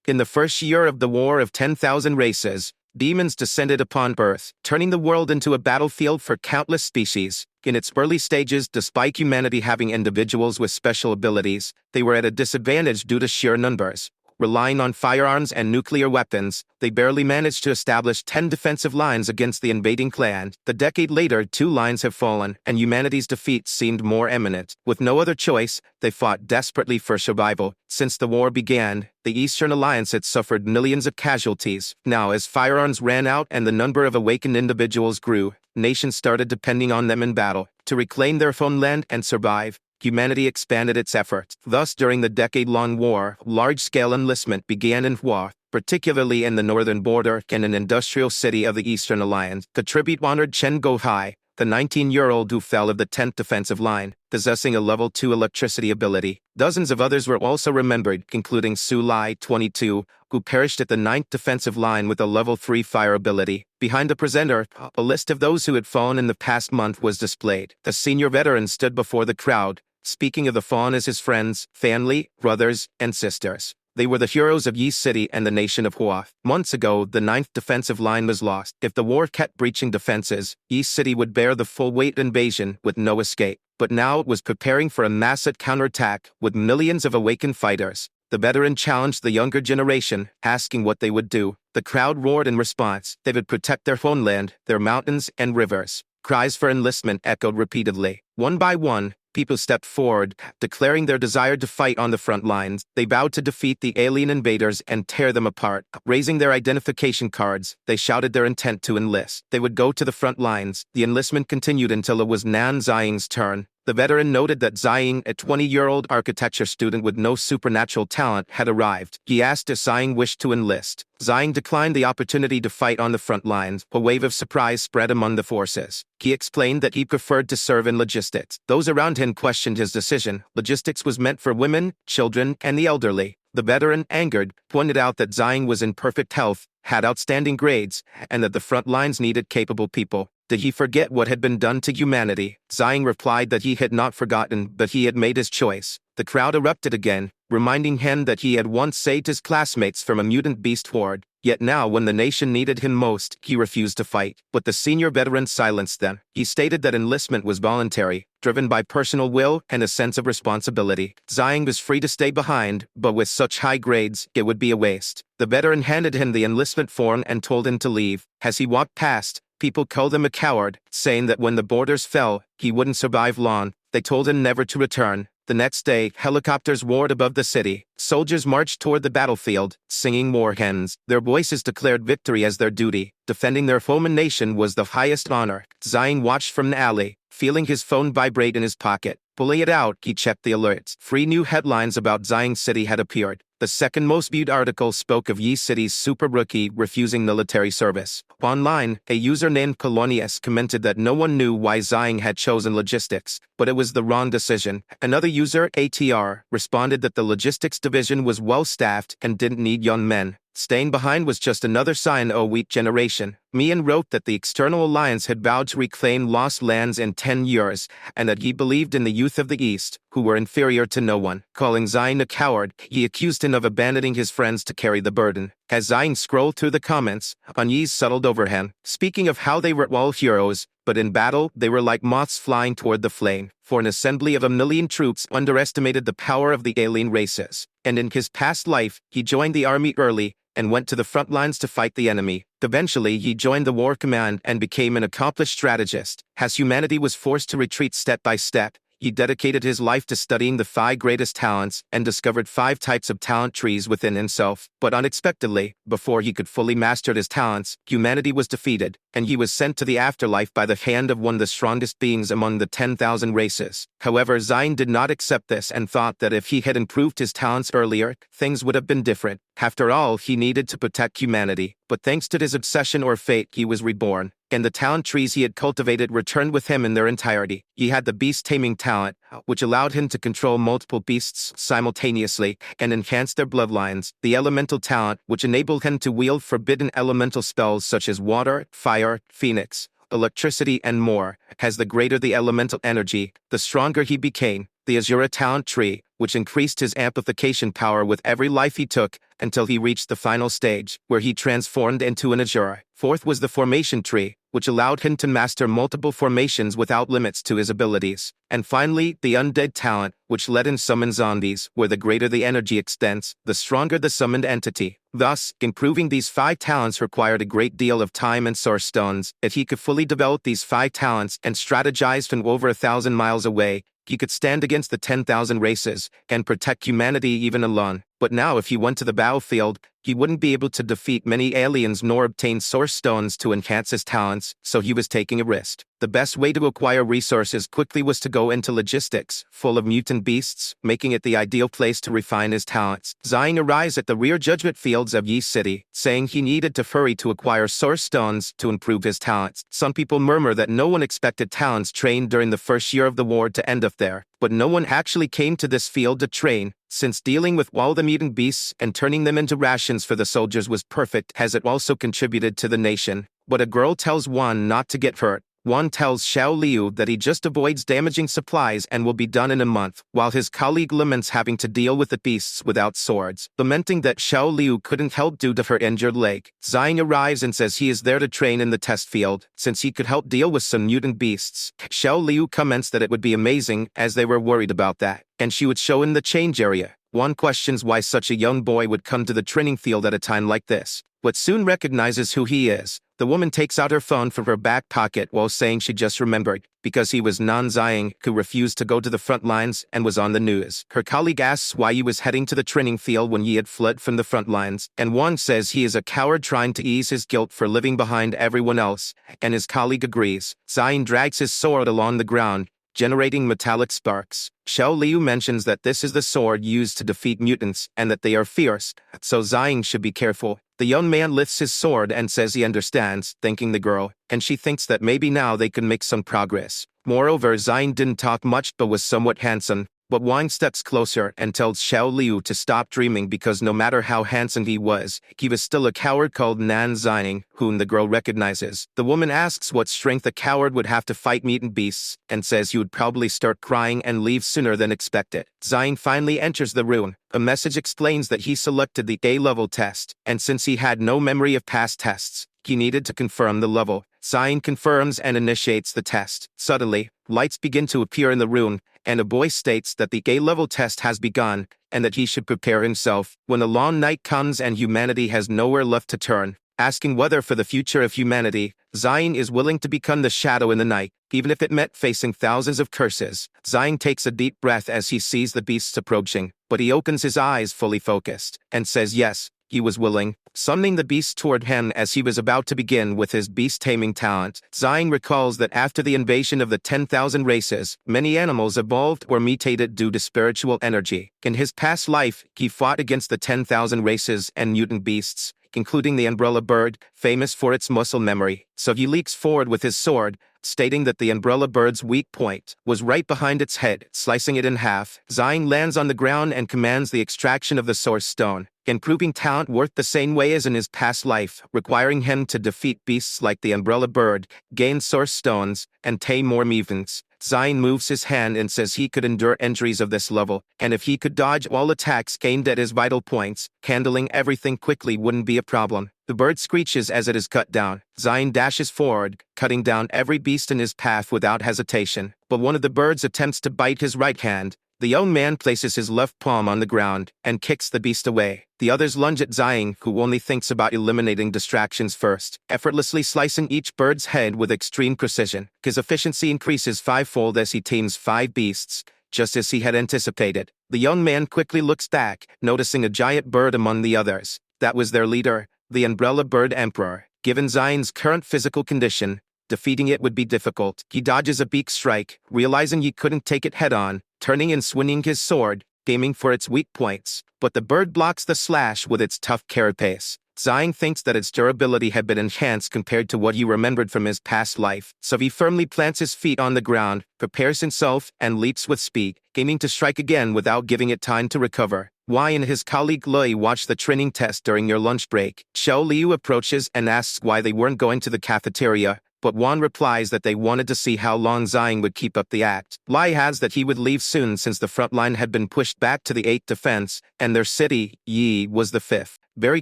In the first year of the War of 10,000 Races, demons descended upon Earth, turning the world into a battlefield for countless species. In its early stages, despite humanity having individuals with special abilities, they were at a disadvantage due to sheer numbers. Relying on firearms and nuclear weapons, they barely managed to establish 10 defensive lines against the invading clan. A decade later, 2 lines have fallen, and humanity's defeat seemed more imminent. With no other choice, they fought desperately for survival. Since the war began, the Eastern Alliance had suffered millions of casualties. Now, as firearms ran out and the number of awakened individuals grew, nations started depending on them in battle. To reclaim their homeland and survive, humanity expanded its efforts. Thus, during the decade-long war, large-scale enlistment began in Hua, particularly in the northern border and an industrial city of the Eastern Alliance. The tribute honored Chen Gohai, the 19-year-old who fell of the 10th defensive line, possessing a level 2 electricity ability. Dozens of others were also remembered, including Su Lai, 22, who perished at the 9th defensive line with a level 3 fire ability. Behind the presenter, a list of those who had fallen in the past month was displayed. The senior veteran stood before the crowd, speaking of the fallen as his friends, family, brothers, and sisters. They were the heroes of Yi City and the nation of Hua. Months ago, the 9th defensive line was lost. If the war kept breaching defenses, Yi City would bear the full weight invasion with no escape. But now it was preparing for a massive counterattack with millions of awakened fighters. The veteran challenged the younger generation, asking what they would do. The crowd roared in response. They would protect their homeland, their mountains, and rivers. Cries for enlistment echoed repeatedly. One by one, people stepped forward, declaring their desire to fight on the front lines. They vowed to defeat the alien invaders and tear them apart. Raising their identification cards, they shouted their intent to enlist. They would go to the front lines. The enlistment continued until it was Nan Ziying's turn. The veteran noted that Ziying, a 20-year-old architecture student with no supernatural talent, had arrived. He asked if Ziying wished to enlist. Ziying declined the opportunity to fight on the front lines. A wave of surprise spread among the forces. He explained that he preferred to serve in logistics. Those around him questioned his decision. Logistics was meant for women, children, and the elderly. The veteran, angered, pointed out that Ziying was in perfect health, had outstanding grades, and that the front lines needed capable people. Did he forget what had been done to humanity? Ziying replied that he had not forgotten, but he had made his choice. The crowd erupted again, reminding him that he had once saved his classmates from a mutant beast horde. Yet now, when the nation needed him most, he refused to fight. But the senior veteran silenced them. He stated that enlistment was voluntary, driven by personal will and a sense of responsibility. Ziying was free to stay behind, but with such high grades, it would be a waste. The veteran handed him the enlistment form and told him to leave. As he walked past, people called him a coward, saying that when the borders fell, he wouldn't survive long. They told him never to return. The next day, helicopters roared above the city. Soldiers marched toward the battlefield, singing war hymns. Their voices declared victory as their duty. Defending their home and nation was the highest honor. Ziying watched from the alley, feeling his phone vibrate in his pocket. Pulling it out, he checked the alerts. 3 new headlines about Ziying City had appeared. The second most viewed article spoke of Yi City's super rookie refusing military service. Online, a user named Polonius commented that no one knew why Ziying had chosen logistics, but it was the wrong decision. Another user, ATR, responded that the logistics division was well-staffed and didn't need young men. Staying behind was just another sign of a weak generation. Mian wrote that the External Alliance had vowed to reclaim lost lands in 10 years, and that he believed in the youth of the East, who were inferior to no one. Calling Ziying a coward, he accused him of abandoning his friends to carry the burden. As Ziying scrolled through the comments, unease settled over him, speaking of how they were all heroes, but in battle, they were like moths flying toward the flame. For an assembly of 1,000,000 troops underestimated the power of the alien races. And in his past life, he joined the army early, and went to the front lines to fight the enemy. Eventually, he joined the war command and became an accomplished strategist. As humanity was forced to retreat step by step, he dedicated his life to studying the 5 greatest talents and discovered 5 types of talent trees within himself. But unexpectedly, before he could fully master his talents, humanity was defeated, and he was sent to the afterlife by the hand of one of the strongest beings among the 10,000 races. However, Ziying did not accept this and thought that if he had improved his talents earlier, things would have been different. After all, he needed to protect humanity. But thanks to his obsession or fate, he was reborn, and the talent trees he had cultivated returned with him in their entirety. He had the beast-taming talent, which allowed him to control multiple beasts simultaneously and enhance their bloodlines. The elemental talent, which enabled him to wield forbidden elemental spells such as water, fire, phoenix, electricity, and more. As the greater the elemental energy, the stronger he became. The Asura talent tree, which increased his amplification power with every life he took until he reached the final stage, where he transformed into an Asura. Fourth was the formation tree, which allowed him to master multiple formations without limits to his abilities. And finally, the undead talent, which let him summon zombies, where the greater the energy extends, the stronger the summoned entity. Thus, improving these 5 talents required a great deal of time and source stones. If he could fully develop these 5 talents and strategize from over 1,000 miles away, he could stand against the 10,000 races and protect humanity even alone. But now if he went to the battlefield, he wouldn't be able to defeat many aliens nor obtain source stones to enhance his talents, so he was taking a risk. The best way to acquire resources quickly was to go into logistics, full of mutant beasts, making it the ideal place to refine his talents. Zion arrives at the rear judgment fields of Yi City, saying he needed to hurry to acquire source stones to improve his talents. Some people murmur that no one expected talents trained during the first year of the war to end up there, but no one actually came to this field to train, since dealing with all the mutant beasts and turning them into rations for the soldiers was perfect, as it also contributed to the nation. But a girl tells Juan not to get hurt. Juan tells Xiao Liu that he just avoids damaging supplies and will be done in a month, while his colleague laments having to deal with the beasts without swords, lamenting that Xiao Liu couldn't help due to her injured leg. Zion arrives and says he is there to train in the test field, since he could help deal with some mutant beasts. Xiao Liu comments that it would be amazing, as they were worried about that, and she would show in the change area. Juan questions why such a young boy would come to the training field at a time like this, but soon recognizes who he is. The woman takes out her phone from her back pocket while saying she just remembered, because he was Nan-Ziang, who refused to go to the front lines and was on the news. Her colleague asks why he was heading to the training field when he had fled from the front lines, and Juan says he is a coward trying to ease his guilt for living behind everyone else, and his colleague agrees. Zion drags his sword along the ground, generating metallic sparks. Xiao Liu mentions that this is the sword used to defeat mutants and that they are fierce, so Zion should be careful. The young man lifts his sword and says he understands, thanking the girl, and she thinks that maybe now they can make some progress. Moreover, Zion didn't talk much but was somewhat handsome. But Wang steps closer and tells Xiao Liu to stop dreaming because no matter how handsome he was still a coward called Nan-Ziang, whom the girl recognizes. The woman asks what strength a coward would have to fight mutant beasts, and says he would probably start crying and leave sooner than expected. Zion finally enters the room. A message explains that he selected the A-level test, and since he had no memory of past tests, he needed to confirm the level. Zion confirms and initiates the test. Suddenly, lights begin to appear in the room, and a voice states that the A-level test has begun, and that he should prepare himself. When a long night comes and humanity has nowhere left to turn, asking whether for the future of humanity, Zion is willing to become the shadow in the night, even if it meant facing thousands of curses. Zion takes a deep breath as he sees the beasts approaching, but he opens his eyes fully focused, and says yes, he was willing, summoning the beasts toward him as he was about to begin with his beast-taming talent. Zion recalls that after the invasion of the 10,000 races, many animals evolved or mutated due to spiritual energy. In his past life, he fought against the 10,000 races and mutant beasts, including the umbrella bird, famous for its muscle memory. So he leaps forward with his sword, stating that the umbrella bird's weak point was right behind its head, slicing it in half. Zion lands on the ground and commands the extraction of the source stone, improving talent worth the same way as in his past life, requiring him to defeat beasts like the umbrella bird, gain source stones, and tame more mutants. Zion moves his hand and says he could endure injuries of this level, and if he could dodge all attacks aimed at his vital points, handling everything quickly wouldn't be a problem. The bird screeches as it is cut down. Zion dashes forward, cutting down every beast in his path without hesitation, but one of the birds attempts to bite his right hand. The young man places his left palm on the ground and kicks the beast away. The others lunge at Zion, who only thinks about eliminating distractions first, effortlessly slicing each bird's head with extreme precision. His efficiency increases 5-fold as he tames 5 beasts, just as he had anticipated. The young man quickly looks back, noticing a giant bird among the others. That was their leader, the umbrella bird emperor. Given Zion's current physical condition, defeating it would be difficult. He dodges a beak strike, realizing he couldn't take it head-on, turning and swinging his sword, aiming for its weak points, but the bird blocks the slash with its tough carapace. Zion thinks that its durability had been enhanced compared to what he remembered from his past life, so he firmly plants his feet on the ground, prepares himself, and leaps with speed, aiming to strike again without giving it time to recover. Wai and his colleague Lui watch the training test during their lunch break. Xiao Liu approaches and asks why they weren't going to the cafeteria, but Juan replies that they wanted to see how long Zhang would keep up the act. Lai adds that he would leave soon since the front line had been pushed back to the 8th defense, and their city, Yi, was the 5th, very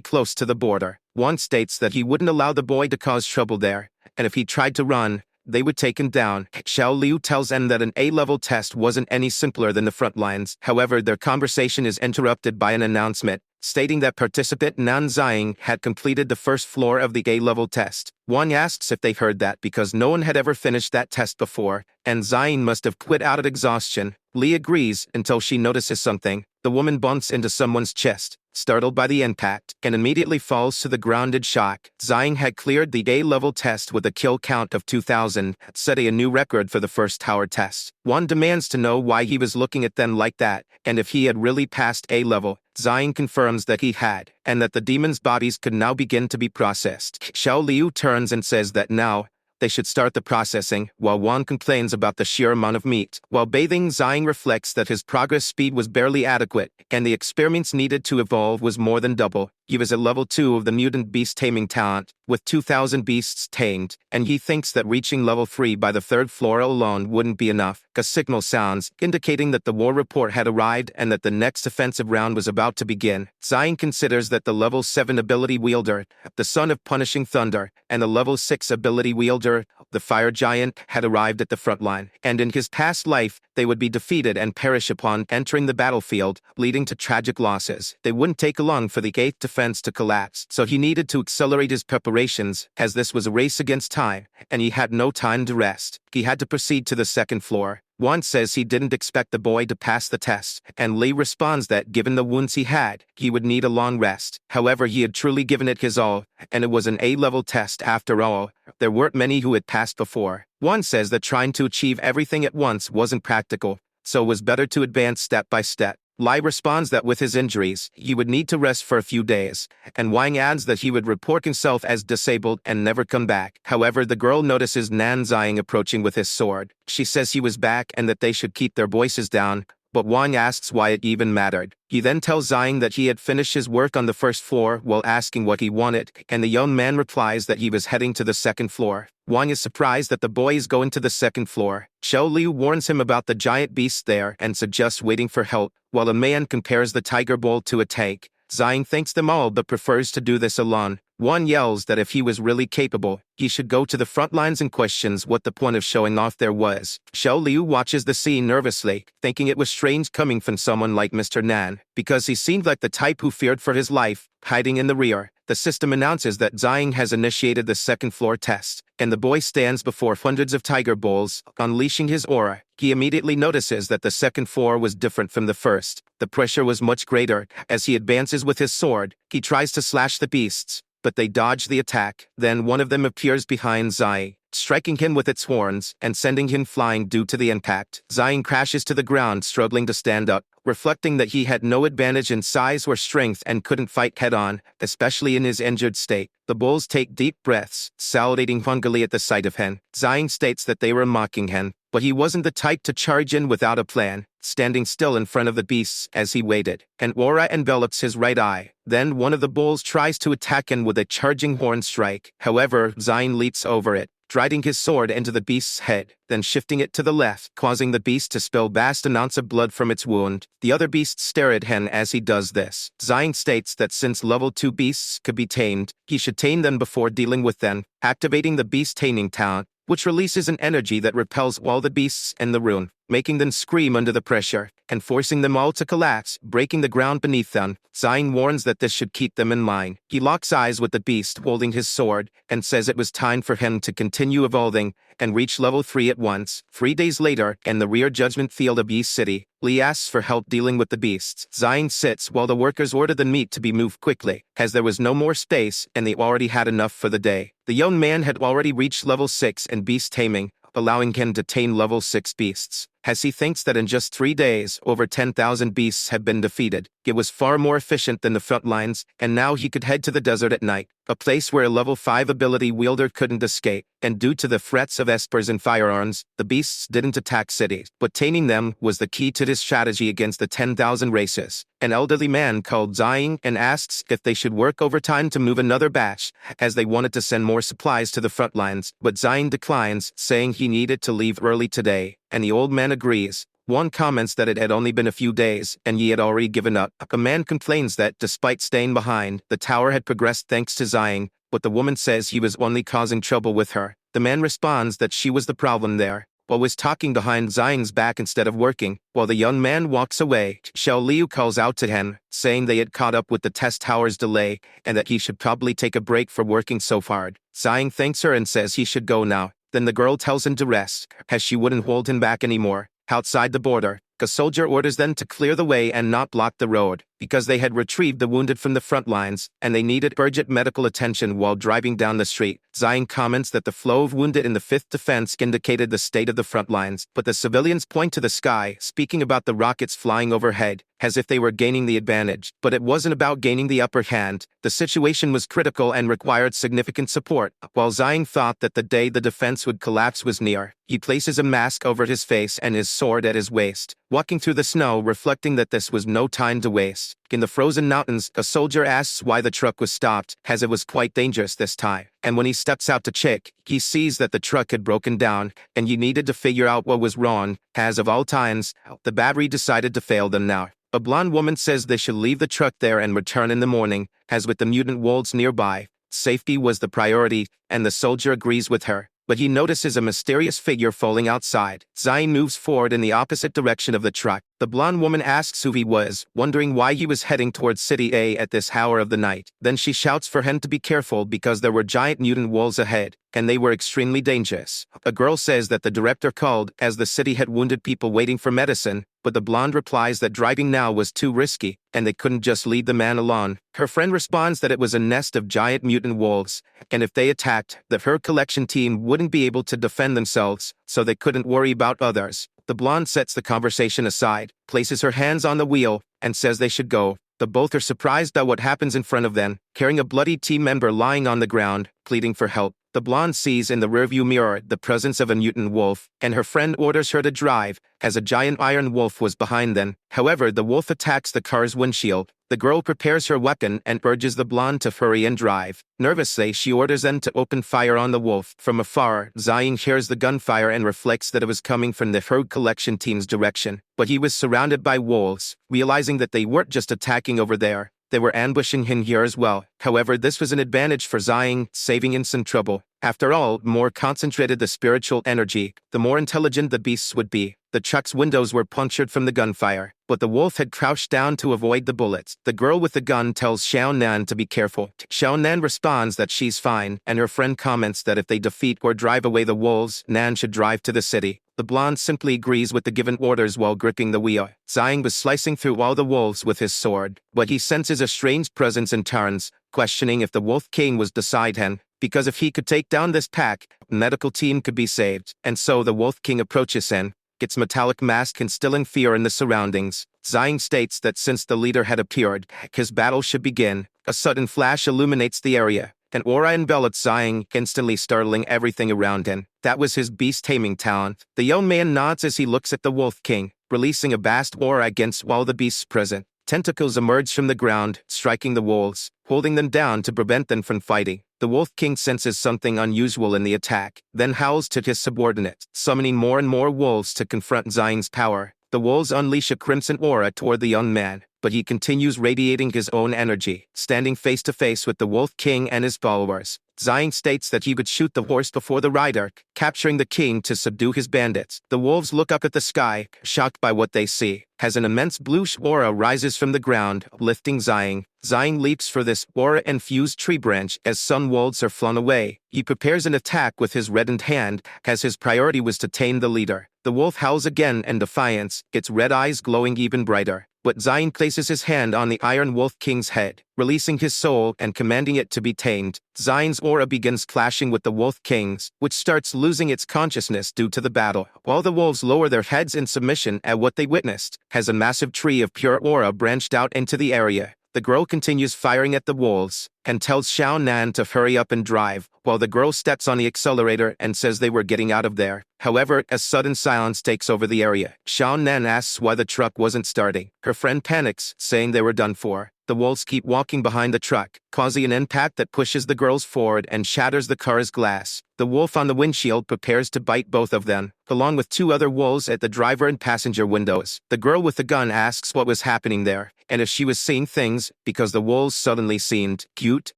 close to the border. Juan states that he wouldn't allow the boy to cause trouble there, and if he tried to run, they would take him down. Xiao Liu tells N that an A-level test wasn't any simpler than the front lines. However, their conversation is interrupted by an announcement, stating that participant Nan Zhang had completed the first floor of the A-level test. Wang asks if they've heard that because no one had ever finished that test before, and Zhang must have quit out of exhaustion. Li agrees until she notices something. The woman bumps into someone's chest, startled by the impact, and immediately falls to the ground in shock. Zhang had cleared the A-level test with a kill count of 2,000, setting a new record for the first tower test. Juan demands to know why he was looking at them like that, and if he had really passed A-level. Zhang confirms that he had, and that the demons' bodies could now begin to be processed. Xiao Liu turns and says that now, they should start the processing, while Juan complains about the sheer amount of meat. While bathing, Zhang reflects that his progress speed was barely adequate, and the experiments needed to evolve was more than double. He was at level 2 of the mutant beast taming talent, with 2,000 beasts tamed, and he thinks that reaching level 3 by the 3rd floor alone wouldn't be enough. A signal sounds, indicating that the war report had arrived and that the next offensive round was about to begin. Zhang considers that the level 7 ability wielder, the son of punishing thunder, and the level 6 ability wielder, the fire giant, had arrived at the front line, and in his past life, they would be defeated and perish upon entering the battlefield, leading to tragic losses. They wouldn't take long for the 8th defense to collapse, so he needed to accelerate his preparations, as this was a race against time, and he had no time to rest. He had to proceed to the 2nd floor. Juan says he didn't expect the boy to pass the test, and Li responds that given the wounds he had, he would need a long rest. However, he had truly given it his all, and it was an A-level test after all. There weren't many who had passed before. Juan says that trying to achieve everything at once wasn't practical, so it was better to advance step by step. Lai responds that with his injuries, he would need to rest for a few days, and Wang adds that he would report himself as disabled and never come back. However, the girl notices Nan Zhang approaching with his sword. She says he was back and that they should keep their voices down, but Wang asks why it even mattered. He then tells Zhang that he had finished his work on the 1st floor while asking what he wanted, and the young man replies that he was heading to the 2nd floor. Wang is surprised that the boy is going to the 2nd floor. Xiao Liu warns him about the giant beasts there and suggests waiting for help, while a man compares the tiger bowl to a tank. Zhang thanks them all but prefers to do this alone. Juan yells that if he was really capable, he should go to the front lines and questions what the point of showing off there was. Xiao Liu watches the scene nervously, thinking it was strange coming from someone like Mr. Nan, because he seemed like the type who feared for his life, hiding in the rear. The system announces that Zhang has initiated the 2nd floor test, and the boy stands before hundreds of tiger bowls, unleashing his aura. He immediately notices that the 2nd floor was different from the 1st. The pressure was much greater. As he advances with his sword, he tries to slash the beasts, but they dodge the attack. Then one of them appears behind Zhang, striking him with its horns and sending him flying due to the impact. Zhang crashes to the ground, struggling to stand up, reflecting that he had no advantage in size or strength and couldn't fight head-on, especially in his injured state. The bulls take deep breaths, salivating hungrily at the sight of him. Zhang states that they were mocking him, but he wasn't the type to charge in without a plan, standing still in front of the beasts as he waited. An aura envelops his right eye. Then one of the bulls tries to attack him with a charging horn strike. However, Zhang leaps over it, driving his sword into the beast's head, then shifting it to the left, causing the beast to spill vast amounts of blood from its wound. The other beasts stare at him as he does this. Zhang states that since level 2 beasts could be tamed, he should tame them before dealing with them, activating the beast taming talent, which releases an energy that repels all the beasts in the room, making them scream under the pressure, and forcing them all to collapse, breaking the ground beneath them. Zhang warns that this should keep them in mind. He locks eyes with the beast holding his sword, and says it was time for him to continue evolving, and reach level 3 at once. 3 days later, in the rear judgment field of East City, Li asks for help dealing with the beasts. Zhang sits while the workers order the meat to be moved quickly, as there was no more space and they already had enough for the day. The young man had already reached level 6 in beast taming, allowing him to tame level 6 beasts, as he thinks that in just 3 days, over 10,000 beasts have been defeated. It was far more efficient than the front lines, and now he could head to the desert at night, a place where a level 5 ability wielder couldn't escape. And due to the threats of espers and firearms, the beasts didn't attack cities. But taming them was the key to this strategy against the 10,000 races. An elderly man called Zaying and asks if they should work overtime to move another batch, as they wanted to send more supplies to the front lines. But Zaying declines, saying he needed to leave early today, and the old man agrees. One comments that it had only been a few days, and he had already given up. A man complains that, despite staying behind, the tower had progressed thanks to Zaying, but the woman says he was only causing trouble with her. The man responds that she was the problem there, but was talking behind Zaying's back instead of working. While the young man walks away, Xiao Liu calls out to him, saying they had caught up with the test tower's delay, and that he should probably take a break for working so hard. Zaying thanks her and says he should go now. Then the girl tells him to rest, as she wouldn't hold him back anymore. Outside the border, a soldier orders them to clear the way and not block the road, because they had retrieved the wounded from the front lines, and they needed urgent medical attention while driving down the street. Zaying comments that the flow of wounded in the 5th Defense indicated the state of the front lines, but the civilians point to the sky, speaking about the rockets flying overhead, as if they were gaining the advantage. But it wasn't about gaining the upper hand. The situation was critical and required significant support. While Zaying thought that the day the defense would collapse was near, he places a mask over his face and his sword at his waist, walking through the snow, reflecting that this was no time to waste. In the frozen mountains, a soldier asks why the truck was stopped, as it was quite dangerous this time. And when he steps out to check, he sees that the truck had broken down, and he needed to figure out what was wrong, as of all times, the battery decided to fail them now. A blonde woman says they should leave the truck there and return in the morning, as with the mutant wolves nearby, safety was the priority, and the soldier agrees with her. But he notices a mysterious figure falling outside. Zaying moves forward in the opposite direction of the truck. The blonde woman asks who he was, wondering why he was heading towards City A at this hour of the night. Then she shouts for him to be careful because there were giant mutant wolves ahead, and they were extremely dangerous. A girl says that the director called, as the city had wounded people waiting for medicine, but the blonde replies that driving now was too risky, and they couldn't just lead the man alone. Her friend responds that it was a nest of giant mutant wolves, and if they attacked, that her collection team wouldn't be able to defend themselves, so they couldn't worry about others. The blonde sets the conversation aside, places her hands on the wheel, and says they should go. The both are surprised by what happens in front of them, carrying a bloody team member lying on the ground, pleading for help. The blonde sees in the rearview mirror the presence of a mutant wolf, and her friend orders her to drive, as a giant iron wolf was behind them. However, the wolf attacks the car's windshield. The girl prepares her weapon and urges the blonde to hurry and drive. Nervously, she orders them to open fire on the wolf. From afar, Zaying hears the gunfire and reflects that it was coming from the herd collection team's direction. But he was surrounded by wolves, realizing that they weren't just attacking over there. They were ambushing him here as well. However, this was an advantage for Zaying, saving him some trouble. After all, the more concentrated the spiritual energy, the more intelligent the beasts would be. The truck's windows were punctured from the gunfire, but the wolf had crouched down to avoid the bullets. The girl with the gun tells Xiao Nan to be careful. Xiao Nan responds that she's fine, and her friend comments that if they defeat or drive away the wolves, Nan should drive to the city. The blonde simply agrees with the given orders while gripping the wheel. Zaying was slicing through all the wolves with his sword, but he senses a strange presence and turns, questioning if the Wolf King was beside him, because if he could take down this pack, the medical team could be saved. And so the Wolf King approaches him, its metallic mask instilling fear in the surroundings. Zaying states that since the leader had appeared, his battle should begin. A sudden flash illuminates the area. An aura envelops Zaying, instantly startling everything around him. That was his beast-taming talent. The young man nods as he looks at the Wolf King, releasing a vast aura against all the beasts present. Tentacles emerge from the ground, striking the wolves, holding them down to prevent them from fighting. The Wolf King senses something unusual in the attack, then howls to his subordinates, summoning more and more wolves to confront Zaying's power. The wolves unleash a crimson aura toward the young man, but he continues radiating his own energy, standing face to face with the Wolf King and his followers. Zaying states that he would shoot the horse before the rider, capturing the king to subdue his bandits. The wolves look up at the sky, shocked by what they see, as an immense bluish aura rises from the ground, lifting Zaying. Zaying leaps for this aura-infused tree branch as some wolves are flung away. He prepares an attack with his reddened hand, as his priority was to tame the leader. The wolf howls again in defiance, its red eyes glowing even brighter. but Zion places his hand on the Iron Wolf King's head, releasing his soul and commanding it to be tamed. Zion's aura begins clashing with the Wolf King's, which starts losing its consciousness due to the battle. While the wolves lower their heads in submission at what they witnessed, as a massive tree of pure aura branched out into the area. The girl continues firing at the wolves, and tells Xiao Nan to hurry up and drive, while the girl steps on the accelerator and says they were getting out of there. However, as sudden silence takes over the area, Xiao Nan asks why the truck wasn't starting. Her friend panics, saying they were done for. The wolves keep walking behind the truck, causing an impact that pushes the girls forward and shatters the car's glass. The wolf on the windshield prepares to bite both of them, along with two other wolves at the driver and passenger windows. The girl with the gun asks what was happening there, and if she was seeing things, because the wolves suddenly seemed cute.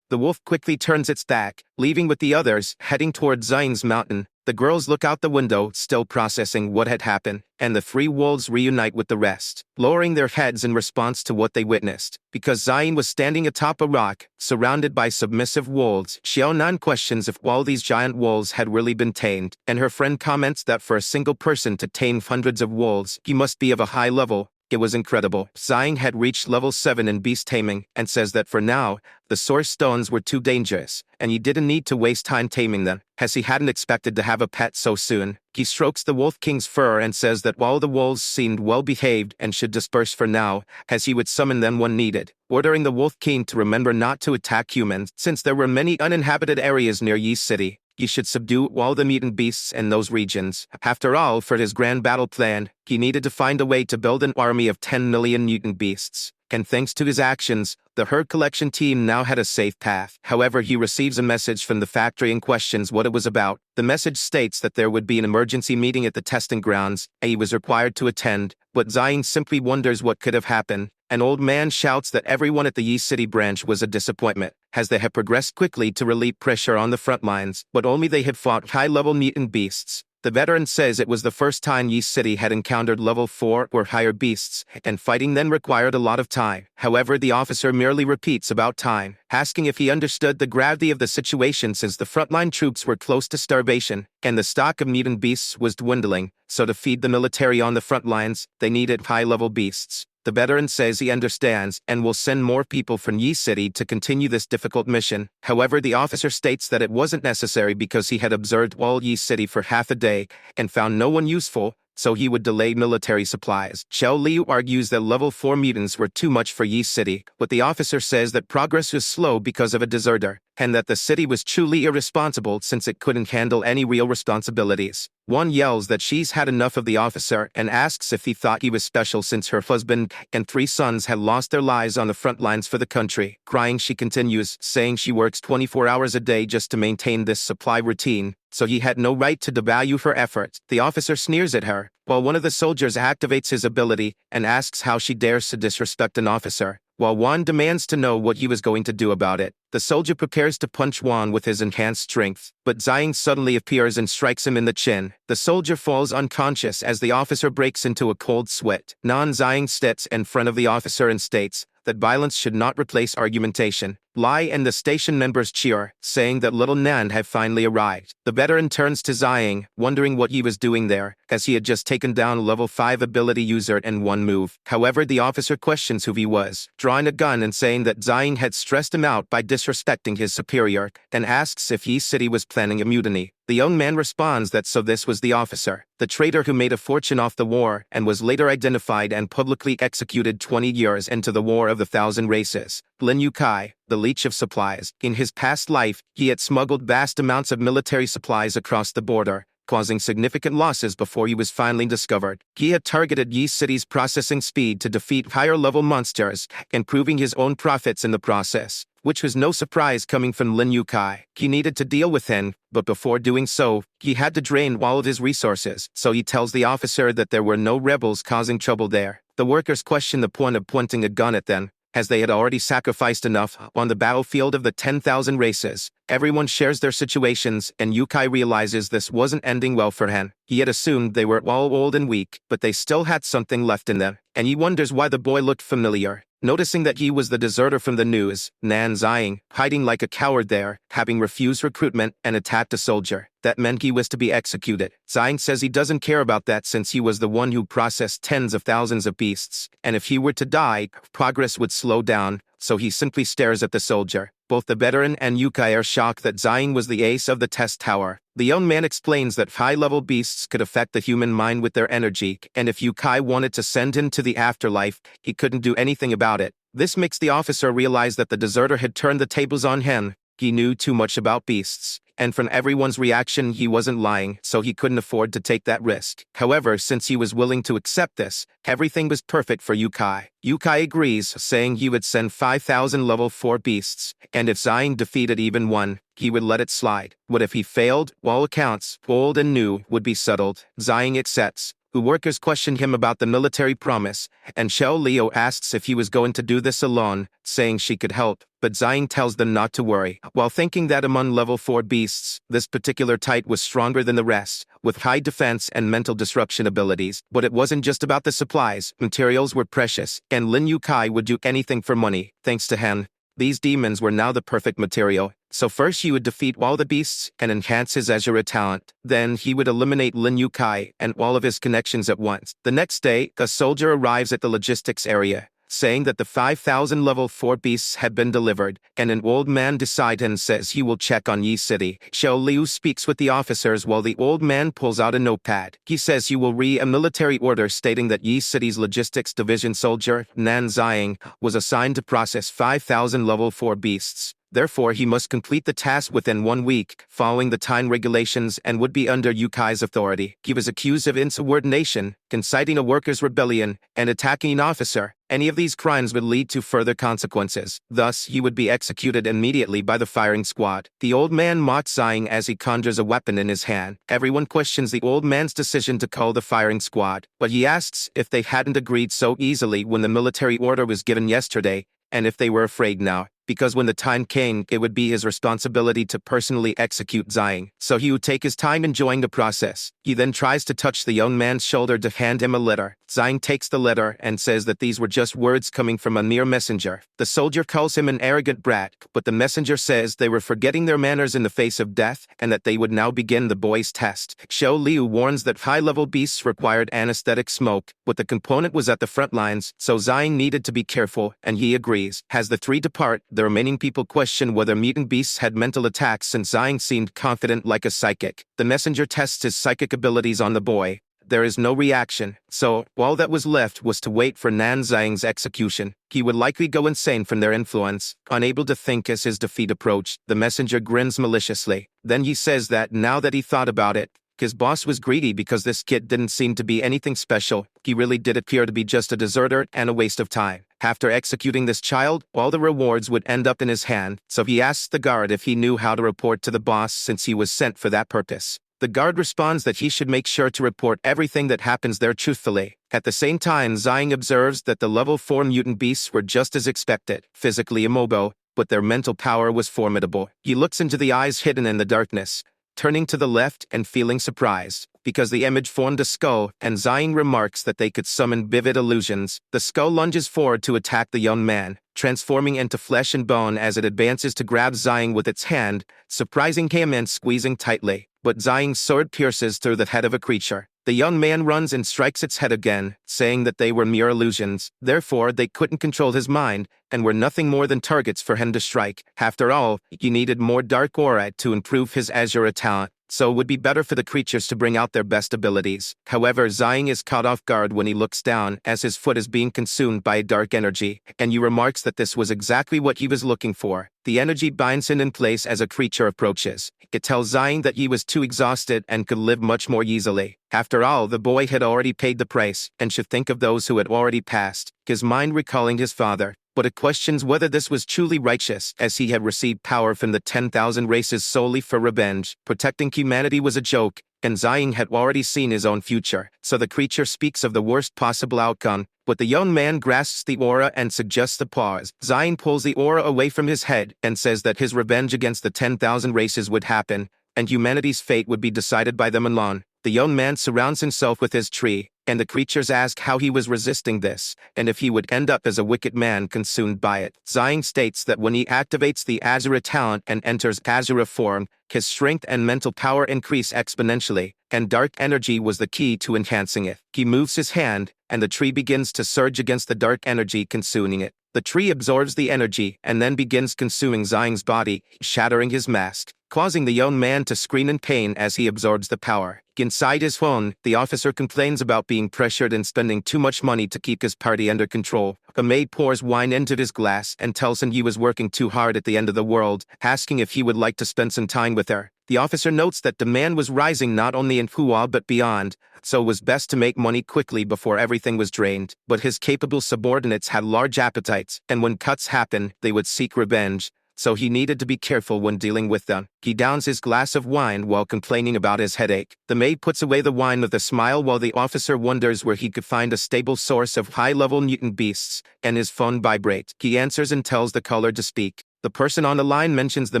The wolf quickly turns its back, leaving with the others, heading toward Zion's mountain. The girls look out the window, still processing what had happened, and the three wolves reunite with the rest, lowering their heads in response to what they witnessed. Because Zion was standing atop a rock, surrounded by submissive wolves, Xiaonan questions if all these giant wolves had really been tamed, and her friend comments that for a single person to tame hundreds of wolves, he must be of a high level. It was incredible. Zion had reached level 7 in beast taming, and says that for now, the source stones were too dangerous, and he didn't need to waste time taming them, as he hadn't expected to have a pet so soon. He strokes the Wolf King's fur and says that while the wolves seemed well behaved and should disperse for now, as he would summon them when needed, ordering the Wolf King to remember not to attack humans, since there were many uninhabited areas near Yi City. He should subdue all the mutant beasts in those regions. After all, for his grand battle plan, he needed to find a way to build an army of 10 million mutant beasts. And thanks to his actions, the herd collection team now had a safe path. However, he receives a message from the factory and questions what it was about. The message states that there would be an emergency meeting at the testing grounds, and he was required to attend, but Zion simply wonders what could have happened. An old man shouts that everyone at the Yi City branch was a disappointment, as they had progressed quickly to relieve pressure on the front lines, but only they had fought high-level mutant beasts. The veteran says it was the first time Yi City had encountered level 4 or higher beasts, and fighting then required a lot of time. However, the officer merely repeats about time, asking if he understood the gravity of the situation since the frontline troops were close to starvation, and the stock of mutant beasts was dwindling, so to feed the military on the front lines, they needed high-level beasts. The veteran says he understands and will send more people from Yi City to continue this difficult mission. However, the officer states that it wasn't necessary because he had observed all Yi City for half a day and found no one useful, so he would delay military supplies. Xiao Liu argues that level 4 mutants were too much for Yi City, but the officer says that progress was slow because of a deserter, and that the city was truly irresponsible since it couldn't handle any real responsibilities. One yells that she's had enough of the officer and asks if he thought he was special since her husband and 3 sons had lost their lives on the front lines for the country. Crying, she continues, saying she works 24 hours a day just to maintain this supply routine, so he had no right to devalue her efforts. The officer sneers at her, while one of the soldiers activates his ability and asks how she dares to disrespect an officer. While Juan demands to know what he was going to do about it, the soldier prepares to punch Juan with his enhanced strength, but Zhang suddenly appears and strikes him in the chin. The soldier falls unconscious as the officer breaks into a cold sweat. Zhang steps in front of the officer and states that violence should not replace argumentation. Lai and the station members cheer, saying that little Nan had finally arrived. The veteran turns to Zhang, wondering what he was doing there, as he had just taken down a level 5 ability user in one move. However, the officer questions who he was, drawing a gun and saying that Zhang had stressed him out by disrespecting his superior, and asks if Yi City was planning a mutiny. The young man responds that so this was the officer, the traitor who made a fortune off the war and was later identified and publicly executed 20 years into the War of the Thousand Races. Lin Yukai, the leech of supplies. In his past life, he had smuggled vast amounts of military supplies across the border, causing significant losses before he was finally discovered. He had targeted Yi City's processing speed to defeat higher-level monsters, improving his own profits in the process, which was no surprise coming from Lin Yukai. He needed to deal with him, but before doing so, he had to drain all of his resources, so he tells the officer that there were no rebels causing trouble there. The workers question the point of pointing a gun at them, as they had already sacrificed enough on the battlefield of the 10,000 races. Everyone shares their situations, and Yukai realizes this wasn't ending well for him. He had assumed they were all old and weak, but they still had something left in them, and he wonders why the boy looked familiar. Noticing that he was the deserter from the news, Nan Ziying, hiding like a coward there, having refused recruitment and attacked a soldier. That meant he was to be executed. Ziying says he doesn't care about that since he was the one who processed tens of thousands of beasts, and if he were to die, progress would slow down, so he simply stares at the soldier. Both the veteran and Yukai are shocked that Ziying was the ace of the test tower. The young man explains that high-level beasts could affect the human mind with their energy, and if Yukai wanted to send him to the afterlife, he couldn't do anything about it. This makes the officer realize that the deserter had turned the tables on him. He knew too much about beasts, and from everyone's reaction he wasn't lying, so he couldn't afford to take that risk. However, since he was willing to accept this, everything was perfect for Yukai. Yukai agrees, saying he would send 5,000 level 4 beasts, and if Ziying defeated even one, he would let it slide. What if he failed? All accounts, old and new, would be settled. Ziying accepts. The workers questioned him about the military promise, and Xiao Liu asks if he was going to do this alone, saying she could help, but Ziying tells them not to worry. While thinking that among level 4 beasts, this particular type was stronger than the rest, with high defense and mental disruption abilities. But it wasn't just about the supplies, materials were precious, and Lin Yukai would do anything for money. Thanks to him, these demons were now the perfect material. So first he would defeat all the beasts and enhance his Asura talent. Then he would eliminate Lin Yukai and all of his connections at once. The next day, a soldier arrives at the logistics area, saying that the 5,000 level 4 beasts had been delivered, and an old man beside him says he will check on Yi City. Xiao Liu speaks with the officers while the old man pulls out a notepad. He says he will read a military order stating that Yi City's logistics division soldier, Nan Ziying, was assigned to process 5,000 level 4 beasts. Therefore, he must complete the task within 1 week, following the time regulations, and would be under Yukai's authority. He was accused of insubordination, inciting a workers' rebellion, and attacking an officer. Any of these crimes would lead to further consequences. Thus, he would be executed immediately by the firing squad. The old man mocks Ziying as he conjures a weapon in his hand. Everyone questions the old man's decision to call the firing squad, but he asks if they hadn't agreed so easily when the military order was given yesterday, and if they were afraid now, because when the time came, it would be his responsibility to personally execute Ziying. So he would take his time enjoying the process. He then tries to touch the young man's shoulder to hand him a letter. Ziying takes the letter and says that these were just words coming from a mere messenger. The soldier calls him an arrogant brat, but the messenger says they were forgetting their manners in the face of death, and that they would now begin the boy's test. Xiao Liu warns that high-level beasts required anesthetic smoke, but the component was at the front lines, so Ziying needed to be careful, and he agrees. As the three depart, the remaining people question whether mutant beasts had mental attacks since Ziying seemed confident like a psychic. The messenger tests his psychic abilities on the boy. There is no reaction, so all that was left was to wait for Nan Ziying's execution. He would likely go insane from their influence. Unable to think as his defeat approached, the messenger grins maliciously. Then he says that now that he thought about it, his boss was greedy because this kid didn't seem to be anything special. He really did appear to be just a deserter and a waste of time. After executing this child, all the rewards would end up in his hand, so he asks the guard if he knew how to report to the boss since he was sent for that purpose. The guard responds that he should make sure to report everything that happens there truthfully. At the same time, Ziying observes that the level 4 mutant beasts were just as expected, physically immobile, but their mental power was formidable. He looks into the eyes hidden in the darkness, turning to the left and feeling surprised, because the image formed a skull, and Ziying remarks that they could summon vivid illusions. The skull lunges forward to attack the young man, transforming into flesh and bone as it advances to grab Ziying with its hand, surprising him and squeezing tightly. But Ziying's sword pierces through the head of a creature. The young man runs and strikes its head again, saying that they were mere illusions. Therefore, they couldn't control his mind, and were nothing more than targets for him to strike. After all, he needed more dark aura to improve his Asura talent, so it would be better for the creatures to bring out their best abilities. However, Ziying is caught off guard when he looks down as his foot is being consumed by a dark energy, and he remarks that this was exactly what he was looking for. The energy binds him in place as a creature approaches. It tells Ziying that he was too exhausted and could live much more easily. After all, the boy had already paid the price, and should think of those who had already passed, his mind recalling his father. But it questions whether this was truly righteous, as he had received power from the 10,000 races solely for revenge. Protecting humanity was a joke, and Ziying had already seen his own future, so the creature speaks of the worst possible outcome. But the young man grasps the aura and suggests a pause. Ziying pulls the aura away from his head and says that his revenge against the 10,000 races would happen, and humanity's fate would be decided by them alone. The young man surrounds himself with his tree, and the creatures ask how he was resisting this, and if he would end up as a wicked man consumed by it. Zying states that when he activates the Asura talent and enters Asura form, his strength and mental power increase exponentially, and dark energy was the key to enhancing it. He moves his hand, and the tree begins to surge against the dark energy consuming it. The tree absorbs the energy and then begins consuming Zying's body, shattering his mask, causing the young man to scream in pain as he absorbs the power. Inside his phone, the officer complains about being pressured and spending too much money to keep his party under control. A maid pours wine into his glass and tells him he was working too hard at the end of the world, asking if he would like to spend some time with her. The officer notes that demand was rising not only in Hua but beyond, so it was best to make money quickly before everything was drained. But his capable subordinates had large appetites, and when cuts happened, they would seek revenge, so he needed to be careful when dealing with them. He downs his glass of wine while complaining about his headache. The maid puts away the wine with a smile while the officer wonders where he could find a stable source of high-level mutant beasts, and his phone vibrates. He answers and tells the caller to speak. The person on the line mentions the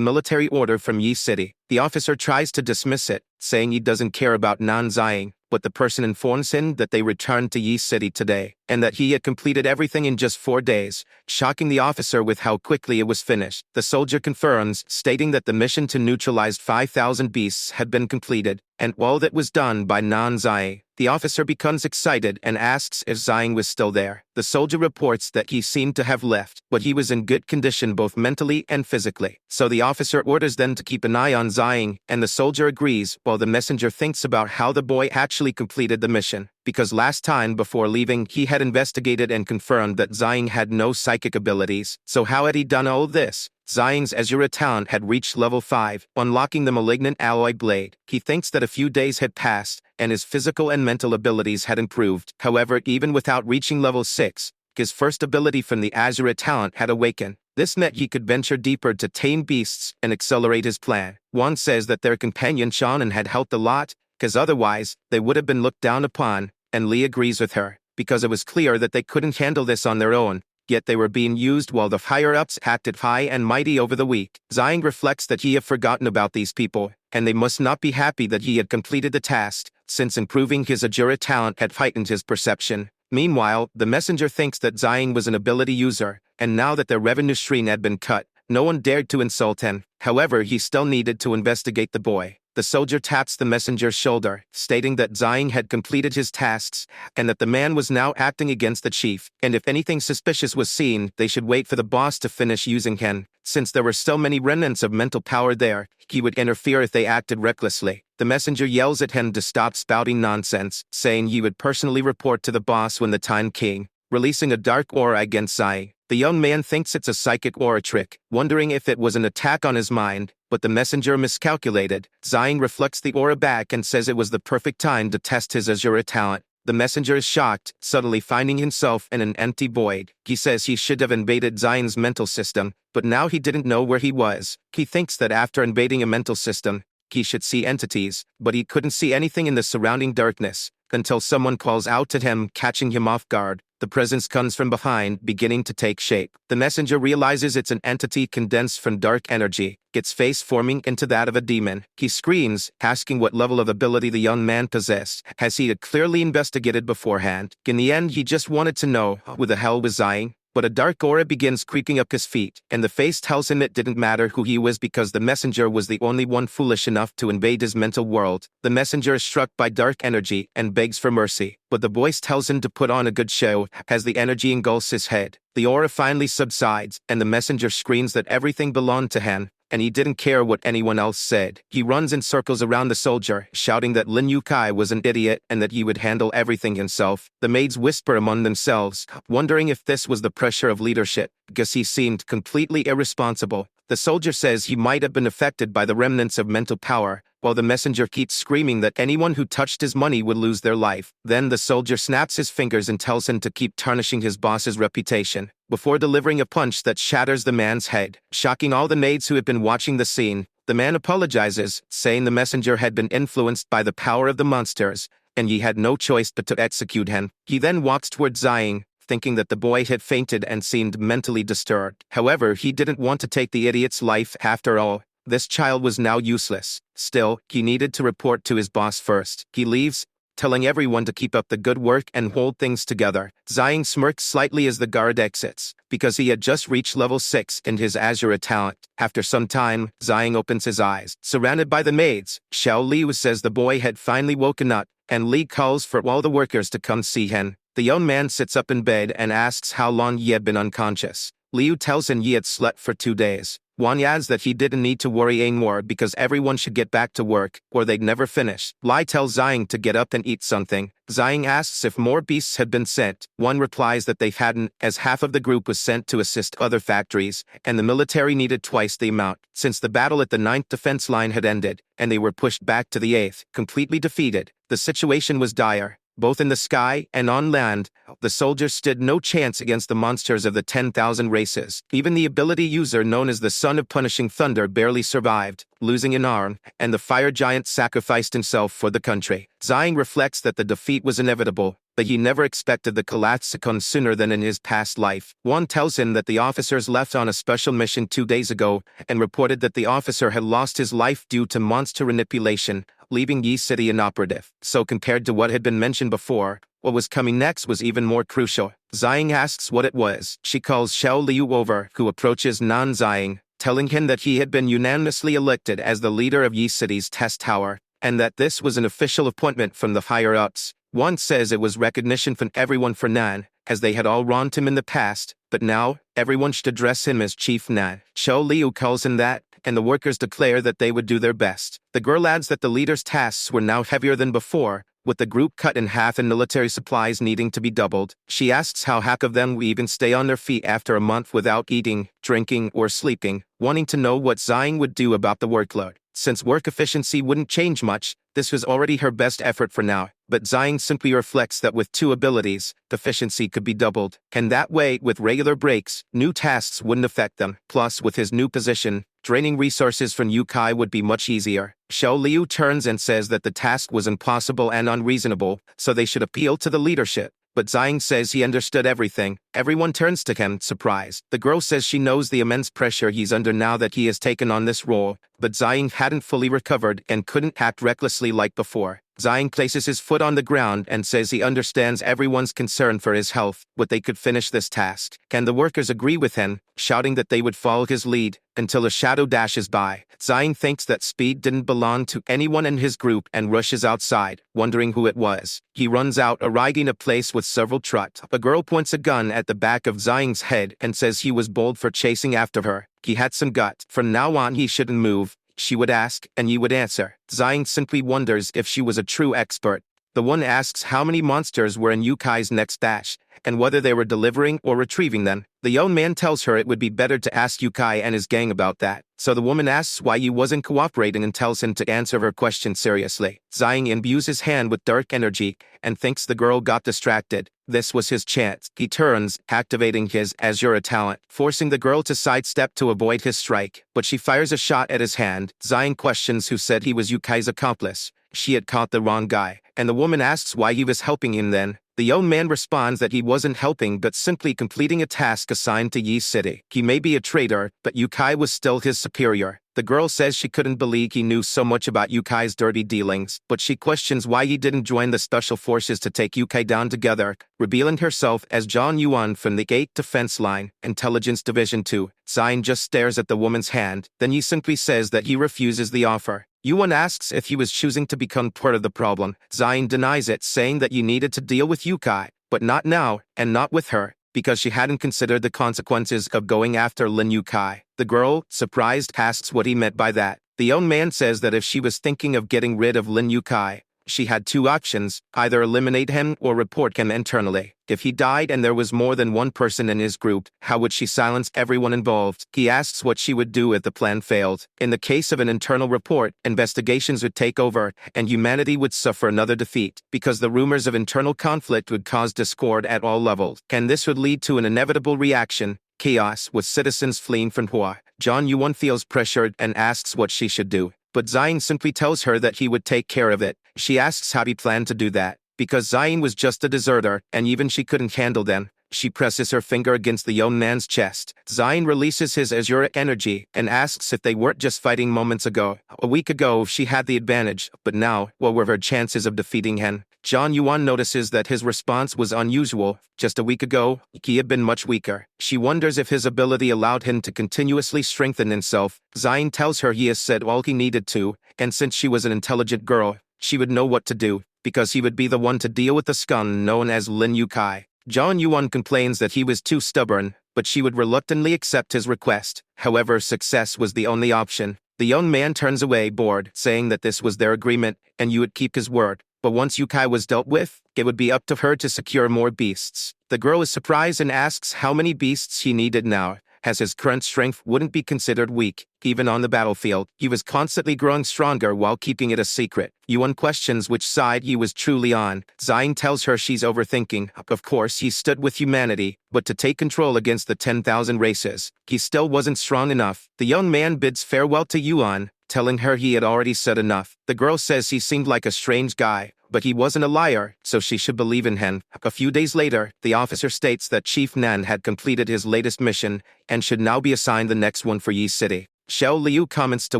military order from Yi City. The officer tries to dismiss it, saying he doesn't care about non-Zying, but the person informs him that they returned to Yi City today, and that he had completed everything in just 4 days, shocking the officer with how quickly it was finished. The soldier confirms, stating that the mission to neutralize 5,000 beasts had been completed, and all that was done by non-Zying. The officer becomes excited and asks if Zying was still there. The soldier reports that he seemed to have left, but he was in good condition both mentally and physically. So the officer orders them to keep an eye on Zying, and the soldier agrees, while the messenger thinks about how the boy actually completed the mission. Because last time before leaving he had investigated and confirmed that Zying had no psychic abilities. So how had he done all this? Zying's Asura talent had reached level 5, unlocking the malignant alloy blade. He thinks that a few days had passed, and his physical and mental abilities had improved. However, even without reaching level 6, his first ability from the Asura talent had awakened. This meant he could venture deeper to tame beasts and accelerate his plan. One says that their companion Shannon had helped a lot, because otherwise, they would have been looked down upon, and Lee agrees with her, because it was clear that they couldn't handle this on their own, yet they were being used while the higher-ups acted high and mighty over the weak. Zying reflects that he had forgotten about these people, and they must not be happy that he had completed the task, since improving his Asura talent had heightened his perception. Meanwhile, the messenger thinks that Zying was an ability user, and now that their revenue stream had been cut, no one dared to insult him. However, he still needed to investigate the boy. The soldier taps the messenger's shoulder, stating that Zying had completed his tasks, and that the man was now acting against the chief, and if anything suspicious was seen, they should wait for the boss to finish using him. Since there were so many remnants of mental power there, he would interfere if they acted recklessly. The messenger yells at him to stop spouting nonsense, saying he would personally report to the boss when the time came, releasing a dark aura against Zying. The young man thinks it's a psychic aura trick, wondering if it was an attack on his mind, but the messenger miscalculated. Zying reflects the aura back and says it was the perfect time to test his Asura talent. The messenger is shocked, suddenly finding himself in an empty void. He says he should have invaded Zying's mental system, but now he didn't know where he was. He thinks that after invading a mental system, he should see entities, but he couldn't see anything in the surrounding darkness, until someone calls out to him, catching him off guard. The presence comes from behind, beginning to take shape. The messenger realizes it's an entity condensed from dark energy, its face forming into that of a demon. He screams, asking what level of ability the young man possessed, as he had clearly investigated beforehand. In the end, he just wanted to know who the hell was Zying. But a dark aura begins creeping up his feet, and the face tells him it didn't matter who he was because the messenger was the only one foolish enough to invade his mental world. The messenger is struck by dark energy and begs for mercy, but the voice tells him to put on a good show as the energy engulfs his head. The aura finally subsides, and the messenger screams that everything belonged to him, and he didn't care what anyone else said. He runs in circles around the soldier, shouting that Lin Yukai was an idiot and that he would handle everything himself. The maids whisper among themselves, wondering if this was the pressure of leadership, because he seemed completely irresponsible. The soldier says he might have been affected by the remnants of mental power, while the messenger keeps screaming that anyone who touched his money would lose their life. Then the soldier snaps his fingers and tells him to keep tarnishing his boss's reputation, before delivering a punch that shatters the man's head. Shocking all the maids who had been watching the scene, the man apologizes, saying the messenger had been influenced by the power of the monsters, and he had no choice but to execute him. He then walks toward Zying, thinking that the boy had fainted and seemed mentally disturbed. However, he didn't want to take the idiot's life after all. This child was now useless. Still, he needed to report to his boss first. He leaves, telling everyone to keep up the good work and hold things together. Zhang smirks slightly as the guard exits, because he had just reached level 6 in his Asura talent. After some time, Zhang opens his eyes. Surrounded by the maids, Xiao Liu says the boy had finally woken up, and Li calls for all the workers to come see him. The young man sits up in bed and asks how long he had been unconscious. Liu tells him he had slept for 2 days. Wang adds that he didn't need to worry anymore because everyone should get back to work, or they'd never finish. Lai tells Zhang to get up and eat something. Zhang asks if more beasts had been sent. One replies that they hadn't, as half of the group was sent to assist other factories, and the military needed twice the amount. Since the battle at the 9th defense line had ended, and they were pushed back to the 8th, completely defeated, the situation was dire. Both in the sky and on land, the soldiers stood no chance against the monsters of the 10,000 races. Even the ability user known as the Son of Punishing Thunder barely survived, losing an arm, and the fire giant sacrificed himself for the country. Zhang reflects that the defeat was inevitable, but he never expected the collapse to come sooner than in his past life. One tells him that the officers left on a special mission 2 days ago and reported that the officer had lost his life due to monster manipulation, leaving Yi City inoperative. So compared to what had been mentioned before, what was coming next was even more crucial. Zhang asks what it was. She calls Xiao Liu over, who approaches Nan Zhang, telling him that he had been unanimously elected as the leader of Yi City's test tower, and that this was an official appointment from the higher-ups. One says it was recognition from everyone for Nan, as they had all wronged him in the past, but now, everyone should address him as Chief Nan. Xiao Liu calls him that, and the workers declare that they would do their best. The girl adds that the leader's tasks were now heavier than before, with the group cut in half and military supplies needing to be doubled. She asks how half of them will even stay on their feet after a month without eating, drinking, or sleeping, wanting to know what Zhang would do about the workload. Since work efficiency wouldn't change much, this was already her best effort for now, but Zhang simply reflects that with 2 abilities, efficiency could be doubled, and that way, with regular breaks, new tasks wouldn't affect them. Plus, with his new position, draining resources from Yukai would be much easier. Xiao Liu turns and says that the task was impossible and unreasonable, so they should appeal to the leadership. But Zhang says he understood everything. Everyone turns to him, surprised. The girl says she knows the immense pressure he's under now that he has taken on this role, but Zhang hadn't fully recovered and couldn't act recklessly like before. Zhang places his foot on the ground and says he understands everyone's concern for his health, but they could finish this task. Can the workers agree with him, shouting that they would follow his lead, until a shadow dashes by. Zhang thinks that speed didn't belong to anyone in his group and rushes outside, wondering who it was. He runs out, arriving a place with several trucks. A girl points a gun at the back of Zhang's head and says he was bold for chasing after her. He had some guts. From now on he shouldn't move, she would ask, and he would answer. Zhang simply wonders if she was a true expert. The one asks how many monsters were in Yukai's next batch, and whether they were delivering or retrieving them. The young man tells her it would be better to ask Yukai and his gang about that. So the woman asks why he wasn't cooperating and tells him to answer her question seriously. Zhang imbues his hand with dark energy and thinks the girl got distracted. This was his chance. He turns, activating his Asura talent, forcing the girl to sidestep to avoid his strike, but she fires a shot at his hand. Zhang questions who said he was Yukai's accomplice. She had caught the wrong guy, and the woman asks why he was helping him then. The young man responds that he wasn't helping but simply completing a task assigned to Yi City. He may be a traitor, but Yukai was still his superior. The girl says she couldn't believe he knew so much about Yukai's dirty dealings, but she questions why he didn't join the special forces to take Yukai down together, revealing herself as Zhang Yuan from the 8th Defense Line, Intelligence Division 2. Zhang just stares at the woman's hand, then he simply says that he refuses the offer. Yuan asks if he was choosing to become part of the problem. Zhang denies it, saying that you needed to deal with Yukai, but not now, and not with her, because she hadn't considered the consequences of going after Lin Yukai. The girl, surprised, asks what he meant by that. The young man says that if she was thinking of getting rid of Lin Yukai, she had 2 options, either eliminate him or report him internally. If he died and there was more than one person in his group, how would she silence everyone involved? He asks what she would do if the plan failed. In the case of an internal report, investigations would take over, and humanity would suffer another defeat, because the rumors of internal conflict would cause discord at all levels. And this would lead to an inevitable reaction, chaos, with citizens fleeing from Hua. Zhang Yuan feels pressured and asks what she should do, but Zhang simply tells her that he would take care of it. She asks how he planned to do that, because Zhang was just a deserter, and even she couldn't handle them. She presses her finger against the young man's chest. Zion releases his azuric energy and asks if they weren't just fighting moments ago. A week ago, she had the advantage, but now, what were her chances of defeating him? John Yuan notices that his response was unusual. Just a week ago, he had been much weaker. She wonders if his ability allowed him to continuously strengthen himself. Zion tells her he has said all he needed to, and since she was an intelligent girl, she would know what to do, because he would be the one to deal with the scum known as Lin Yukai. John Yuan complains that he was too stubborn, but she would reluctantly accept his request. However, success was the only option. The young man turns away bored, saying that this was their agreement, and you would keep his word. But once Yukai was dealt with, it would be up to her to secure more beasts. The girl is surprised and asks how many beasts he needed now, as his current strength wouldn't be considered weak. Even on the battlefield, he was constantly growing stronger while keeping it a secret. Yuan questions which side he was truly on. Zion tells her she's overthinking. Of course, he stood with humanity, but to take control against the 10,000 races, he still wasn't strong enough. The young man bids farewell to Yuan, telling her he had already said enough. The girl says he seemed like a strange guy, but he wasn't a liar, so she should believe in him. A few days later, the officer states that Chief Nan had completed his latest mission and should now be assigned the next one for Yi City. Xiao Liu comments to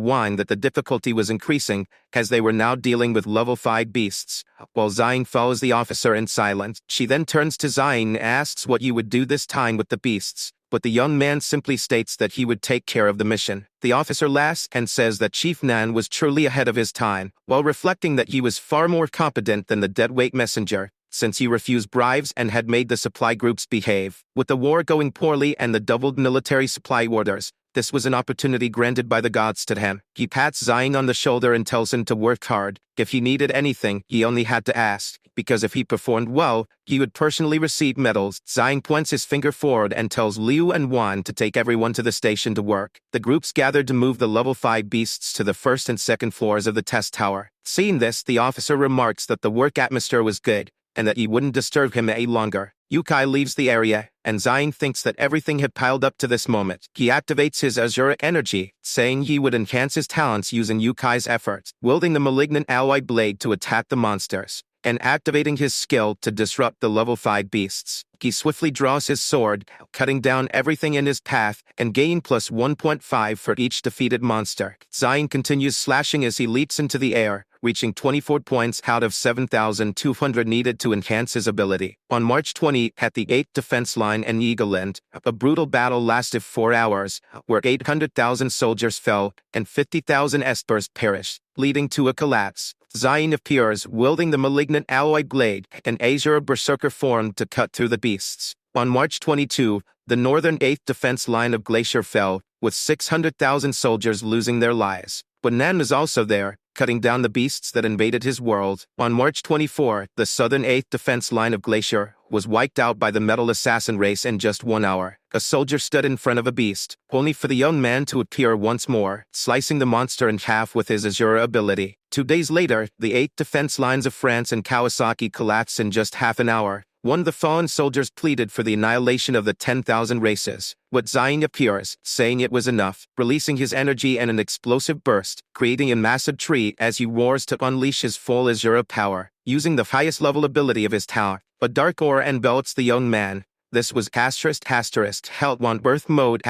Wine that the difficulty was increasing, as they were now dealing with level 5 beasts. While Zion follows the officer in silence, she then turns to Zion and asks what you would do this time with the beasts. But the young man simply states that he would take care of the mission. The officer laughs and says that Chief Nan was truly ahead of his time, while reflecting that he was far more competent than the deadweight messenger, since he refused bribes and had made the supply groups behave. With the war going poorly and the doubled military supply orders, this was an opportunity granted by the gods to him. He pats Zion on the shoulder and tells him to work hard. If he needed anything, he only had to ask, because if he performed well, he would personally receive medals. Zion points his finger forward and tells Liu and Wan to take everyone to the station to work. The groups gathered to move the level 5 beasts to the first and second floors of the test tower. Seeing this, the officer remarks that the work atmosphere was good, and that he wouldn't disturb him any longer. Yukai leaves the area, and Zion thinks that everything had piled up to this moment. He activates his azuric energy, saying he would enhance his talents using Yukai's efforts, wielding the malignant alloy blade to attack the monsters, and activating his skill to disrupt the level 5 beasts. He swiftly draws his sword, cutting down everything in his path, and gain plus 1.5 for each defeated monster. Zion continues slashing as he leaps into the air, reaching 24 points out of 7,200 needed to enhance his ability. On March 20, at the 8th defense line in Eagleland, a brutal battle lasted 4 hours, where 800,000 soldiers fell and 50,000 espers perished, leading to a collapse. Zion appears, wielding the malignant alloy blade, and Azure Berserker formed to cut through the beasts. On March 22, the northern 8th defense line of Glacier fell, with 600,000 soldiers losing their lives. But Nan was also there, cutting down the beasts that invaded his world. On March 24, the southern 8th defense line of Glacier was wiped out by the metal assassin race in just 1 hour. A soldier stood in front of a beast, only for the young man to appear once more, slicing the monster in half with his Azure ability. 2 days later, the 8th defense lines of France and Kawasaki collapsed in just half an hour. One of the fallen soldiers pleaded for the annihilation of the 10,000 races, but Zion appears, saying it was enough, releasing his energy in an explosive burst, creating a massive tree as he roars to unleash his full Azure power, using the highest level ability of his tower. A dark aura envelops the young man. This was held on birth mode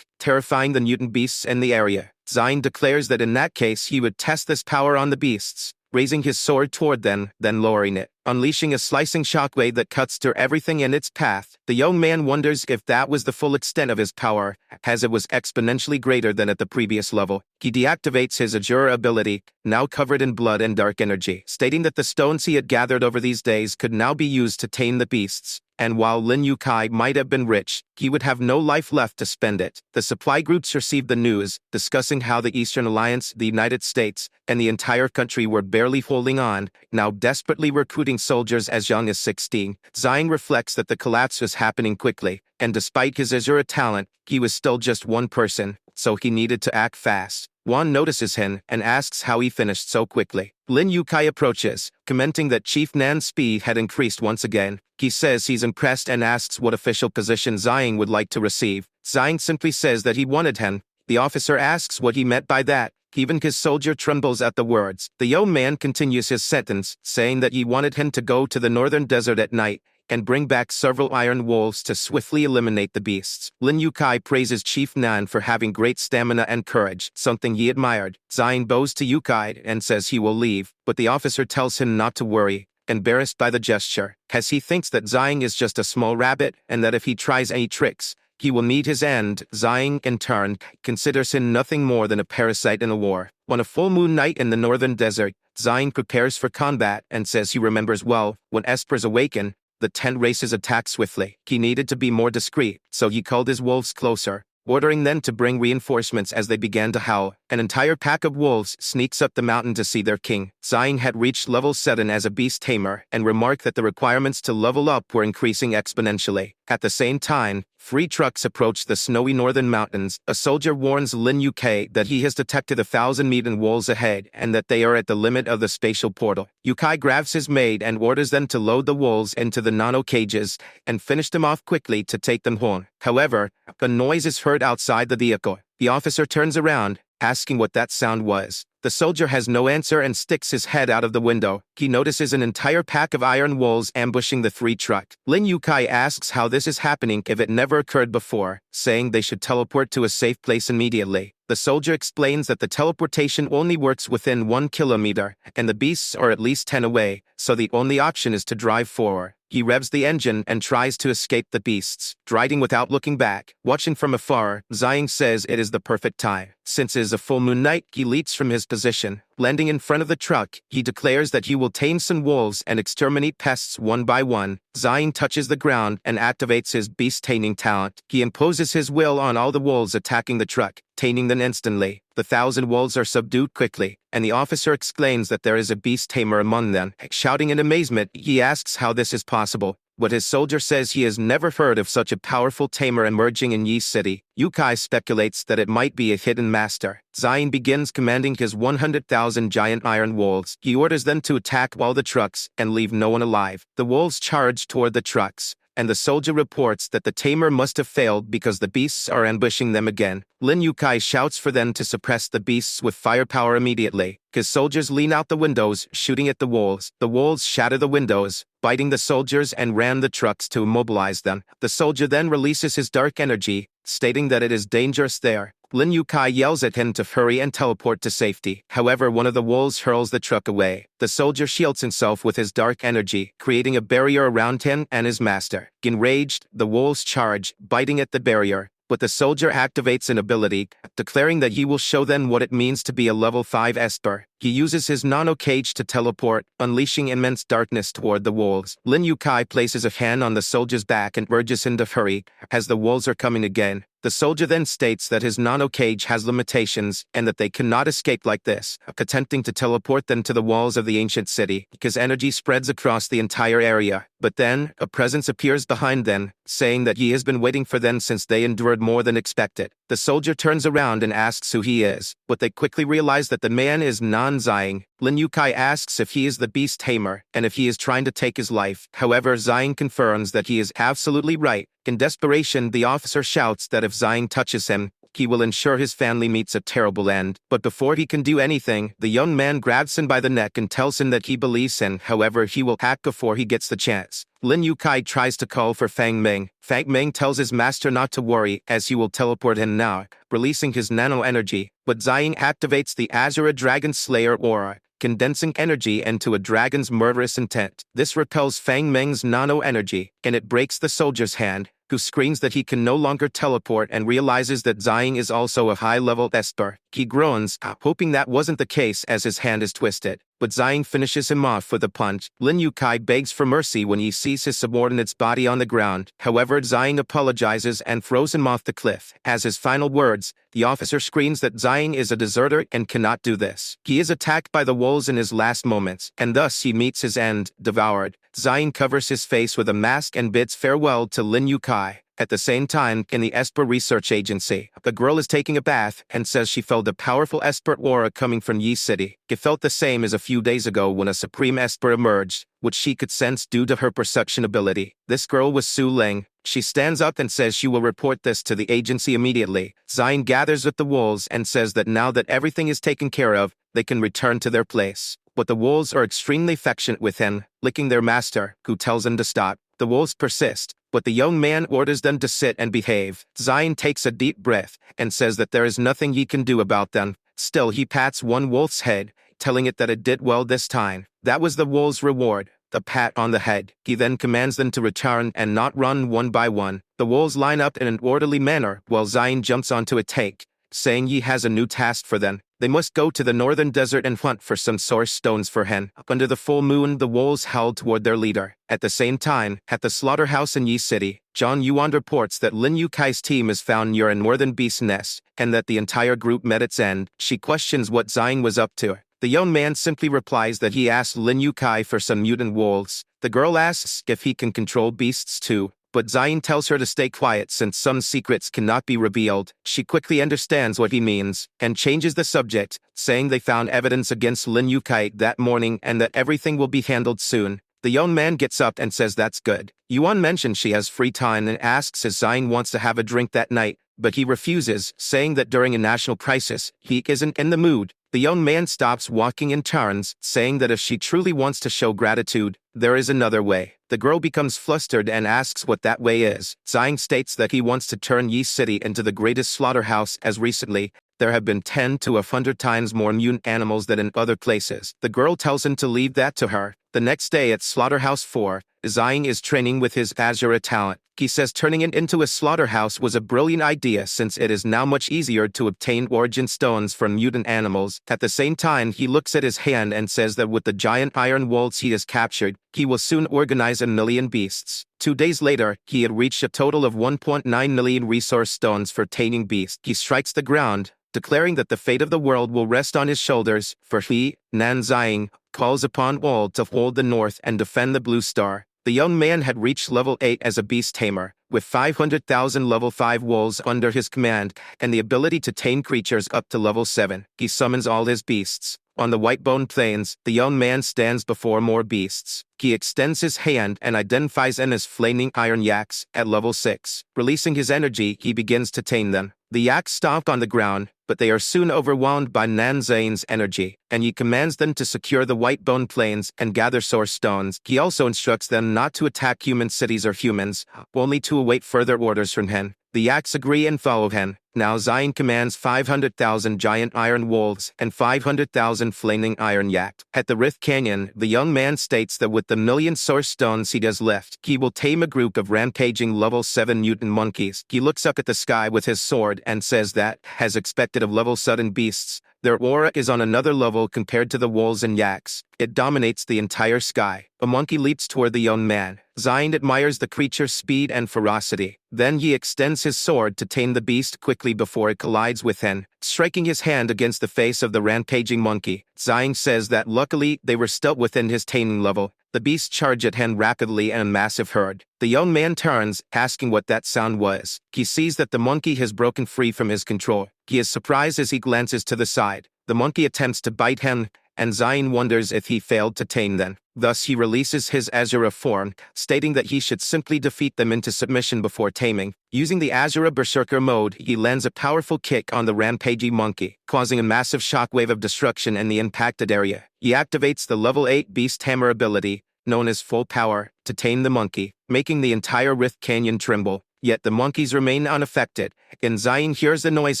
terrifying the mutant beasts in the area. Zion declares that in that case he would test this power on the beasts, raising his sword toward them, then lowering it, unleashing a slicing shockwave that cuts through everything in its path. The young man wonders if that was the full extent of his power, as it was exponentially greater than at the previous level. He deactivates his Azure ability, now covered in blood and dark energy, stating that the stones he had gathered over these days could now be used to tame the beasts. And while Lin Yukai might have been rich, he would have no life left to spend it. The supply groups received the news, discussing how the Eastern Alliance, the United States, and the entire country were barely holding on, now desperately recruiting soldiers as young as 16. Zion reflects that the collapse was happening quickly, and despite his Azure talent, he was still just one person, so he needed to act fast. Wan notices him and asks how he finished so quickly. Lin Yukai approaches, commenting that Chief Nan's speed had increased once again. He says he's impressed and asks what official position Zion would like to receive. Zion simply says that he wanted him. The officer asks what he meant by that. Even his soldier trembles at the words. The young man continues his sentence, saying that he wanted him to go to the northern desert at night and bring back several iron wolves to swiftly eliminate the beasts. Lin Yukai praises Chief Nan for having great stamina and courage, something he admired. Zion bows to Yukai and says he will leave, but the officer tells him not to worry, embarrassed by the gesture, as he thinks that Zion is just a small rabbit and that if he tries any tricks, he will meet his end. Zion, in turn, considers him nothing more than a parasite in a war. On a full moon night in the northern desert, Zion prepares for combat and says he remembers well, when espers awaken, the 10 races attack swiftly. He needed to be more discreet, so he called his wolves closer, ordering them to bring reinforcements as they began to howl. An entire pack of wolves sneaks up the mountain to see their king. Zion had reached level 7 as a beast tamer and remarked that the requirements to level up were increasing exponentially. At the same time, 3 trucks approach the snowy northern mountains. A soldier warns Lin Yukai that he has detected 1,000 meat wolves ahead and that they are at the limit of the spatial portal. Yukai grabs his maid and orders them to load the wolves into the nano cages and finish them off quickly to take them home. However, a noise is heard outside the vehicle. The officer turns around, asking what that sound was. The soldier has no answer and sticks his head out of the window. He notices an entire pack of iron wolves ambushing the 3 truck. Lin Yukai asks how this is happening if it never occurred before, saying they should teleport to a safe place immediately. The soldier explains that the teleportation only works within 1 kilometer, and the beasts are at least 10 away, so the only option is to drive forward. He revs the engine and tries to escape the beasts, driving without looking back. Watching from afar, Zion says it is the perfect time. Since it is a full moon night, he leaps from his position. Landing in front of the truck, he declares that he will tame some wolves and exterminate pests one by one. Zion touches the ground and activates his beast-taming talent. He imposes his will on all the wolves attacking the truck, taming them instantly. The 1,000 wolves are subdued quickly, and the officer exclaims that there is a beast tamer among them. Shouting in amazement, he asks how this is possible. But his soldier says he has never heard of such a powerful tamer emerging in Yi City. Yukai speculates that it might be a hidden master. Zion begins commanding his 100,000 giant iron wolves. He orders them to attack all the trucks and leave no one alive. The wolves charge toward the trucks, and the soldier reports that the tamer must have failed because the beasts are ambushing them again. Lin Yukai shouts for them to suppress the beasts with firepower immediately. His soldiers lean out the windows, shooting at the wolves. The wolves shatter the windows, biting the soldiers and ram the trucks to immobilize them. The soldier then releases his dark energy, stating that it is dangerous there. Lin Yukai yells at him to hurry and teleport to safety. However, one of the wolves hurls the truck away. The soldier shields himself with his dark energy, creating a barrier around him and his master. Enraged, the wolves charge, biting at the barrier, but the soldier activates an ability, declaring that he will show them what it means to be a level 5 Esper. He uses his nano cage to teleport, unleashing immense darkness toward the wolves. Lin Yukai places a hand on the soldier's back and urges him to hurry, as the wolves are coming again. The soldier then states that his nano cage has limitations and that they cannot escape like this, attempting to teleport them to the walls of the ancient city. His energy spreads across the entire area, but then, a presence appears behind them, saying that he has been waiting for them since they endured more than expected. The soldier turns around and asks who he is, but they quickly realize that the man is non-Zion. Lin Yukai asks if he is the beast tamer, and if he is trying to take his life. However, Zion confirms that he is absolutely right. In desperation, the officer shouts that if Zion touches him, he will ensure his family meets a terrible end. But before he can do anything, the young man grabs him by the neck and tells him that he believes him. However, he will act before he gets the chance. Lin Yukai tries to call for Fang Ming. Fang Ming tells his master not to worry, as he will teleport him now, releasing his nano energy. But Zion activates the Asura Dragon Slayer aura, condensing energy into a dragon's murderous intent. This repels Fang Ming's nano energy, and it breaks the soldier's hand, who screams that he can no longer teleport and realizes that Zion is also a high-level Esper. He groans, hoping that wasn't the case as his hand is twisted. But Zion finishes him off with a punch. Lin Yukai begs for mercy when he sees his subordinate's body on the ground. However, Zion apologizes and throws him off the cliff. As his final words, the officer screams that Zion is a deserter and cannot do this. He is attacked by the wolves in his last moments, and thus he meets his end, devoured. Zion covers his face with a mask and bids farewell to Lin Yukai. At the same time, in the Esper Research Agency, the girl is taking a bath and says she felt a powerful Esper aura coming from Yi City. It felt the same as a few days ago when a Supreme Esper emerged, which she could sense due to her perception ability. This girl was Su Ling. She stands up and says she will report this to the agency immediately. Zion gathers with the wolves and says that now that everything is taken care of, they can return to their place. But the wolves are extremely affectionate with him, licking their master, who tells them to stop. The wolves persist, but the young man orders them to sit and behave. Zion takes a deep breath and says that there is nothing he can do about them. Still, he pats one wolf's head, telling it that it did well this time. That was the wolf's reward, the pat on the head. He then commands them to return and not run one by one. The wolves line up in an orderly manner while Zion jumps onto a take, saying he has a new task for them. They must go to the northern desert and hunt for some source stones for hen. Under the full moon, the wolves howled toward their leader. At the same time, at the slaughterhouse in Yi City, John Yuan reports that Lin Yukai's team is found near a northern beast nest, and that the entire group met its end. She questions what Zion was up to. The young man simply replies that he asked Lin Yukai for some mutant wolves. The girl asks if he can control beasts too, but Zion tells her to stay quiet since some secrets cannot be revealed. She quickly understands what he means, and changes the subject, saying they found evidence against Lin Yukai that morning and that everything will be handled soon. The young man gets up and says that's good. Yuan mentions she has free time and asks if Zion wants to have a drink that night, but he refuses, saying that during a national crisis, he isn't in the mood. The young man stops walking and turns, saying that if she truly wants to show gratitude, there is another way. The girl becomes flustered and asks what that way is. Zion states that he wants to turn Yi City into the greatest slaughterhouse, as recently there have been 10 to 100 times more mutant animals than in other places. The girl tells him to leave that to her. The next day at Slaughterhouse 4, Zion is training with his Asura talent. He says turning it into a slaughterhouse was a brilliant idea since it is now much easier to obtain origin stones from mutant animals. At the same time, he looks at his hand and says that with the giant iron wolves he has captured, he will soon organize 1 million beasts. 2 days later, he had reached a total of 1.9 million resource stones for taming beasts. He strikes the ground, declaring that the fate of the world will rest on his shoulders, for he, Nan Zion, calls upon all to hold the north and defend the Blue Star. The young man had reached level 8 as a beast tamer, with 500,000 level 5 wolves under his command, and the ability to tame creatures up to level 7. He summons all his beasts. On the white-bone plains, the young man stands before more beasts. He extends his hand and identifies them as flaming iron yaks at level 6. Releasing his energy, he begins to tame them. The yaks stomp on the ground, but they are soon overwhelmed by Nan Zane's energy, and he commands them to secure the white-bone plains and gather source stones. He also instructs them not to attack human cities or humans, only to await further orders from him. The yaks agree and follow him. Now Zion commands 500,000 giant iron wolves and 500,000 flaming iron yaks. At the Rift Canyon, the young man states that with the million source stones he has left, he will tame a group of rampaging level 7 mutant monkeys. He looks up at the sky with his sword and says that, as expected of level 7 beasts, their aura is on another level compared to the wolves and yaks. It dominates the entire sky. A monkey leaps toward the young man. Zion admires the creature's speed and ferocity. Then he extends his sword to tame the beast quickly before it collides with him, striking his hand against the face of the rampaging monkey. Zion says that luckily they were still within his taming level. The beasts charge at him rapidly in a massive herd. The young man turns, asking what that sound was. He sees that the monkey has broken free from his control. He is surprised as he glances to the side. The monkey attempts to bite him, and Zion wonders if he failed to tame them. Thus he releases his Asura form, stating that he should simply defeat them into submission before taming. Using the Asura Berserker mode, he lands a powerful kick on the rampaging monkey, causing a massive shockwave of destruction in the impacted area. He activates the level 8 Beast Tamer ability, known as Full Power, to tame the monkey, making the entire Rift Canyon tremble. Yet the monkeys remain unaffected, and Zion hears the noise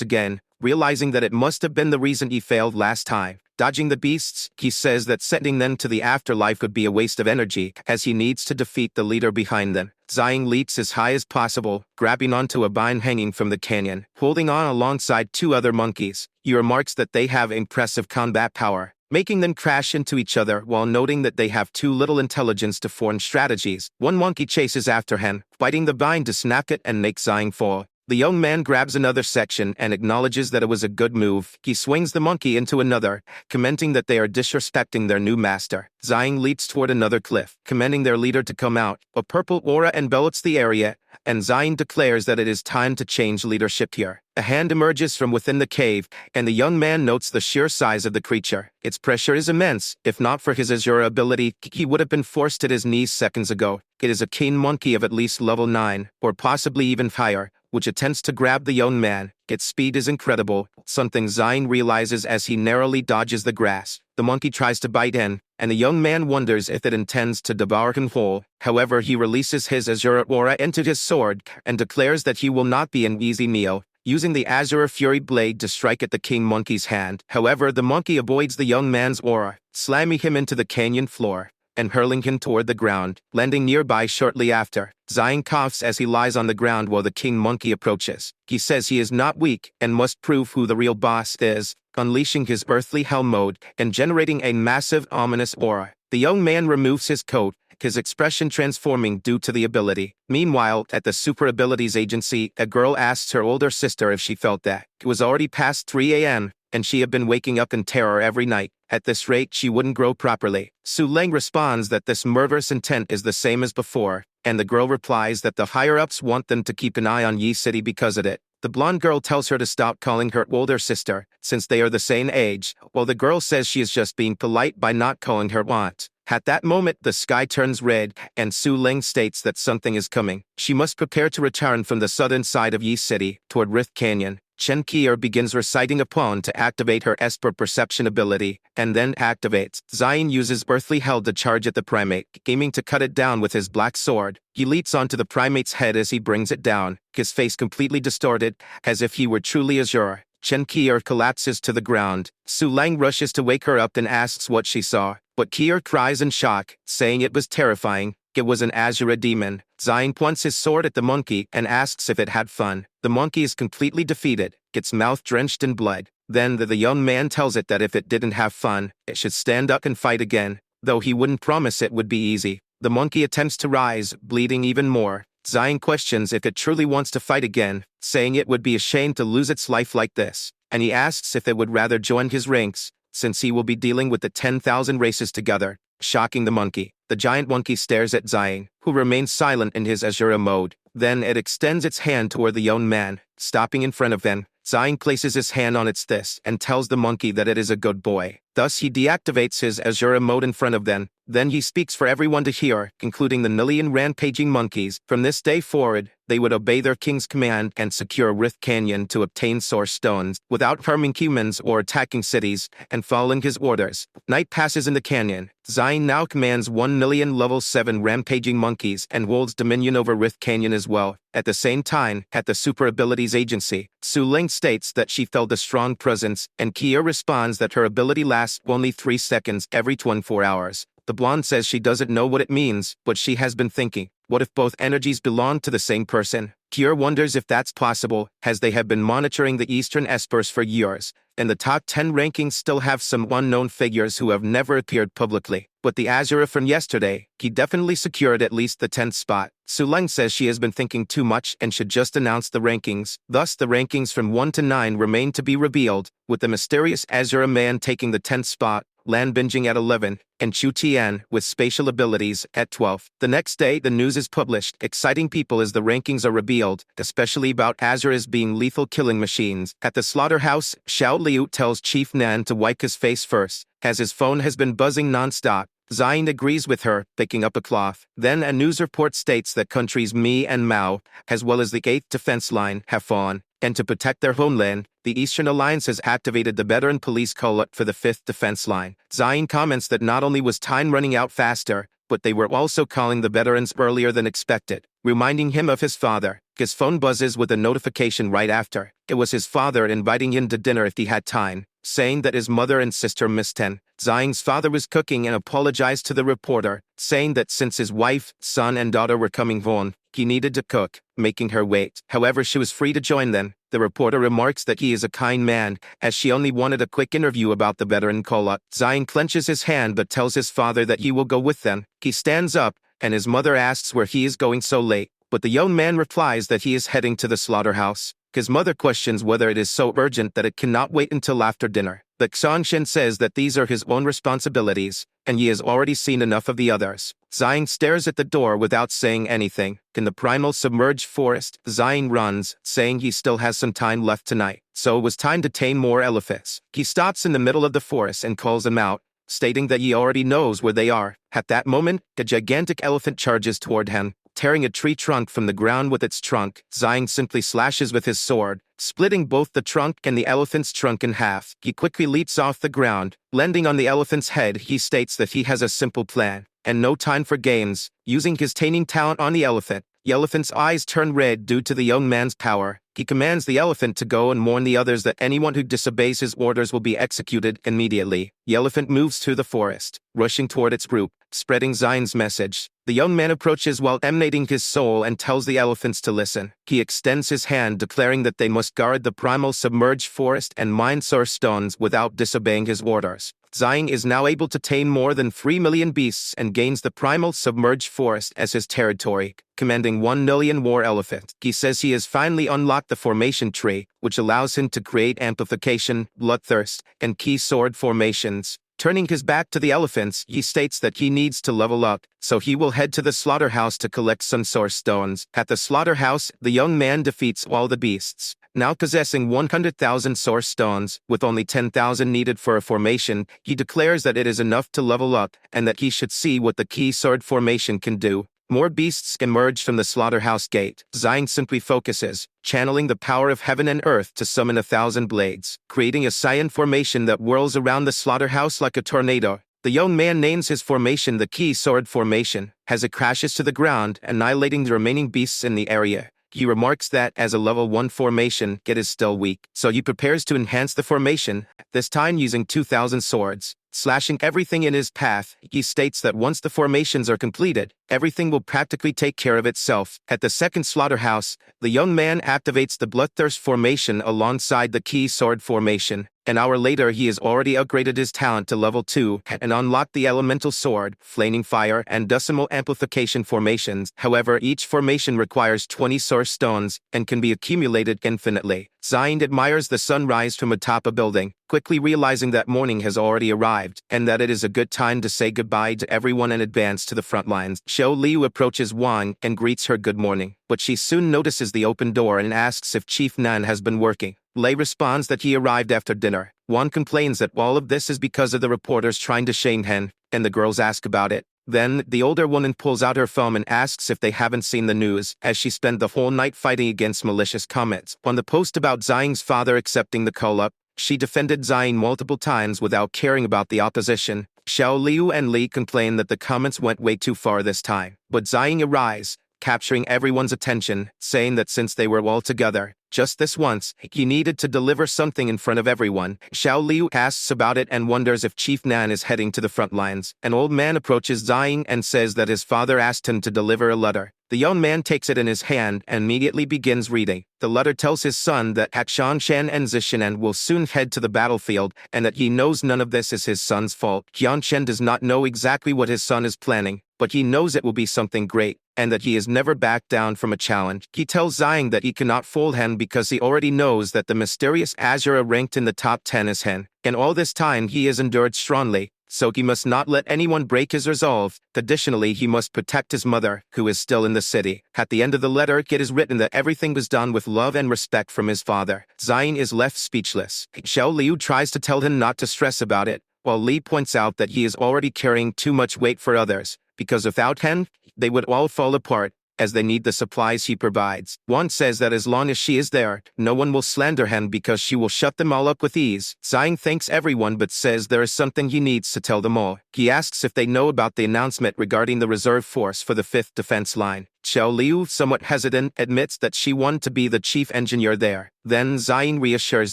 again, realizing that it must have been the reason he failed last time. Dodging the beasts, he says that sending them to the afterlife would be a waste of energy, as he needs to defeat the leader behind them. Zion leaps as high as possible, grabbing onto a vine hanging from the canyon, holding on alongside 2 other monkeys. He remarks that they have impressive combat power, making them crash into each other while noting that they have too little intelligence to form strategies. One monkey chases after him, biting the vine to snap it and make Zion fall. The young man grabs another section and acknowledges that it was a good move. He swings the monkey into another, commenting that they are disrespecting their new master. Zion leaps toward another cliff, commanding their leader to come out. A purple aura envelops the area, and Zion declares that it is time to change leadership here. A hand emerges from within the cave, and the young man notes the sheer size of the creature. Its pressure is immense. If not for his Asura ability, he would have been forced at his knees seconds ago. It is a king monkey of at least level 9, or possibly even higher, which attempts to grab the young man. Its speed is incredible, something Zion realizes as he narrowly dodges the grass. The monkey tries to bite in, and the young man wonders if it intends to devour him whole. However, he releases his Asura aura into his sword, and declares that he will not be an easy meal, using the Asura Fury blade to strike at the king monkey's hand. However, the monkey avoids the young man's aura, slamming him into the canyon floor and hurling him toward the ground, landing nearby shortly after. Zion coughs as he lies on the ground while the king monkey approaches. He says he is not weak and must prove who the real boss is, unleashing his earthly hell mode and generating a massive ominous aura. The young man removes his coat, his expression transforming due to the ability. Meanwhile, at the Super Abilities Agency, a girl asks her older sister if she felt that. It was already past 3 a.m., and she had been waking up in terror every night. At this rate, she wouldn't grow properly. Su Leng responds that this murderous intent is the same as before, and the girl replies that the higher-ups want them to keep an eye on Yi City because of it. The blonde girl tells her to stop calling her older sister, since they are the same age, while the girl says she is just being polite by not calling her aunt. At that moment, the sky turns red, and Su Leng states that something is coming. She must prepare to return from the southern side of Yi City, toward Rift Canyon. Chen Qier begins reciting a poem to activate her Esper perception ability, and then activates. Zion uses earthly hell to charge at the primate, aiming to cut it down with his black sword. He leaps onto the primate's head as he brings it down, his face completely distorted, as if he were truly Azure. Chen Qier collapses to the ground. Su Leng rushes to wake her up and asks what she saw, but Qier cries in shock, saying it was terrifying. It was an Asura demon. Zion points his sword at the monkey and asks if it had fun. The monkey is completely defeated, its mouth drenched in blood. Then the young man tells it that if it didn't have fun, it should stand up and fight again, though he wouldn't promise it would be easy. The monkey attempts to rise, bleeding even more. Zion questions if it truly wants to fight again, saying it would be a shame to lose its life like this, and he asks if it would rather join his ranks, since he will be dealing with the 10,000 races together. Shocking the monkey, the giant monkey stares at Zion, who remains silent in his Asura mode. Then it extends its hand toward the young man, stopping in front of him. Zion places his hand on its fist and tells the monkey that it is a good boy. Thus he deactivates his Asura mode in front of them. Then he speaks for everyone to hear, including the Nillian rampaging monkeys. From this day forward, they would obey their king's command and secure Rift Canyon to obtain source stones, without harming humans or attacking cities, and following his orders. Night passes in the canyon. Zion now commands 1 million level 7 rampaging monkeys and holds dominion over Rift Canyon as well. At the same time, at the Super Abilities Agency, Su Leng states that she felt a strong presence, and Qier responds that her ability lasts only 3 seconds every 24 hours. The blonde says she doesn't know what it means, but she has been thinking, what if both energies belong to the same person? Qier wonders if that's possible, as they have been monitoring the Eastern Espers for years, and the top 10 rankings still have some unknown figures who have never appeared publicly. But the Asura from yesterday, he definitely secured at least the 10th spot. Su Leng says she has been thinking too much and should just announce the rankings. Thus the rankings from 1 to 9 remain to be revealed, with the mysterious Asura man taking the 10th spot, Lan Bingjing at 11, and Chu Tian, with spatial abilities, at 12. The next day, the news is published, exciting people as the rankings are revealed, especially about Asuras being lethal killing machines. At the slaughterhouse, Xiao Liu tells Chief Nan to wipe his face first, as his phone has been buzzing non-stop. Zion agrees with her, picking up a cloth. Then a news report states that countries Mi and Mao, as well as the 8th defense line, have fallen, and to protect their homeland, the Eastern Alliance has activated the veteran police call-up for the 5th defense line. Zion comments that not only was time running out faster, but they were also calling the veterans earlier than expected, reminding him of his father. His phone buzzes with a notification right after. It was his father inviting him to dinner if he had time, saying that his mother and sister missed him. Zion's father was cooking and apologized to the reporter, saying that since his wife, son and daughter were coming home, he needed to cook, making her wait. However, she was free to join them. The reporter remarks that he is a kind man, as she only wanted a quick interview about the veteran call-up. Zion clenches his hand but tells his father that he will go with them. He stands up, and his mother asks where he is going so late, but the young man replies that he is heading to the slaughterhouse. His mother questions whether it is so urgent that it cannot wait until after dinner. But Xiangshen says that these are his own responsibilities, and he has already seen enough of the others. Zion stares at the door without saying anything. In the primal submerged forest, Zion runs, saying he still has some time left tonight, so it was time to tame more elephants. He stops in the middle of the forest and calls them out, stating that he already knows where they are. At that moment, a gigantic elephant charges toward him, tearing a tree trunk from the ground with its trunk. Xiang simply slashes with his sword, splitting both the trunk and the elephant's trunk in half. He quickly leaps off the ground, landing on the elephant's head. He states that he has a simple plan, and no time for games. Using his taming talent on the elephant's eyes turn red due to the young man's power. He commands the elephant to go and warn the others that anyone who disobeys his orders will be executed immediately. The elephant moves through the forest, rushing toward its group, spreading Xiang's message. The young man approaches while emanating his soul and tells the elephants to listen. He extends his hand, declaring that they must guard the primal submerged forest and mine source stones without disobeying his orders. Xiang is now able to tame more than 3 million beasts and gains the primal submerged forest as his territory, commanding 1 million war elephants. He says he has finally unlocked the formation tree, which allows him to create amplification, bloodthirst, and key sword formations. Turning his back to the elephants, he states that he needs to level up, so he will head to the slaughterhouse to collect some source stones. At the slaughterhouse, the young man defeats all the beasts. Now possessing 100,000 source stones, with only 10,000 needed for a formation, he declares that it is enough to level up, and that he should see what the key sword formation can do. More beasts emerge from the slaughterhouse gate. Xiang simply focuses, channeling the power of heaven and earth to summon 1,000 blades, creating a cyan formation that whirls around the slaughterhouse like a tornado. The young man names his formation the key sword formation, as it crashes to the ground, annihilating the remaining beasts in the area. He remarks that, as a level 1 formation, it is still weak, so he prepares to enhance the formation, this time using 2,000 swords. Slashing everything in his path, he states that once the formations are completed, everything will practically take care of itself. At the second slaughterhouse, the young man activates the bloodthirst formation alongside the key sword formation. An hour later, he has already upgraded his talent to level 2 and unlocked the elemental sword, flaming fire, and decimal amplification formations. However, each formation requires 20 source stones and can be accumulated infinitely. Xiang admires the sunrise from atop a building, quickly realizing that morning has already arrived, and that it is a good time to say goodbye to everyone and advance to the front lines. Xiao Liu approaches Wang and greets her good morning, but she soon notices the open door and asks if Chief Nan has been working. Lei responds that he arrived after dinner. Wang complains that all of this is because of the reporters trying to shame him, and the girls ask about it. Then, the older woman pulls out her phone and asks if they haven't seen the news, as she spent the whole night fighting against malicious comments. On the post about Xiang's father accepting the call-up, she defended Xiang multiple times without caring about the opposition. Xiao Liu and Li complain that the comments went way too far this time. But Xiang arrives, capturing everyone's attention, saying that since they were all together, just this once, he needed to deliver something in front of everyone. Xiao Liu asks about it and wonders if Chief Nan is heading to the front lines. An old man approaches Xiang and says that his father asked him to deliver a letter. The young man takes it in his hand and immediately begins reading. The letter tells his son that Xianshan and Zishanan will soon head to the battlefield, and that he knows none of this is his son's fault. Xianshan does not know exactly what his son is planning, but he knows it will be something great, and that he has never backed down from a challenge. He tells Xiang that he cannot fool him because he already knows that the mysterious Asura ranked in the top 10 is him, and all this time he has endured strongly, so he must not let anyone break his resolve. Additionally, he must protect his mother, who is still in the city. At the end of the letter, it is written that everything was done with love and respect from his father. Xiang is left speechless. Xiao Liu tries to tell him not to stress about it, while Li points out that he is already carrying too much weight for others, because without him, they would all fall apart, as they need the supplies he provides. Wang says that as long as she is there, no one will slander him because she will shut them all up with ease. Xiang thanks everyone but says there is something he needs to tell them all. He asks if they know about the announcement regarding the reserve force for the 5th defense line. Xiao Liu, somewhat hesitant, admits that she wanted to be the chief engineer there. Then Xiang reassures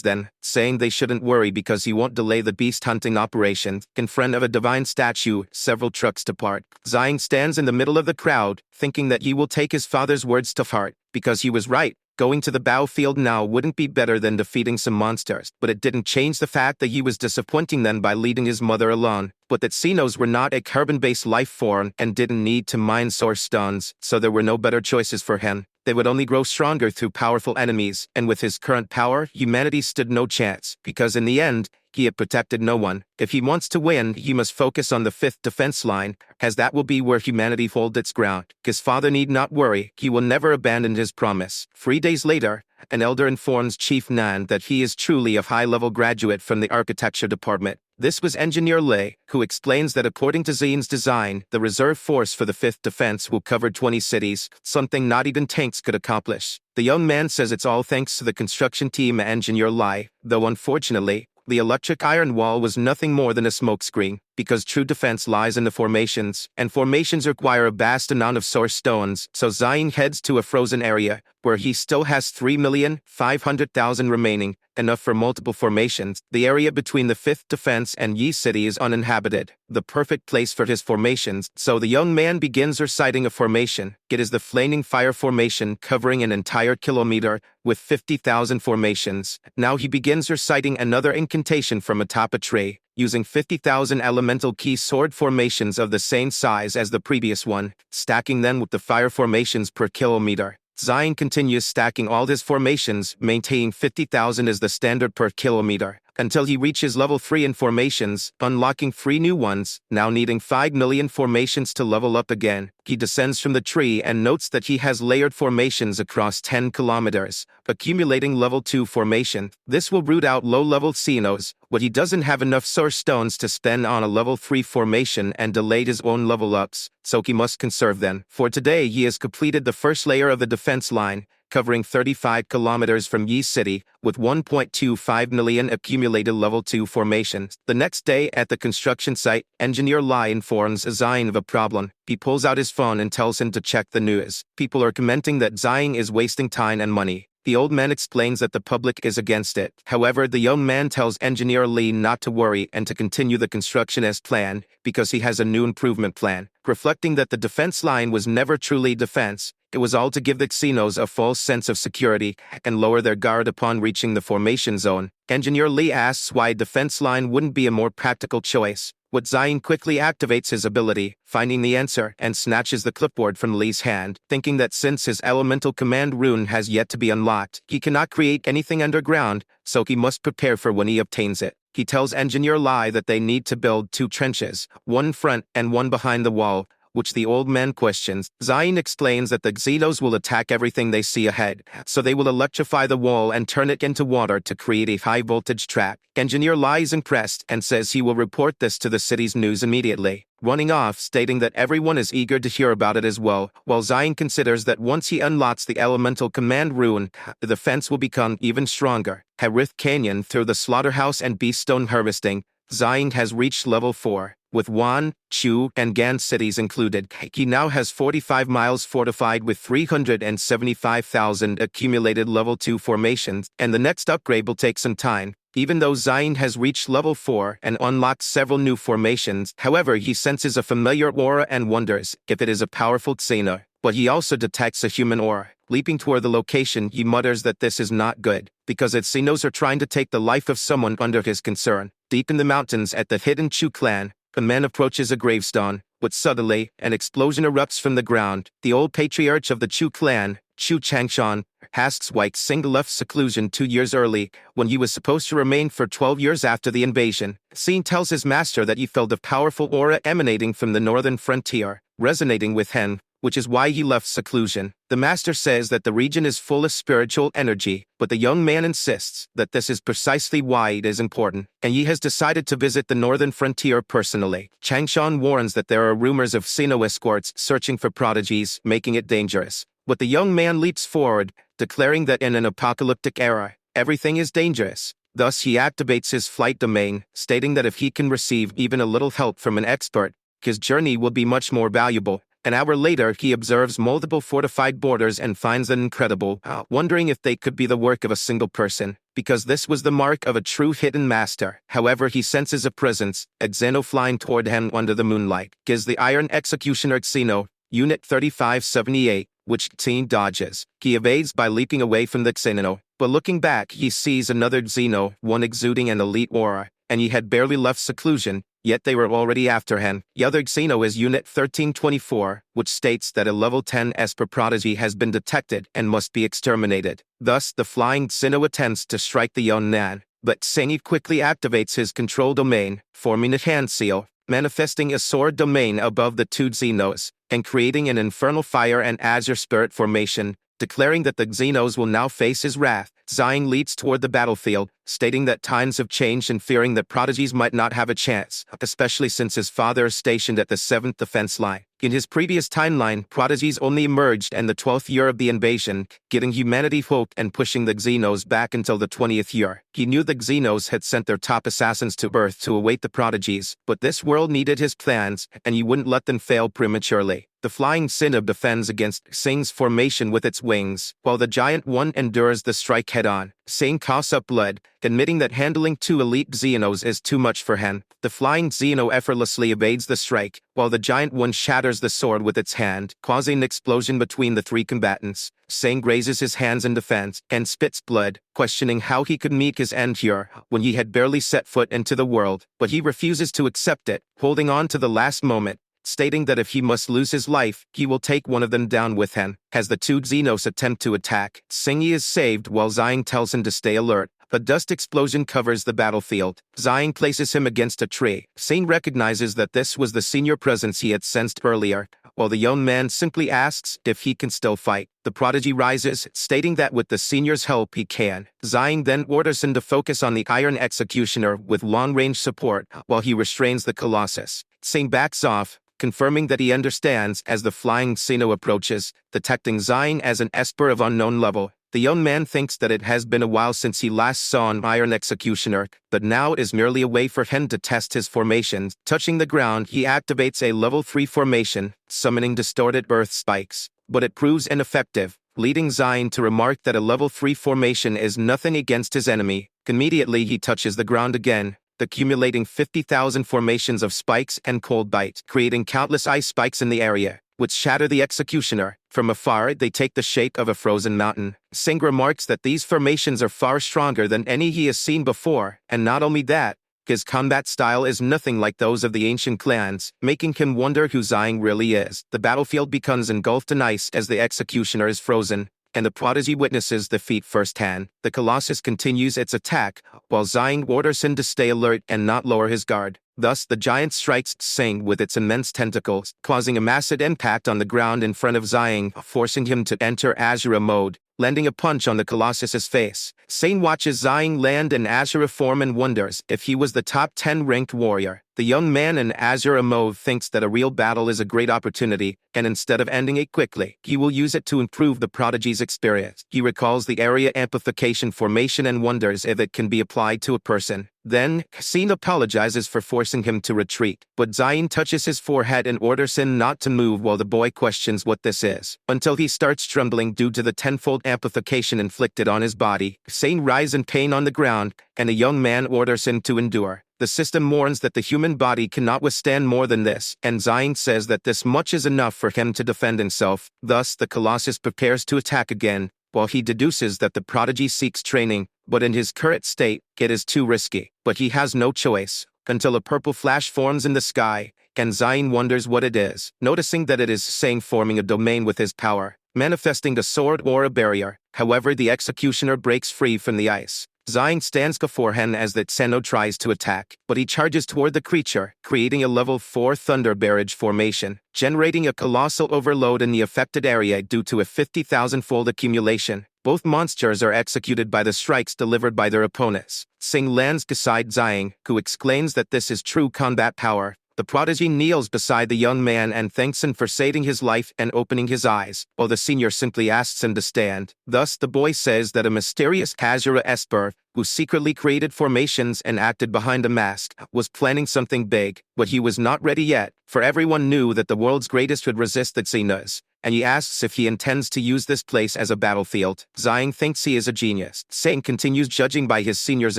them, saying they shouldn't worry because he won't delay the beast hunting operation. In front of a divine statue, several trucks depart. Xiang stands in the middle of the crowd, thinking that he will take his father's words to heart, because he was right. Going to the battlefield now wouldn't be better than defeating some monsters, but it didn't change the fact that he was disappointing them by leading his mother alone. But that Xenos were not a carbon-based life form and didn't need to mine source stones, so there were no better choices for him. They would only grow stronger through powerful enemies, and with his current power, humanity stood no chance, because in the end, he had protected no one. If he wants to win, he must focus on the 5th defense line, as that will be where humanity holds its ground. His father need not worry, he will never abandon his promise. 3 days later, an elder informs Chief Nan that he is truly a high-level graduate from the architecture department. This was Engineer Lei, who explains that according to Xian's design, the reserve force for the 5th Defense will cover 20 cities, something not even tanks could accomplish. The young man says it's all thanks to the construction team and Engineer Lei, though unfortunately, the electric iron wall was nothing more than a smokescreen, because true defense lies in the formations, and formations require a vast amount of source stones, so Xian heads to a frozen area, where he still has 3,500,000 remaining, enough for multiple formations. The area between the 5th Defense and Yi City is uninhabited, the perfect place for his formations, so the young man begins reciting a formation. It is the Flaming Fire Formation covering an entire kilometer, with 50,000 formations. Now he begins reciting another incantation from atop a tree, using 50,000 elemental key sword formations of the same size as the previous one, stacking them with the fire formations per kilometer. Xian continues stacking all his formations, maintaining 50,000 as the standard per kilometer, until he reaches level 3 in formations, unlocking 3 new ones, now needing 5 million formations to level up again. He descends from the tree and notes that he has layered formations across 10 kilometers, accumulating level 2 formation. This will root out low-level Xenos, but he doesn't have enough source stones to spend on a level 3 formation and delayed his own level ups, so he must conserve them. For today he has completed the first layer of the defense line, covering 35 kilometers from Yi City, with 1.25 million accumulated level 2 formations. The next day at the construction site, Engineer Lai informs Xian of a problem. He pulls out his phone and tells him to check the news. People are commenting that Xian is wasting time and money. The old man explains that the public is against it. However, the young man tells Engineer Li not to worry and to continue the construction as planned, because he has a new improvement plan, reflecting that the defense line was never truly defense. It was all to give the Xenos a false sense of security and lower their guard upon reaching the formation zone. Engineer Li asks why defense line wouldn't be a more practical choice. What Xian quickly activates his ability, finding the answer, and snatches the clipboard from Li's hand, thinking that since his elemental command rune has yet to be unlocked, he cannot create anything underground, so he must prepare for when he obtains it. He tells Engineer Li that they need to build 2 trenches, one in front and one behind the wall, which the old man questions. Xian explains that the Xenos will attack everything they see ahead, so they will electrify the wall and turn it into water to create a high-voltage track. Engineer Li is impressed and says he will report this to the city's news immediately, running off stating that everyone is eager to hear about it as well, while Xian considers that once he unlocks the elemental command rune, the defense will become even stronger. Harith Canyon through the slaughterhouse and beaststone harvesting, Xian has reached level 4. With Wan, Chu, and Gan cities included, he now has 45 miles fortified with 375,000 accumulated level 2 formations, and the next upgrade will take some time. Even though Xian has reached level 4 and unlocked several new formations, however he senses a familiar aura and wonders if it is a powerful Xeno. But he also detects a human aura. Leaping toward the location, he mutters that this is not good, because its Xenos are trying to take the life of someone under his concern. Deep in the mountains at the hidden Chu clan, a man approaches a gravestone, but suddenly, an explosion erupts from the ground. The old patriarch of the Chu clan, Chu Changshan, asks why Xing left seclusion 2 years early, when he was supposed to remain for 12 years after the invasion. Xing tells his master that he felt a powerful aura emanating from the northern frontier, resonating with him, which is why he left seclusion. The master says that the region is full of spiritual energy, but the young man insists that this is precisely why it is important, and he has decided to visit the northern frontier personally. Changshan warns that there are rumors of Xeno escorts searching for prodigies, making it dangerous. But the young man leaps forward, declaring that in an apocalyptic era, everything is dangerous. Thus he activates his flight domain, stating that if he can receive even a little help from an expert, his journey will be much more valuable. An hour later, he observes multiple fortified borders and finds them incredible, wondering if they could be the work of a single person, because this was the mark of a true hidden master. However, he senses a presence, a Xeno flying toward him under the moonlight. Gives the Iron Executioner Xeno, Unit 3578, which Xeno dodges. He evades by leaping away from the Xeno, but looking back, he sees another Xeno, one exuding an elite aura, and he had barely left seclusion, yet they were already after him. The other Xeno is Unit 1324, which states that a level 10 Esper prodigy has been detected and must be exterminated. Thus, the flying Xeno attempts to strike the young man, but Xeni quickly activates his control domain, forming a hand seal, manifesting a sword domain above the 2 Xenos, and creating an infernal fire and azure spirit formation, declaring that the Xenos will now face his wrath. Xian leads toward the battlefield, stating that times have changed and fearing that prodigies might not have a chance, especially since his father is stationed at the 7th defense line. In his previous timeline, prodigies only emerged in the 12th year of the invasion, getting humanity hope and pushing the Xenos back until the 20th year. He knew the Xenos had sent their top assassins to Earth to await the prodigies, but this world needed his plans, and he wouldn't let them fail prematurely. The flying Sinnoh defends against Sing's formation with its wings, while the giant one endures the strike head-on. Sing coughs up blood, admitting that handling 2 elite Xenos is too much for him. The flying Xeno effortlessly evades the strike, while the giant one shatters the sword with its hand, causing an explosion between the 3 combatants. Sing raises his hands in defense and spits blood, questioning how he could meet his end here when he had barely set foot into the world, but he refuses to accept it, holding on to the last moment, stating that if he must lose his life, he will take one of them down with him. As the 2 Xenos attempt to attack, Singi is saved while Xiang tells him to stay alert. A dust explosion covers the battlefield. Xiang places him against a tree. Sing recognizes that this was the senior presence he had sensed earlier, while the young man simply asks if he can still fight. The prodigy rises, stating that with the senior's help he can. Xiang then orders him to focus on the Iron Executioner with long-range support while he restrains the Colossus. Sing backs off, confirming that he understands as the flying Sinnoh approaches, detecting Xiang as an Esper of unknown level. The young man thinks that it has been a while since he last saw an Iron Executioner, but now it is merely a way for him to test his formations. Touching the ground, he activates a level 3 formation, summoning distorted earth spikes, but it proves ineffective, leading Xiang to remark that a level 3 formation is nothing against his enemy. Immediately he touches the ground again, accumulating 50,000 formations of spikes and cold bite, creating countless ice spikes in the area, which shatter the executioner. From afar, they take the shape of a frozen mountain. Sing remarks that these formations are far stronger than any he has seen before, and not only that, his combat style is nothing like those of the ancient clans, making him wonder who Xiang really is. The battlefield becomes engulfed in ice as the executioner is frozen, and the prodigy witnesses the feat firsthand. The Colossus continues its attack, while Xiang orders him to stay alert and not lower his guard. Thus, the giant strikes Sing with its immense tentacles, causing a massive impact on the ground in front of Xiang, forcing him to enter Asura mode, landing a punch on the Colossus's face. Sing watches Xiang land in Asura form and wonders if he was the top 10 ranked warrior. The young man in Asura mode thinks that a real battle is a great opportunity, and instead of ending it quickly, he will use it to improve the prodigy's experience. He recalls the area amplification formation and wonders if it can be applied to a person. Then, Xin apologizes for forcing him to retreat, but Xiang touches his forehead and orders him not to move while the boy questions what this is, until he starts trembling due to the tenfold amplification inflicted on his body. Xin writhes in pain on the ground, and the young man orders him to endure. The system warns that the human body cannot withstand more than this, and Xiang says that this much is enough for him to defend himself. Thus, the Colossus prepares to attack again, while he deduces that the prodigy seeks training, but in his current state, it is too risky. But he has no choice, until a purple flash forms in the sky, and Xiang wonders what it is, noticing that it is Sing forming a domain with his power, manifesting a sword or a barrier. However, the executioner breaks free from the ice. Xiang stands before him as the Sinnoh tries to attack, but he charges toward the creature, creating a level 4 thunder barrage formation, generating a colossal overload in the affected area due to a 50,000-fold accumulation. Both monsters are executed by the strikes delivered by their opponents. Sing lands beside Xiang, who exclaims that this is true combat power. The prodigy kneels beside the young man and thanks him for saving his life and opening his eyes, while the senior simply asks him to stand. Thus, the boy says that a mysterious Asura Esper, who secretly created formations and acted behind a mask, was planning something big, but he was not ready yet, for everyone knew that the world's greatest would resist the Xenos, and he asks if he intends to use this place as a battlefield. Xiang thinks he is a genius. Sing continues judging by his senior's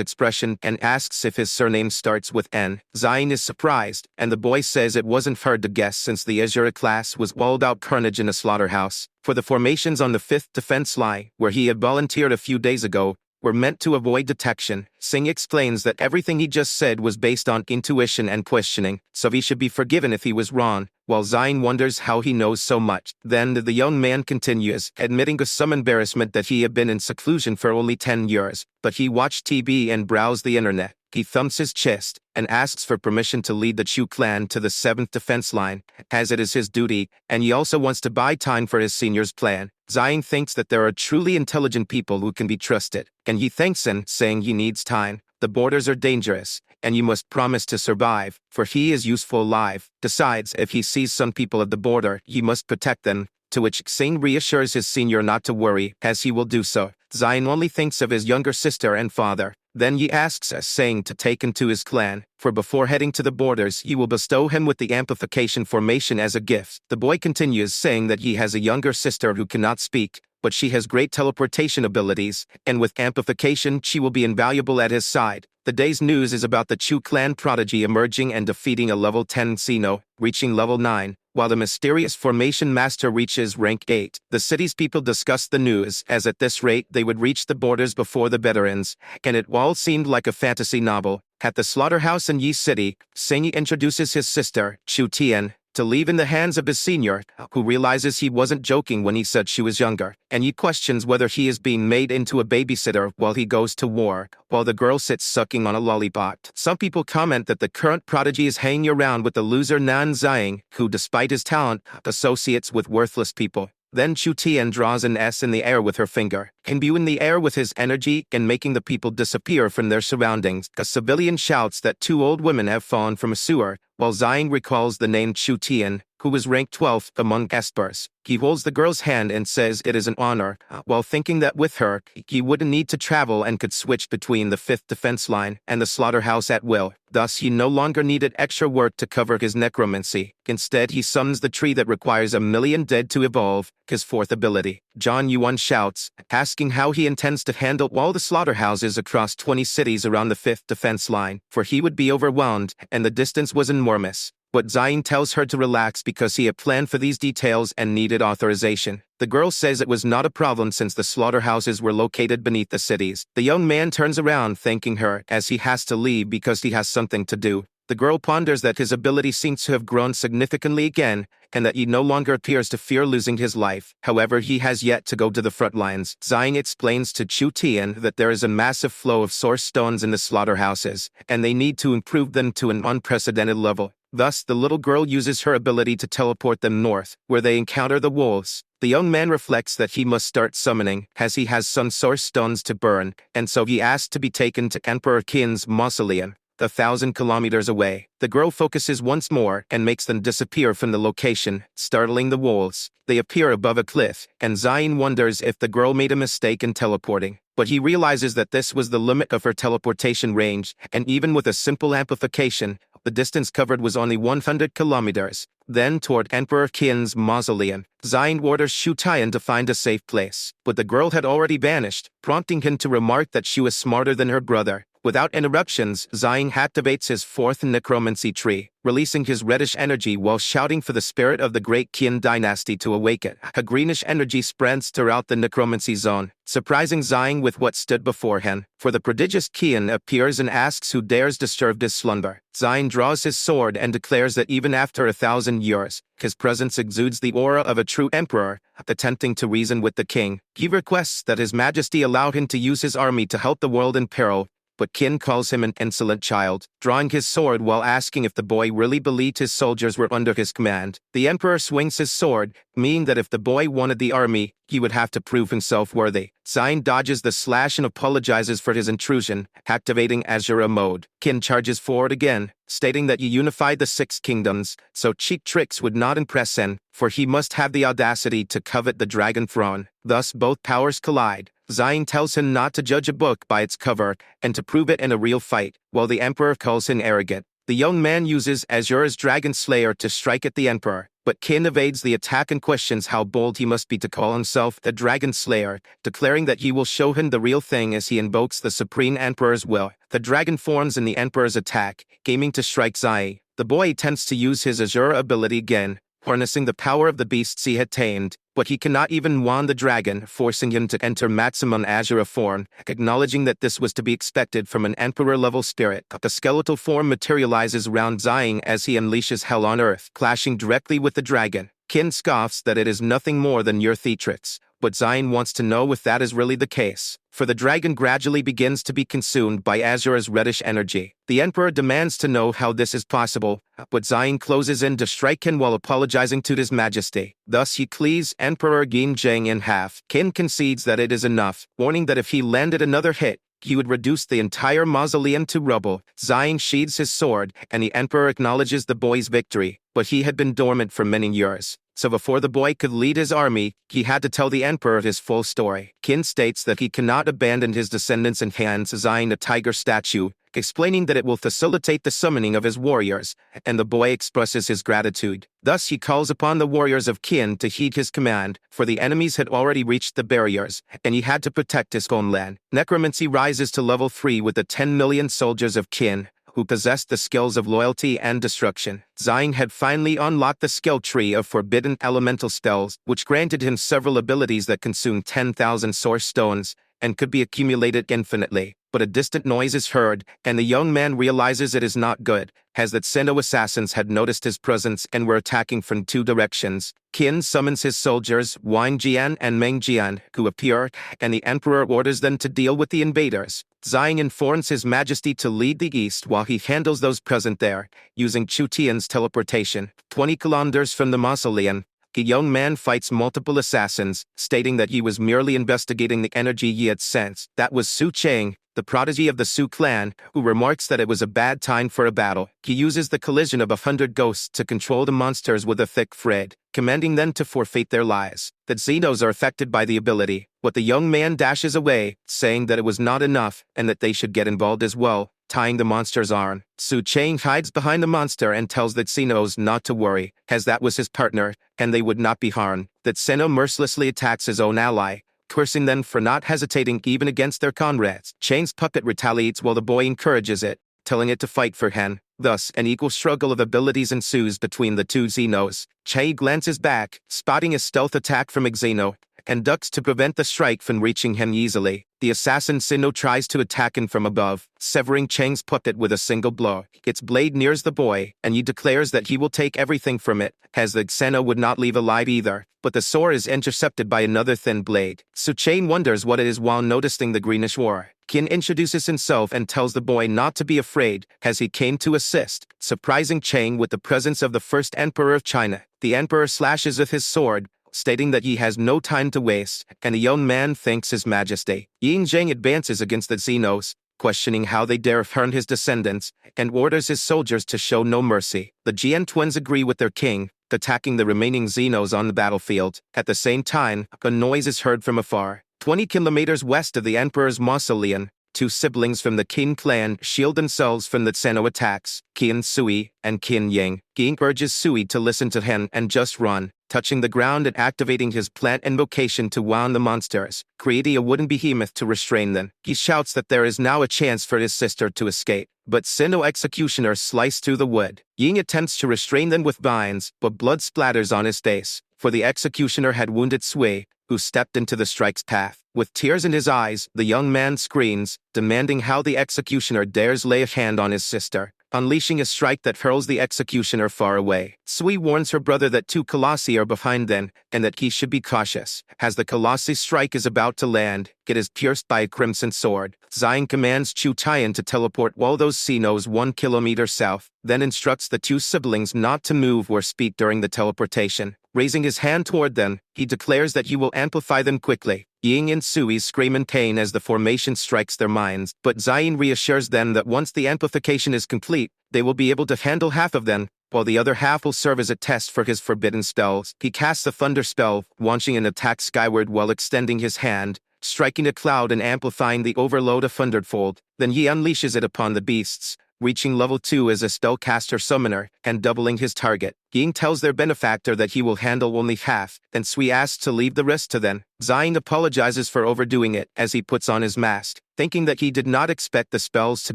expression and asks if his surname starts with N. Xiang is surprised, and the boy says it wasn't hard to guess since the Asura class was all about carnage in a slaughterhouse. For the formations on the 5th defense line, where he had volunteered a few days ago, were meant to avoid detection. Sing explains that everything he just said was based on intuition and questioning, so he should be forgiven if he was wrong, while Xiang wonders how he knows so much. Then the young man continues, admitting with some embarrassment that he had been in seclusion for only 10 years, but he watched TV and browsed the internet. he thumps his chest and asks for permission to lead the Chu clan to the 7th defense line, as it is his duty, and he also wants to buy time for his senior's plan. Zion thinks that there are truly intelligent people who can be trusted, and he thanks him, saying he needs time. The borders are dangerous, and you must promise to survive, for he is useful alive. Decides if he sees some people at the border, he must protect them, to which Xing reassures his senior not to worry, as he will do so. Zion only thinks of his younger sister and father. Then he asks Xing to take him to his clan, for before heading to the borders he will bestow him with the amplification formation as a gift. The boy continues saying that he has a younger sister who cannot speak, but she has great teleportation abilities, and with amplification she will be invaluable at his side. The day's news is about the Chu clan prodigy emerging and defeating a level 10 Xeno, reaching level 9, while the mysterious formation master reaches rank 8. The city's people discuss the news, as at this rate they would reach the borders before the veterans, and it all seemed like a fantasy novel. At the slaughterhouse in Yi City, Sengi introduces his sister, Chu Tian, to leave in the hands of his senior, who realizes he wasn't joking when he said she was younger, and he questions whether he is being made into a babysitter while he goes to war, while the girl sits sucking on a lollipop. Some people comment that the current prodigy is hanging around with the loser Nan Ziying, who despite his talent, associates with worthless people. Then Chu Tian draws an S in the air with her finger, imbuing the air with his energy and making the people disappear from their surroundings. A civilian shouts that 2 old women have fallen from Asura, while Ziying recalls the name Chu Tian, who was ranked 12th among espers. He holds the girl's hand and says it is an honor, while thinking that with her, he wouldn't need to travel and could switch between the 5th defense line and the slaughterhouse at will. Thus he no longer needed extra work to cover his necromancy. Instead he summons the tree that requires 1,000,000 dead to evolve, his 4th ability. John Yuan shouts, asking how he intends to handle all the slaughterhouses across 20 cities around the 5th defense line, for he would be overwhelmed, and the distance was enormous. But Zion tells her to relax because he had planned for these details and needed authorization. The girl says it was not a problem since the slaughterhouses were located beneath the cities. The young man turns around thanking her as he has to leave because he has something to do. The girl ponders that his ability seems to have grown significantly again, and that he no longer appears to fear losing his life. However, he has yet to go to the front lines. Ziying explains to Chu Tian that there is a massive flow of source stones in the slaughterhouses, and they need to improve them to an unprecedented level. Thus, the little girl uses her ability to teleport them north, where they encounter the wolves. The young man reflects that he must start summoning, as he has some source stones to burn, and so he asks to be taken to Emperor Qin's mausoleum, 1,000 kilometers away. The girl focuses once more and makes them disappear from the location, startling the wolves. They appear above a cliff, and Zion wonders if the girl made a mistake in teleporting. But he realizes that this was the limit of her teleportation range, and even with a simple amplification, the distance covered was only 100 kilometers. Then, toward Emperor Qin's mausoleum, Zion orders Chu Tian to find a safe place. But the girl had already vanished, prompting him to remark that she was smarter than her brother. Without interruptions, Zion activates his 4th necromancy tree, releasing his reddish energy while shouting for the spirit of the great Qin dynasty to awaken. A greenish energy spreads throughout the necromancy zone, surprising Zion with what stood before him, for the prodigious Qin appears and asks who dares disturb his slumber. Zion draws his sword and declares that even after 1,000 years, his presence exudes the aura of a true emperor. Attempting to reason with the king, he requests that his majesty allow him to use his army to help the world in peril, but Qin calls him an insolent child, drawing his sword while asking if the boy really believed his soldiers were under his command. The emperor swings his sword, meaning that if the boy wanted the army, he would have to prove himself worthy. Zion dodges the slash and apologizes for his intrusion, activating Asura mode. Qin charges forward again, stating that he unified the 6 kingdoms, so cheap tricks would not impress him, for he must have the audacity to covet the dragon throne. Thus both powers collide. Zion tells him not to judge a book by its cover, and to prove it in a real fight, while the emperor calls him arrogant. The young man uses Asura's dragon slayer to strike at the emperor, but Qin evades the attack and questions how bold he must be to call himself the dragon slayer, declaring that he will show him the real thing as he invokes the supreme emperor's will. The dragon forms in the emperor's attack, aiming to strike Zion. The boy attempts to use his Asura ability again, harnessing the power of the beasts he had tamed, but he cannot even wand the dragon, forcing him to enter maximum Asura form, acknowledging that this was to be expected from an emperor-level spirit. The skeletal form materializes around Zion as he unleashes hell on earth, clashing directly with the dragon. Qin scoffs that it is nothing more than your theatrics, but Zion wants to know if that is really the case. For the dragon gradually begins to be consumed by Asura's reddish energy. The Emperor demands to know how this is possible, but Zion closes in to strike Qin while apologizing to His Majesty. Thus he cleaves Emperor Qin Zheng in half. Qin concedes that it is enough, warning that if he landed another hit, he would reduce the entire mausoleum to rubble. Zion sheathes his sword, and the Emperor acknowledges the boy's victory, but he had been dormant for many years. So before the boy could lead his army, he had to tell the Emperor his full story. Qin states that he cannot abandon his descendants and hands Zion a tiger statue, explaining that it will facilitate the summoning of his warriors, and the boy expresses his gratitude. Thus he calls upon the warriors of Qin to heed his command, for the enemies had already reached the barriers, and he had to protect his homeland. Necromancy rises to level 3 with the 10 million soldiers of Qin, who possessed the skills of loyalty and destruction. Zion had finally unlocked the skill tree of forbidden elemental spells, which granted him several abilities that consumed 10,000 source stones, and could be accumulated infinitely. But a distant noise is heard, and the young man realizes it is not good, as that Sinnoh assassins had noticed his presence and were attacking from 2 directions. Qin summons his soldiers, Wang Jian and Meng Jian, who appear, and the Emperor orders them to deal with the invaders. Zion informs His Majesty to lead the east while he handles those present there, using Chu Tian's teleportation. 20 kilometers from the mausoleum, the young man fights multiple assassins, stating that he was merely investigating the energy he had sensed. That was Su Cheng, the prodigy of the Su clan, who remarks that it was a bad time for a battle. He uses the collision of 100 ghosts to control the monsters with a thick thread, commanding them to forfeit their lives. The Xenos are affected by the ability, but the young man dashes away, saying that it was not enough, and that they should get involved as well, tying the monster's arm. Su Cheng hides behind the monster and tells the Xenos not to worry, as that was his partner, and they would not be harmed. That Sinnoh mercilessly attacks his own ally, cursing them for not hesitating even against their comrades. Cheng's puppet retaliates while the boy encourages it, telling it to fight for Han. Thus, an equal struggle of abilities ensues between the 2 Xenos. Che glances back, spotting a stealth attack from a Xeno, and ducks to prevent the strike from reaching him easily. The assassin Sinnoh tries to attack him from above, severing Cheng's puppet with a single blow. Its blade nears the boy, and he declares that he will take everything from it, as the Xeno would not leave alive either. But the sword is intercepted by another thin blade. Su Cheng wonders what it is while noticing the greenish ore. Qin introduces himself and tells the boy not to be afraid, as he came to assist, surprising Cheng with the presence of the first emperor of China. The emperor slashes with his sword, stating that he has no time to waste, and the young man thanks His Majesty. Yin Zheng advances against the Xenos, questioning how they dare harm his descendants, and orders his soldiers to show no mercy. The Jian twins agree with their king, attacking the remaining Xenos on the battlefield. At the same time, a noise is heard from afar. 20 kilometers west of the Emperor's mausoleum, 2 siblings from the Qin clan shield themselves from the Sinnoh attacks, Qin Sui and Qin Yang. Qin urges Sui to listen to him and just run, touching the ground and activating his plant invocation to wound the monsters, creating a wooden behemoth to restrain them. He shouts that there is now a chance for his sister to escape, but Sinnoh executioner slice through the wood. Ying attempts to restrain them with vines, but blood splatters on his face, for the executioner had wounded Sui, who stepped into the strike's path. With tears in his eyes, the young man screams, demanding how the executioner dares lay a hand on his sister, unleashing a strike that hurls the executioner far away. Sui warns her brother that 2 colossi are behind them, and that he should be cautious. As the colossi strike is about to land, it is pierced by a crimson sword. Zion commands Chu Tian to teleport all those Xenos 1 kilometer south, then instructs the 2 siblings not to move or speak during the teleportation. Raising his hand toward them, he declares that he will amplify them quickly. Ying and Sui scream in pain as the formation strikes their minds, but Zion reassures them that once the amplification is complete, they will be able to handle half of them, while the other half will serve as a test for his forbidden spells. He casts a thunder spell, launching an attack skyward while extending his hand, striking a cloud and amplifying the overload a hundredfold. Then he unleashes it upon the beasts, reaching level 2 as a spellcaster summoner, and doubling his target. Ying tells their benefactor that he will handle only half, and Sui asks to leave the rest to them. Zion apologizes for overdoing it as he puts on his mask, thinking that he did not expect the spells to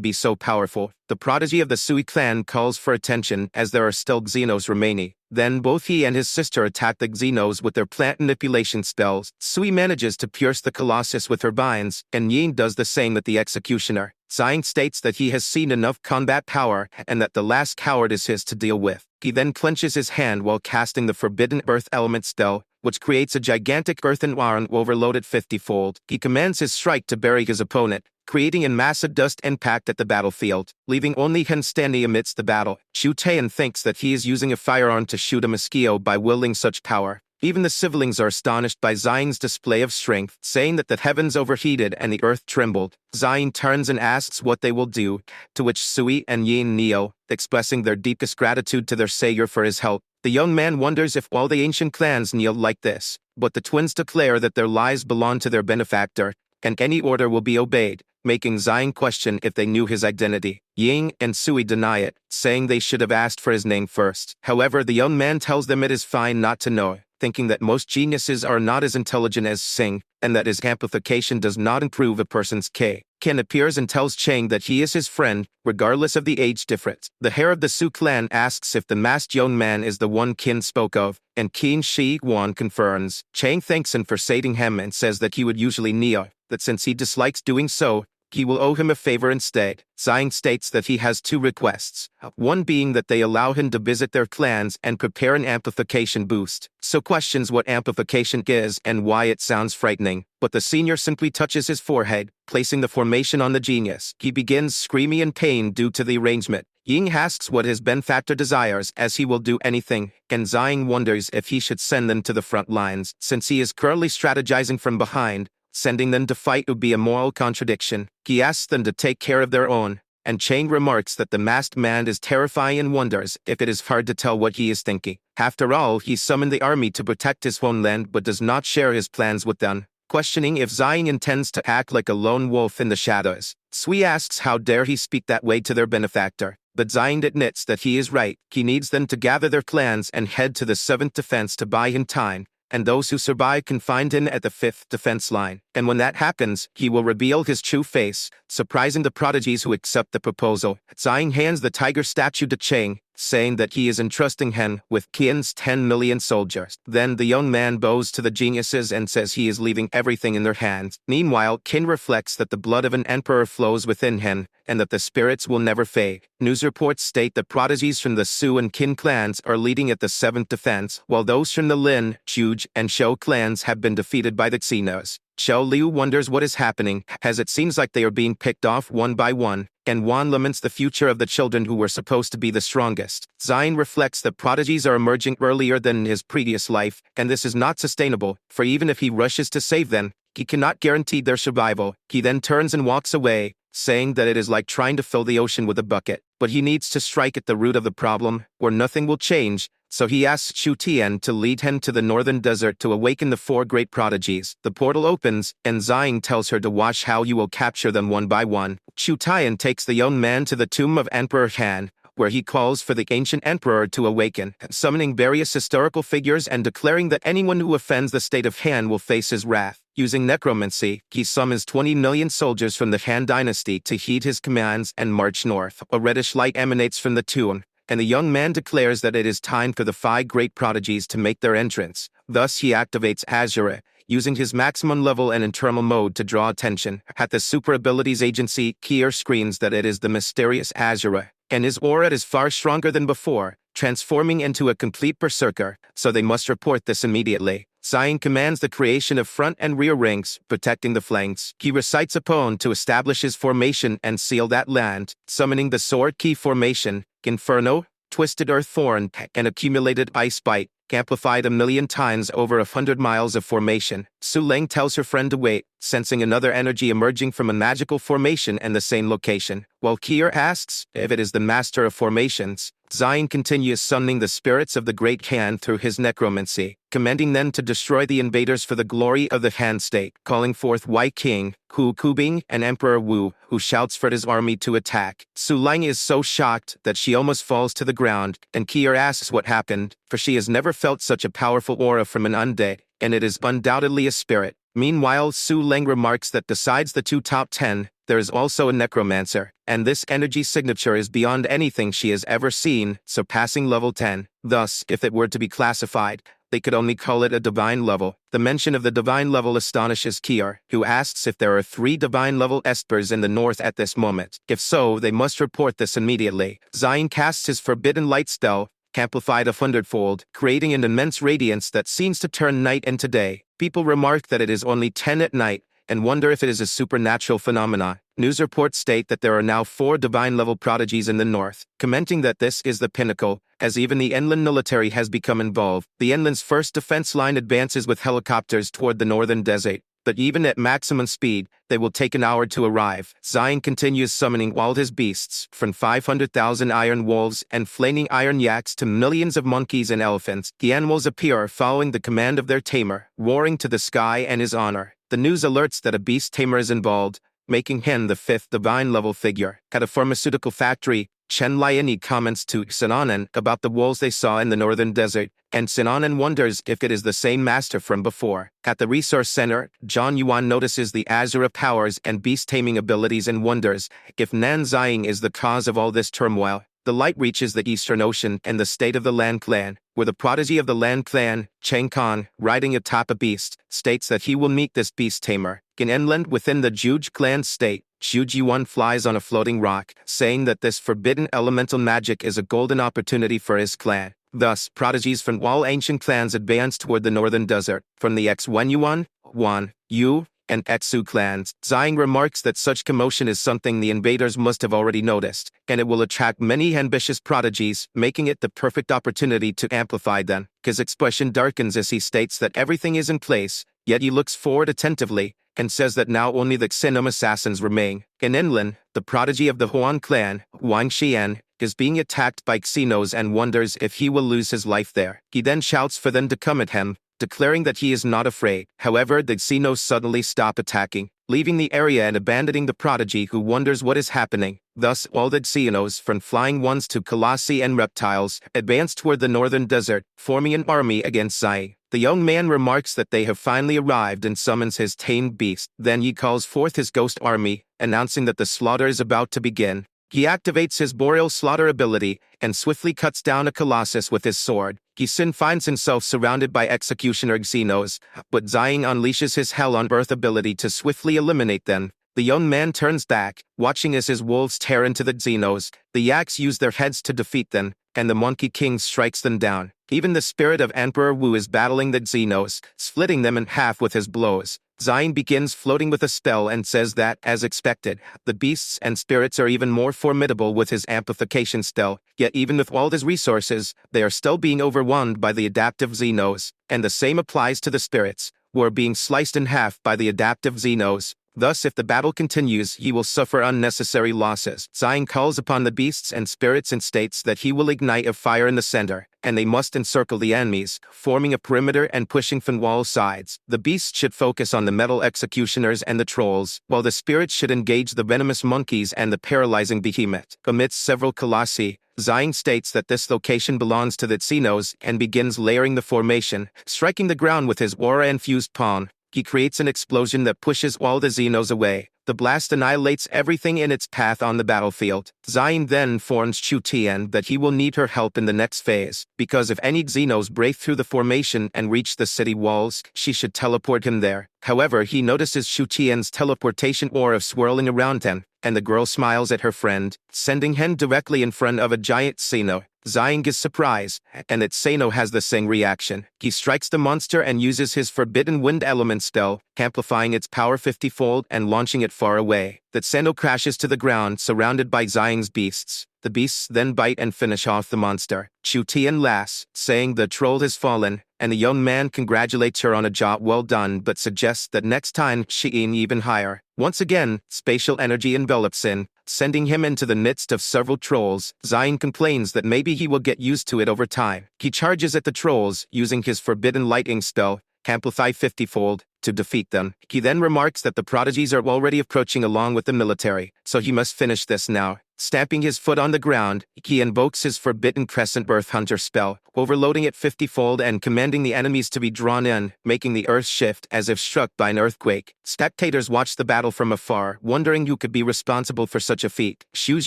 be so powerful. The prodigy of the Sui clan calls for attention as there are still Xenos remaining. Then both he and his sister attack the Xenos with their plant manipulation spells. Sui manages to pierce the Colossus with her vines, and Ying does the same with the executioner. Zion states that he has seen enough combat power and that the last coward is his to deal with. He then clenches his hand while casting the Forbidden Earth Element spell, which creates a gigantic earthen arm overloaded 50-fold. He commands his strike to bury his opponent, creating a massive dust impact at the battlefield, leaving only Hen standing amidst the battle. Chu Taeyan thinks that he is using a firearm to shoot a mosquito by wielding such power. Even the siblings are astonished by Zion's display of strength, saying that the heavens overheated and the earth trembled. Zion turns and asks what they will do, to which Sui and Yin kneel, expressing their deepest gratitude to their savior for his help. The young man wonders if all the ancient clans kneel like this, but the twins declare that their lives belong to their benefactor, and any order will be obeyed, making Zion question if they knew his identity. Ying and Sui deny it, saying they should have asked for his name first. However, the young man tells them it is fine not to know, thinking that most geniuses are not as intelligent as Sing, and that his amplification does not improve a person's K. Ken appears and tells Chang that he is his friend, regardless of the age difference. The heir of the Su clan asks if the masked young man is the one Kin spoke of, and Qin Shi Huan confirms. Chang thanks him for saving him and says that he would usually kneel, that since he dislikes doing so, he will owe him a favor instead. Zhang states that he has two requests, one being that they allow him to visit their clans and prepare an amplification boost. So questions what amplification is and why it sounds frightening, but the senior simply touches his forehead, placing the formation on the genius. He begins screaming in pain due to the arrangement. Ying asks what his benefactor desires, as he will do anything, and Zhang wonders if he should send them to the front lines, since he is currently strategizing from behind. Sending them to fight would be a moral contradiction. He asks them to take care of their own, and Chang remarks that the masked man is terrifying and wonders if it is hard to tell what he is thinking. After all, he summoned the army to protect his homeland but does not share his plans with them, questioning if Zhang intends to act like a lone wolf in the shadows. Sui asks how dare he speak that way to their benefactor, but Zhang admits that he is right. He needs them to gather their clans and head to the 7th defense to buy him time, and those who survive can find him at the 5th defense line. And when that happens, he will reveal his true face, surprising the prodigies who accept the proposal. Zhang hands the tiger statue to Chang, saying that he is entrusting him with Qian's 10 million soldiers. Then the young man bows to the geniuses and says he is leaving everything in their hands. Meanwhile, Qin reflects that the blood of an emperor flows within him, and that the spirits will never fade. News reports state that prodigies from the Su and Qin clans are leading at the 7th defense, while those from the Lin, Zhuge, and Shou clans have been defeated by the Xenos. Xiao Liu wonders what is happening, as it seems like they are being picked off one by one, and Wan laments the future of the children who were supposed to be the strongest. Zion reflects that prodigies are emerging earlier than in his previous life, and this is not sustainable, for even if he rushes to save them, he cannot guarantee their survival. He then turns and walks away, saying that it is like trying to fill the ocean with a bucket. But he needs to strike at the root of the problem, or nothing will change. So he asks Chu Tian to lead him to the northern desert to awaken the 4 great prodigies. The portal opens, and Zhang tells her to watch how you will capture them one by one. Chu Tian takes the young man to the tomb of Emperor Han, where he calls for the ancient emperor to awaken, summoning various historical figures and declaring that anyone who offends the state of Han will face his wrath. Using necromancy, he summons 20 million soldiers from the Han dynasty to heed his commands and march north. A reddish light emanates from the tomb, and the young man declares that it is time for the 5 great prodigies to make their entrance. Thus he activates Asura, using his maximum level and internal mode to draw attention. At the Super Abilities Agency, Kier screams that it is the mysterious Asura, and his aura is far stronger than before, transforming into a complete berserker, so they must report this immediately. Zion commands the creation of front and rear ranks, protecting the flanks. He recites a poem to establish his formation and seal that land, summoning the Sword Key Formation, Inferno, Twisted Earth Thorn, and Accumulated Ice Bite, amplified 1,000,000 times over 100 miles of formation. Su Leng tells her friend to wait, sensing another energy emerging from a magical formation in the same location. While Kier asks if it is the master of formations, Zion continues summoning the spirits of the Great Khan through his necromancy, commanding them to destroy the invaders for the glory of the Han state, calling forth Wei King, Hu Kubing, and Emperor Wu, who shouts for his army to attack. Su Leng is so shocked that she almost falls to the ground, and Kier asks what happened, for she has never felt such a powerful aura from an undead, and it is undoubtedly a spirit. Meanwhile, Su Leng remarks that besides the 2 top 10, there is also a necromancer, and this energy signature is beyond anything she has ever seen, surpassing level 10. Thus, if it were to be classified, they could only call it a divine level. The mention of the divine level astonishes Kier, who asks if there are 3 divine level espers in the north at this moment. If so, they must report this immediately. Zion casts his forbidden light spell, amplified 100-fold, creating an immense radiance that seems to turn night into day. People remark that it is only 10 at night, and wonder if it is a supernatural phenomenon. News reports state that there are now 4 divine-level prodigies in the north, commenting that this is the pinnacle, as even the inland military has become involved. The inland's first defense line advances with helicopters toward the northern desert, but even at maximum speed, they will take an hour to arrive. Zion continues summoning all his beasts, from 500,000 iron wolves and flaming iron yaks to millions of monkeys and elephants. The animals appear following the command of their tamer, roaring to the sky and his honor. The news alerts that a beast tamer is involved, making him the 5th divine-level figure. At a pharmaceutical factory, Chen Liani comments to Sinanan about the wolves they saw in the northern desert, and Sinanan wonders if it is the same master from before. At the resource center, John Yuan notices the Asura powers and beast-taming abilities and wonders if Nan Ziying is the cause of all this turmoil. The light reaches the Eastern Ocean and the state of the Lan clan, where the prodigy of the Lan clan, Cheng Khan, riding atop a beast, states that he will meet this beast tamer. In inland within the Juj clan state, Zhu Yuan flies on a floating rock, saying that this forbidden elemental magic is a golden opportunity for his clan. Thus, prodigies from all ancient clans advance toward the northern desert. From the X-Wen-Yuan, Wan, Yu, and Xu clans, Ziying remarks that such commotion is something the invaders must have already noticed, and it will attract many ambitious prodigies, making it the perfect opportunity to amplify them. His expression darkens as he states that everything is in place, yet he looks forward attentively, and says that now only the Xenom assassins remain. In inland, the prodigy of the Huan clan, Wang Xian, is being attacked by Xenos and wonders if he will lose his life there. He then shouts for them to come at him, declaring that he is not afraid. However, the Xenos suddenly stop attacking, leaving the area and abandoning the prodigy, who wonders what is happening. Thus, all the Xenos, from flying ones to colossi and reptiles, advance toward the northern desert, forming an army against Ziying. The young man remarks that they have finally arrived and summons his tamed beast. Then he calls forth his ghost army, announcing that the slaughter is about to begin. He activates his boreal slaughter ability and swiftly cuts down a colossus with his sword. He soon finds himself surrounded by executioner Xenos, but Ziying unleashes his Hell on Earth ability to swiftly eliminate them. The young man turns back, watching as his wolves tear into the Xenos. The yaks use their heads to defeat them, and the Monkey King strikes them down. Even the spirit of Emperor Wu is battling the Xenos, splitting them in half with his blows. Ziying begins floating with a spell and says that, as expected, the beasts and spirits are even more formidable with his amplification spell, yet even with all his resources, they are still being overwhelmed by the adaptive Xenos, and the same applies to the spirits, who are being sliced in half by the adaptive Xenos. Thus, if the battle continues, he will suffer unnecessary losses. Ziying calls upon the beasts and spirits and states that he will ignite a fire in the center, and they must encircle the enemies, forming a perimeter and pushing from all sides. The beasts should focus on the metal executioners and the trolls, while the spirits should engage the venomous monkeys and the paralyzing behemoth. Amidst several colossi, Ziying states that this location belongs to the Xenos and begins layering the formation, striking the ground with his aura-infused palm. He creates an explosion that pushes all the Xenos away. The blast annihilates everything in its path on the battlefield. Ziying then informs Chu Tian that he will need her help in the next phase, because if any Xenos break through the formation and reach the city walls, she should teleport him there. However, he notices Chu Tian's teleportation aura swirling around him, and the girl smiles at her friend, sending him directly in front of a giant Xeno. Ziying is surprised, and that Xeno has the same reaction. He strikes the monster and uses his Forbidden Wind Element spell, amplifying its power 50-fold and launching it far away. The Xeno crashes to the ground, surrounded by Ziying's beasts. The beasts then bite and finish off the monster. Chu Tian laughs, saying the troll has fallen, and the young man congratulates her on a job well done but suggests that next time she aim even higher. Once again, spatial energy envelops him, sending him into the midst of several trolls. Ziying complains that maybe he will get used to it over time. He charges at the trolls, using his Forbidden Lightning spell, amplify 50-fold, to defeat them. He then remarks that the prodigies are already approaching along with the military, so he must finish this now. Stamping his foot on the ground, he invokes his Forbidden Crescent Earth Hunter spell, overloading it 50-fold and commanding the enemies to be drawn in, making the earth shift as if struck by an earthquake. Spectators watch the battle from afar, wondering who could be responsible for such a feat. Xu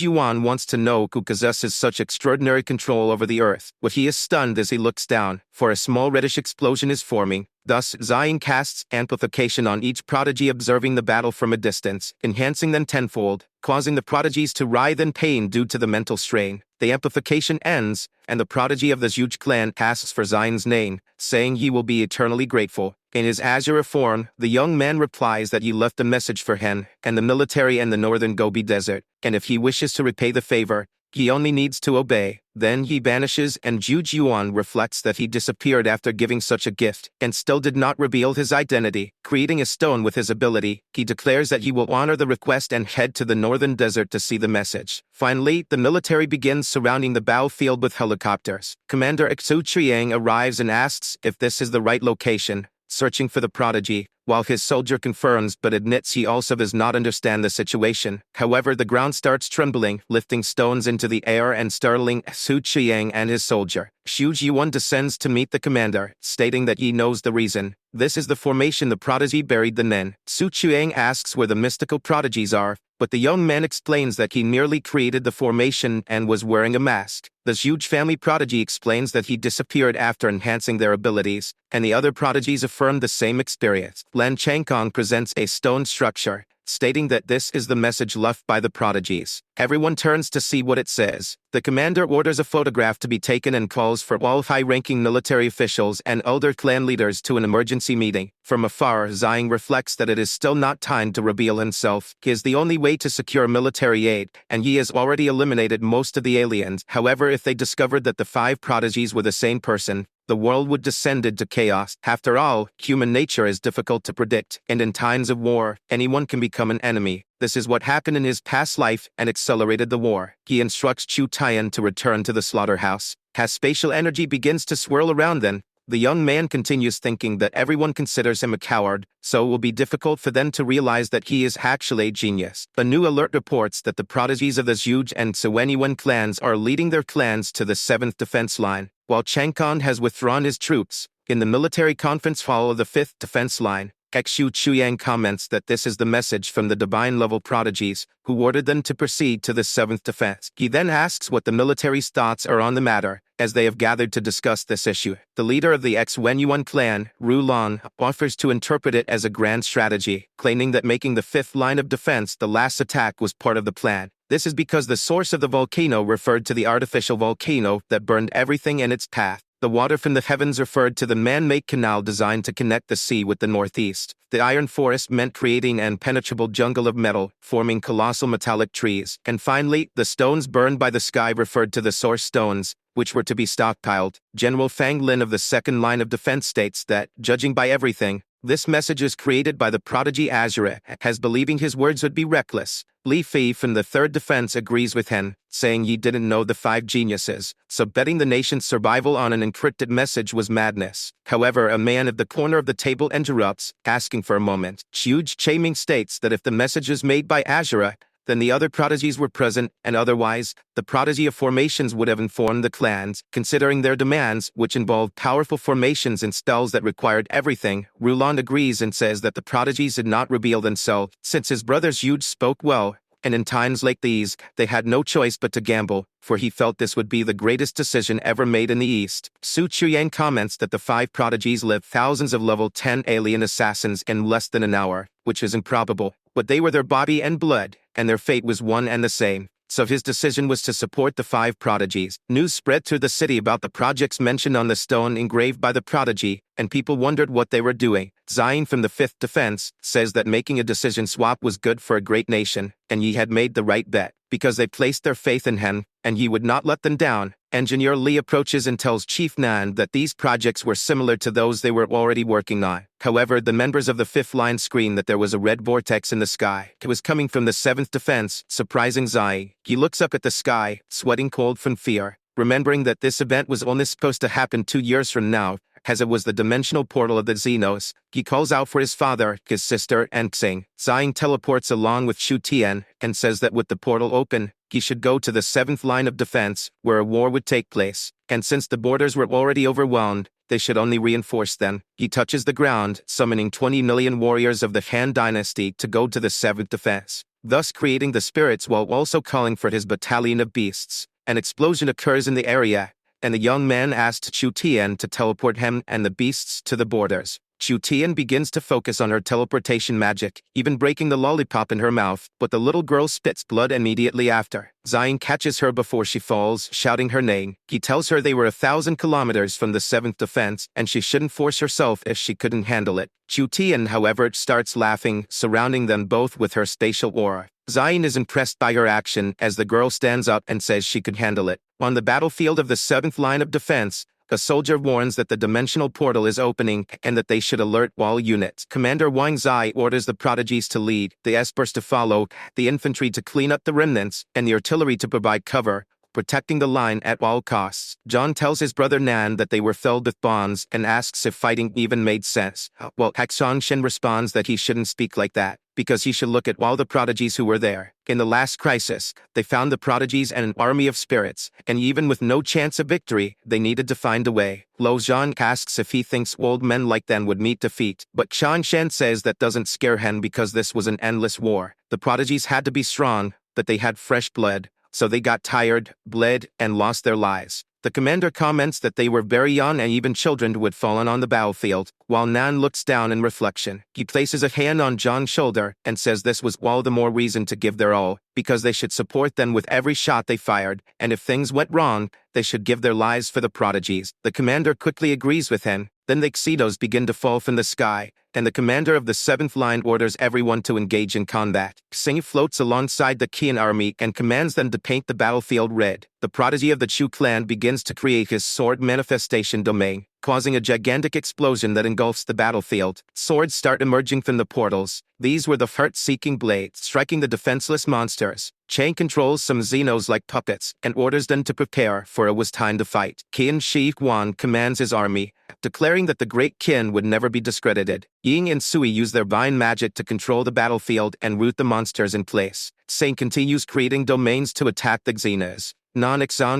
Yuan wants to know who possesses such extraordinary control over the earth, but he is stunned as he looks down, for a small reddish explosion is forming. Thus, Ziying casts amplification on each prodigy observing the battle from a distance, enhancing them tenfold. causing the prodigies to writhe in pain due to the mental strain. The amplification ends, and the prodigy of this huge clan asks for Zion's name, saying he will be eternally grateful. In his Asura form, the young man replies that he left a message for Hen and the military in the northern Gobi Desert, and if he wishes to repay the favor, he only needs to obey. Then he vanishes, and Jude Yuan reflects that he disappeared after giving such a gift, and still did not reveal his identity. Creating a stone with his ability, he declares that he will honor the request and head to the northern desert to see the message. Finally, the military begins surrounding the battlefield with helicopters. Commander Xu Chiang arrives and asks if this is the right location, searching for the prodigy, while his soldier confirms but admits he also does not understand the situation. However, the ground starts trembling, lifting stones into the air and startling Su Chiang and his soldier. Xu Jiwan descends to meet the commander, stating that he knows the reason. This is the formation the prodigy buried the Nen. Su Chiang asks where the mystical prodigies are, but the young man explains that he merely created the formation and was wearing a mask. The huge family prodigy explains that he disappeared after enhancing their abilities, and the other prodigies affirm the same experience. Lan Changkong presents a stone structure, stating that this is the message left by the prodigies. Everyone turns to see what it says. The commander orders a photograph to be taken and calls for all high-ranking military officials and elder clan leaders to an emergency meeting. From afar, Zhang reflects that it is still not time to reveal himself. He is the only way to secure military aid, and he has already eliminated most of the aliens. However, if they discovered that the 5 prodigies were the same person, the world would descend into chaos. After all, human nature is difficult to predict, and in times of war, anyone can become an enemy. This is what happened in his past life and accelerated the war. He instructs Chu Tian to return to the slaughterhouse. As spatial energy begins to swirl around them, the young man continues thinking that everyone considers him a coward, so it will be difficult for them to realize that he is actually a genius. A new alert reports that the prodigies of the Zhuge and Suenyuan clans are leading their clans to the 7th defense line, while Changkong has withdrawn his troops. In the military conference hall of the 5th defense line, Xu Chuyang comments that this is the message from the divine-level prodigies, who ordered them to proceed to the 7th defense. He then asks what the military's thoughts are on the matter, as they have gathered to discuss this issue. The leader of the X-Wenyuan clan, Ru Long, offers to interpret it as a grand strategy, claiming that making the 5th line of defense the last attack was part of the plan. This is because the source of the volcano referred to the artificial volcano that burned everything in its path. The water from the heavens referred to the man-made canal designed to connect the sea with the northeast. The iron forest meant creating an impenetrable jungle of metal, forming colossal metallic trees. And finally, the stones burned by the sky referred to the source stones, which were to be stockpiled. General Fang Lin of the 2nd line of defense states that, judging by everything, this message is created by the prodigy Asura, as believing his words would be reckless. Li Fei from the 3rd defense agrees with Hen, saying he didn't know the 5 geniuses, so betting the nation's survival on an encrypted message was madness. However, a man at the corner of the table interrupts, asking for a moment. Huge Chaming states that if the message is made by Asura, then the other prodigies were present, and otherwise, the prodigy of formations would have informed the clans, considering their demands, which involved powerful formations and spells that required everything. Rulon agrees and says that the prodigies did not reveal themselves, since his brothers Yuge spoke well, and in times like these, they had no choice but to gamble, for he felt this would be the greatest decision ever made in the East. Su Chuyang comments that the 5 prodigies lived thousands of level 10 alien assassins in less than an hour, which is improbable, but they were their body and blood, and their fate was one and the same. So his decision was to support the 5 prodigies. News spread through the city about the projects mentioned on the stone engraved by the prodigy, and people wondered what they were doing. Zion from the 5th defense says that making a decision swap was good for a great nation, and he had made the right bet, because they placed their faith in him, and he would not let them down. Engineer Lee approaches and tells Chief Nan that these projects were similar to those they were already working on. However, the members of the 5th line screamed that there was a red vortex in the sky. It was coming from the 7th defense, surprising Zai. He looks up at the sky, sweating cold from fear, remembering that this event was only supposed to happen 2 years from now, as it was the dimensional portal of the Xenos. He calls out for his father, his sister, and Xing. Zhang teleports along with Shu Tian, and says that with the portal open, he should go to the 7th line of defense, where a war would take place, and since the borders were already overwhelmed, they should only reinforce them. He touches the ground, summoning 20 million warriors of the Han Dynasty to go to the 7th defense, thus creating the spirits while also calling for his battalion of beasts. An explosion occurs in the area, and the young man asked Chu Tian to teleport him and the beasts to the borders. Chu Tian begins to focus on her teleportation magic, even breaking the lollipop in her mouth, but the little girl spits blood immediately after. Zion catches her before she falls, shouting her name. He tells her they were 1,000 kilometers from the 7th defense, and she shouldn't force herself if she couldn't handle it. Chu Tian, however, starts laughing, surrounding them both with her spatial aura. Zion is impressed by her action as the girl stands up and says she could handle it. On the battlefield of the 7th line of defense, a soldier warns that the dimensional portal is opening and that they should alert all units. Commander Wang Zai orders the prodigies to lead, the espers to follow, the infantry to clean up the remnants, and the artillery to provide cover, protecting the line at all costs. John tells his brother Nan that they were filled with bonds and asks if fighting even made sense. Well, Shen responds that he shouldn't speak like that, because he should look at all the prodigies who were there. In the last crisis, they found the prodigies and an army of spirits, and even with no chance of victory, they needed to find a way. Lo Zhan asks if he thinks old men like them would meet defeat, but Shen says that doesn't scare him because this was an endless war. The prodigies had to be strong, but they had fresh blood, so they got tired, bled, and lost their lives. The commander comments that they were very young and even children who had fallen on the battlefield, while Nan looks down in reflection. He places a hand on John's shoulder and says this was all the more reason to give their all, because they should support them with every shot they fired, and if things went wrong, they should give their lives for the prodigies. The commander quickly agrees with him. Then the Xenos begin to fall from the sky, and the commander of the 7th line orders everyone to engage in combat. Xing floats alongside the Qian army and commands them to paint the battlefield red. The prodigy of the Chu clan begins to create his sword manifestation domain, causing a gigantic explosion that engulfs the battlefield. Swords start emerging from the portals. These were the heart-seeking blades, striking the defenseless monsters. Chang controls some Xenos like puppets and orders them to prepare, for it was time to fight. Qian Shi Huan commands his army, declaring that the great Qin would never be discredited. Ying and Sui use their vine magic to control the battlefield and root the monsters in place. Tseng continues creating domains to attack the Xenos.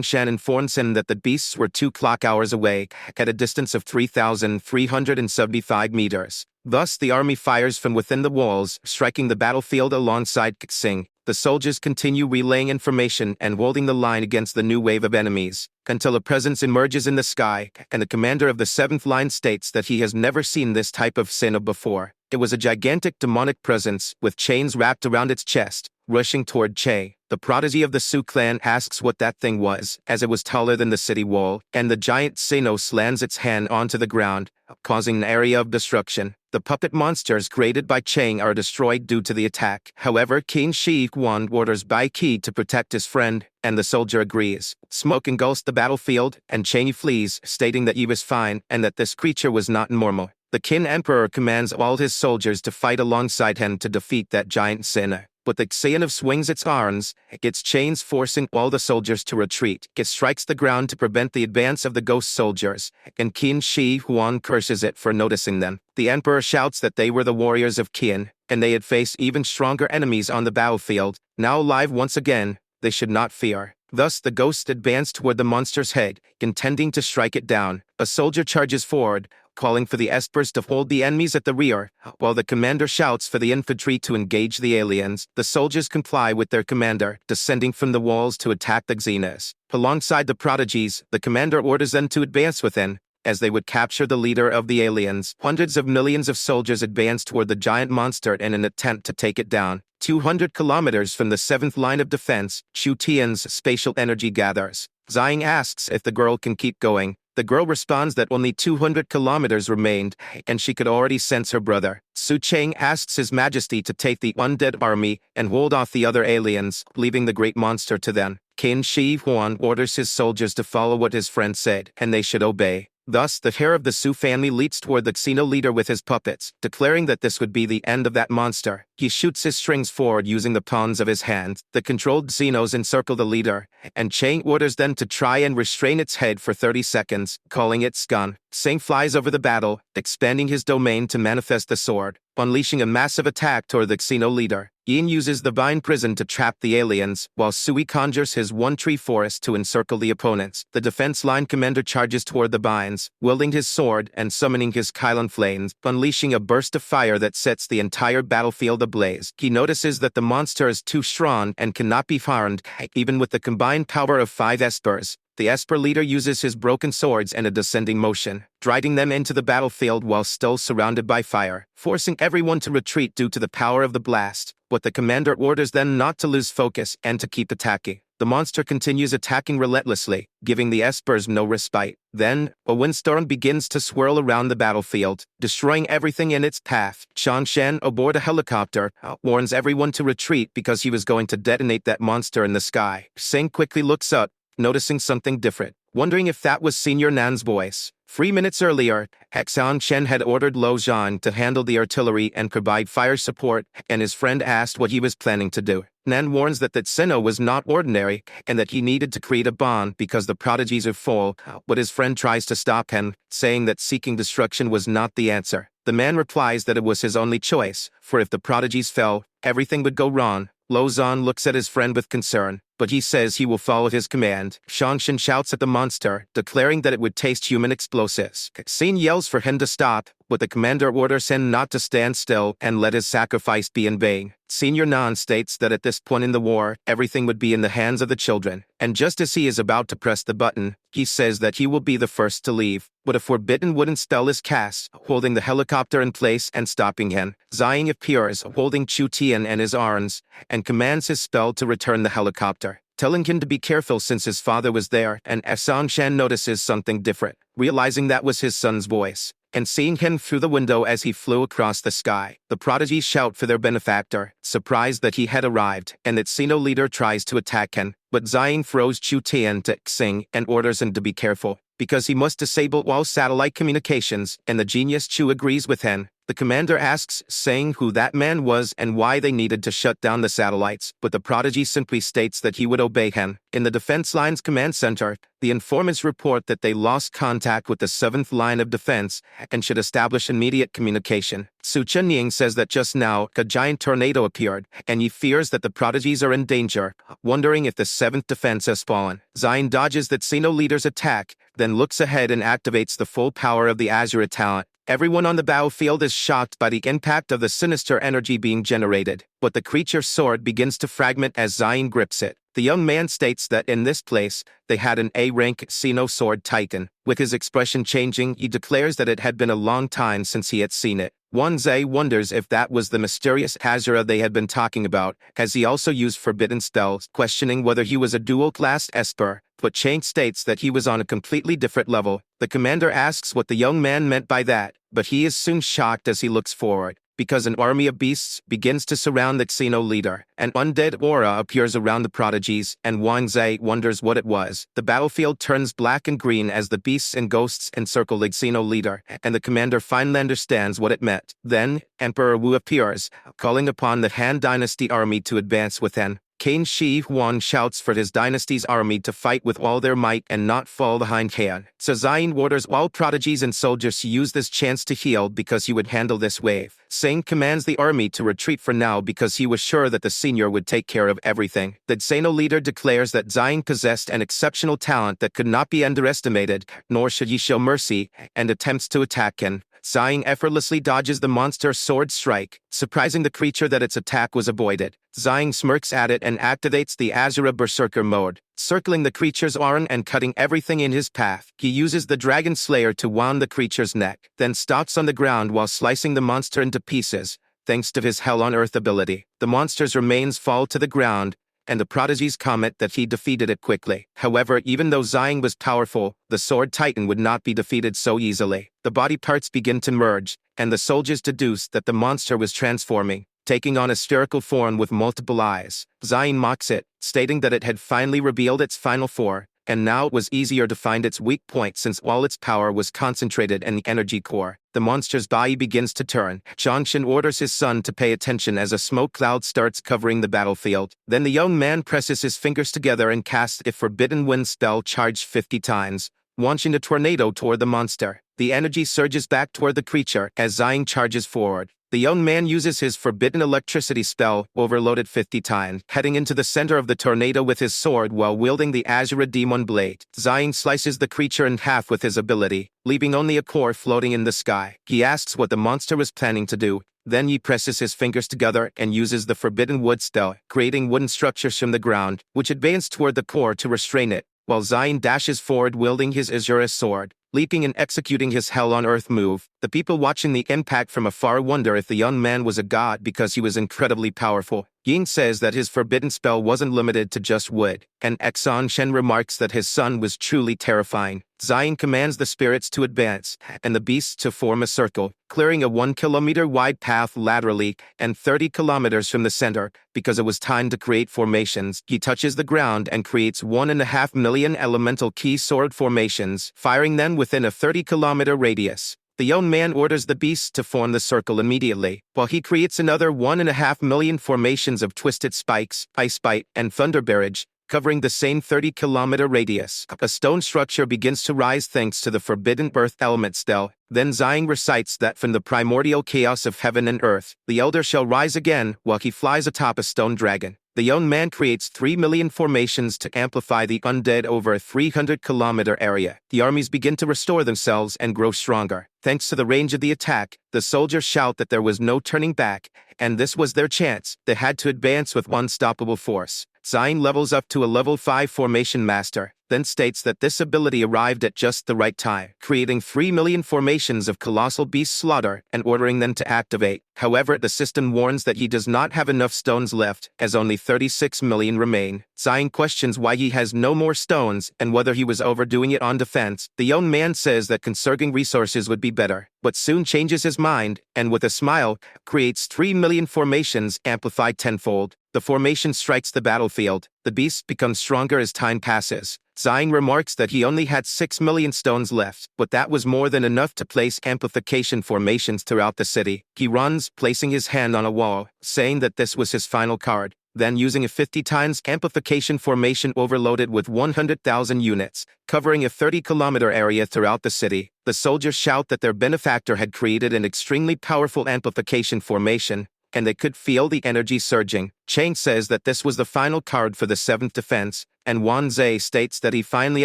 Shan informs him that the beasts were 2 clock hours away, at a distance of 3,375 meters. Thus the army fires from within the walls, striking the battlefield alongside Xing. The soldiers continue relaying information and holding the line against the new wave of enemies, until a presence emerges in the sky, and the commander of the 7th line states that he has never seen this type of Sino before. It was a gigantic demonic presence, with chains wrapped around its chest, rushing toward Che. The prodigy of the Su clan asks what that thing was, as it was taller than the city wall, and the giant Sino slams its hand onto the ground, causing an area of destruction. The puppet monsters created by Chang are destroyed due to the attack. However, King Shi Huan orders Bai Qi to protect his friend, and the soldier agrees. Smoke engulfs the battlefield, and Chang flees, stating that he was fine and that this creature was not normal. The Qin Emperor commands all his soldiers to fight alongside him to defeat that giant sinner. But the Xehanov swings its arms, its chains forcing all the soldiers to retreat. It strikes the ground to prevent the advance of the ghost soldiers, and Qin Shi Huan curses it for noticing them. The emperor shouts that they were the warriors of Qin, and they had faced even stronger enemies on the battlefield. Now alive once again, they should not fear. Thus the ghost advanced toward the monster's head, intending to strike it down. A soldier charges forward, calling for the espers to hold the enemies at the rear, while the commander shouts for the infantry to engage the aliens. The soldiers comply with their commander, descending from the walls to attack the Xenos. Alongside the prodigies, the commander orders them to advance within, as they would capture the leader of the aliens. Hundreds of millions of soldiers advance toward the giant monster in an attempt to take it down. 200 kilometers from the 7th line of defense, Chu Tian's spatial energy gathers. Zhang asks if the girl can keep going. The girl responds that only 200 kilometers remained, and she could already sense her brother. Su Cheng asks His Majesty to take the undead army and hold off the other aliens, leaving the great monster to them. Qin Shi Huan orders his soldiers to follow what his friend said, and they should obey. Thus, the heir of the Su family leaps toward the Xeno leader with his puppets, declaring that this would be the end of that monster. He shoots his strings forward using the palms of his hands. The controlled Xenos encircle the leader, and Chang orders them to try and restrain its head for 30 seconds, calling it Scun. Sing flies over the battle, expanding his domain to manifest the sword, unleashing a massive attack toward the Xeno leader. Yin uses the vine prison to trap the aliens, while Sui conjures his one-tree forest to encircle the opponents. The defense line commander charges toward the vines, wielding his sword and summoning his Kylon flames, unleashing a burst of fire that sets the entire battlefield ablaze. He notices that the monster is too strong and cannot be harmed, even with the combined power of 5 espers. the Esper leader uses his broken swords in a descending motion, driving them into the battlefield while still surrounded by fire, forcing everyone to retreat due to the power of the blast. But the commander orders them not to lose focus and to keep attacking. The monster continues attacking relentlessly, giving the Espers no respite. Then, a windstorm begins to swirl around the battlefield, destroying everything in its path. Shan, aboard a helicopter, warns everyone to retreat because he was going to detonate that monster in the sky. Sing quickly looks up, noticing something different, wondering if that was Senior Nan's voice. 3 minutes earlier, Chen had ordered Lo Zhan to handle the artillery and provide fire support, and his friend asked what he was planning to do. Nan warns that Sino was not ordinary, and that he needed to create a bond because the prodigies are full, but his friend tries to stop him, saying that seeking destruction was not the answer. The man replies that it was his only choice, for if the prodigies fell, everything would go wrong. Lo Zhan looks at his friend with concern, but he says he will follow his command. Shanshan shouts at the monster, declaring that it would taste human explosives. Xin yells for him to stop, but the commander orders him not to stand still and let his sacrifice be in vain. Senior Nan states that at this point in the war, everything would be in the hands of the children, and just as he is about to press the button, he says that he will be the first to leave. But a forbidden wooden spell is cast, holding the helicopter in place and stopping him. Zhang appears, holding Chu Tian in his arms, and commands his spell to return the helicopter, telling him to be careful since his father was there, and Shan notices something different, realizing that was his son's voice, and seeing him through the window as he flew across the sky. The prodigies shout for their benefactor, surprised that he had arrived, and that Sino leader tries to attack him, but Zhang throws Chu Tian to Xing and orders him to be careful, because he must disable all satellite communications, and the genius Chu agrees with him. The commander asks Xing who that man was and why they needed to shut down the satellites, but the prodigy simply states that he would obey him. In the Defense Line's command center, the informants report that they lost contact with the 7th line of defense and should establish immediate communication. Su Chenying says that just now, a giant tornado appeared, and he fears that the prodigies are in danger, wondering if the 7th defense has fallen. Zion dodges that Sino leader's attack, then looks ahead and activates the full power of the Asura talent. Everyone on the battlefield is shocked by the impact of the sinister energy being generated, but the creature's sword begins to fragment as Zion grips it. The young man states that in this place, they had an A-rank Sino sword titan. With his expression changing, he declares that it had been a long time since he had seen it. Wanzai wonders if that was the mysterious Asura they had been talking about, as he also used forbidden spells, questioning whether he was a dual-class Esper, but Chang states that he was on a completely different level. The commander asks what the young man meant by that, but he is soon shocked as he looks forward, because an army of beasts begins to surround the Xeno leader. An undead aura appears around the prodigies, and Wang Zai wonders what it was. The battlefield turns black and green as the beasts and ghosts encircle the Xeno leader, and the commander finally understands what it meant. Then, Emperor Wu appears, calling upon the Han Dynasty army to advance with him. Qin Shi Huan shouts for his dynasty's army to fight with all their might and not fall behind Han. So Zion orders all prodigies and soldiers to use this chance to heal because he would handle this wave. Sing commands the army to retreat for now because he was sure that the senior would take care of everything. The Xeno leader declares that Zion possessed an exceptional talent that could not be underestimated, nor should he show mercy, and attempts to attack him. Zion effortlessly dodges the monster's sword strike, surprising the creature that its attack was avoided. Zion smirks at it and activates the Asura Berserker mode, circling the creature's arm and cutting everything in his path. He uses the Dragon Slayer to wound the creature's neck, then stops on the ground while slicing the monster into pieces, thanks to his Hell on Earth ability. The monster's remains fall to the ground, and the prodigies comment that he defeated it quickly. However, even though Zion was powerful, the Sword Titan would not be defeated so easily. The body parts begin to merge, and the soldiers deduce that the monster was transforming, taking on a spherical form with multiple eyes. Zion mocks it, stating that it had finally revealed its final form, and now it was easier to find its weak point since all its power was concentrated in the energy core. The monster's body begins to turn. Changshan orders his son to pay attention as a smoke cloud starts covering the battlefield. Then the young man presses his fingers together and casts a forbidden wind spell charged 50 times, launching a tornado toward the monster. The energy surges back toward the creature as Zion charges forward. The young man uses his forbidden electricity spell, overloaded 50 times, heading into the center of the tornado with his sword while wielding the Asura Demon Blade. Zion slices the creature in half with his ability, leaving only a core floating in the sky. He asks what the monster was planning to do. Then he presses his fingers together and uses the forbidden wood spell, creating wooden structures from the ground, which advance toward the core to restrain it. while Zion dashes forward wielding his Asura sword, leaping and executing his hell-on-earth move. The people watching the impact from afar wonder if the young man was a god because he was incredibly powerful. Ying says that his forbidden spell wasn't limited to just wood, and Exon Shen remarks that his son was truly terrifying. Zion commands the spirits to advance, and the beasts to form a circle, clearing a 1-kilometer-wide path laterally and 30 kilometers from the center. Because it was time to create formations, he touches the ground and creates 1.5 million elemental key sword formations, firing them within a 30-kilometer radius. The young man orders the beasts to form the circle immediately, while he creates another 1.5 million formations of twisted spikes, ice bite, and thunder barrage, covering the same 30-kilometer radius. A stone structure begins to rise thanks to the forbidden earth element spell. Then Zion recites that from the primordial chaos of heaven and earth, the elder shall rise again while he flies atop a stone dragon. The young man creates 3 million formations to amplify the undead over a 300-kilometer area. The armies begin to restore themselves and grow stronger. Thanks to the range of the attack, the soldiers shout that there was no turning back, and this was their chance. They had to advance with unstoppable force. Zion levels up to a level 5 formation master, then states that this ability arrived at just the right time, creating 3 million formations of colossal beast slaughter and ordering them to activate. However, the system warns that he does not have enough stones left, as only 36 million remain. Zion questions why he has no more stones and whether he was overdoing it on defense. The young man says that conserving resources would be better, but soon changes his mind, and with a smile, creates 3 million formations amplified tenfold. The formation strikes the battlefield. The beasts become stronger as time passes. Zion remarks that he only had 6 million stones left, but that was more than enough to place amplification formations throughout the city. He runs, placing his hand on a wall, saying that this was his final card. Then using a 50 times amplification formation overloaded with 100,000 units, covering a 30-kilometer area throughout the city, the soldiers shout that their benefactor had created an extremely powerful amplification formation, and they could feel the energy surging. Chang says that this was the final card for the 7th defense, and Wan Zhe states that he finally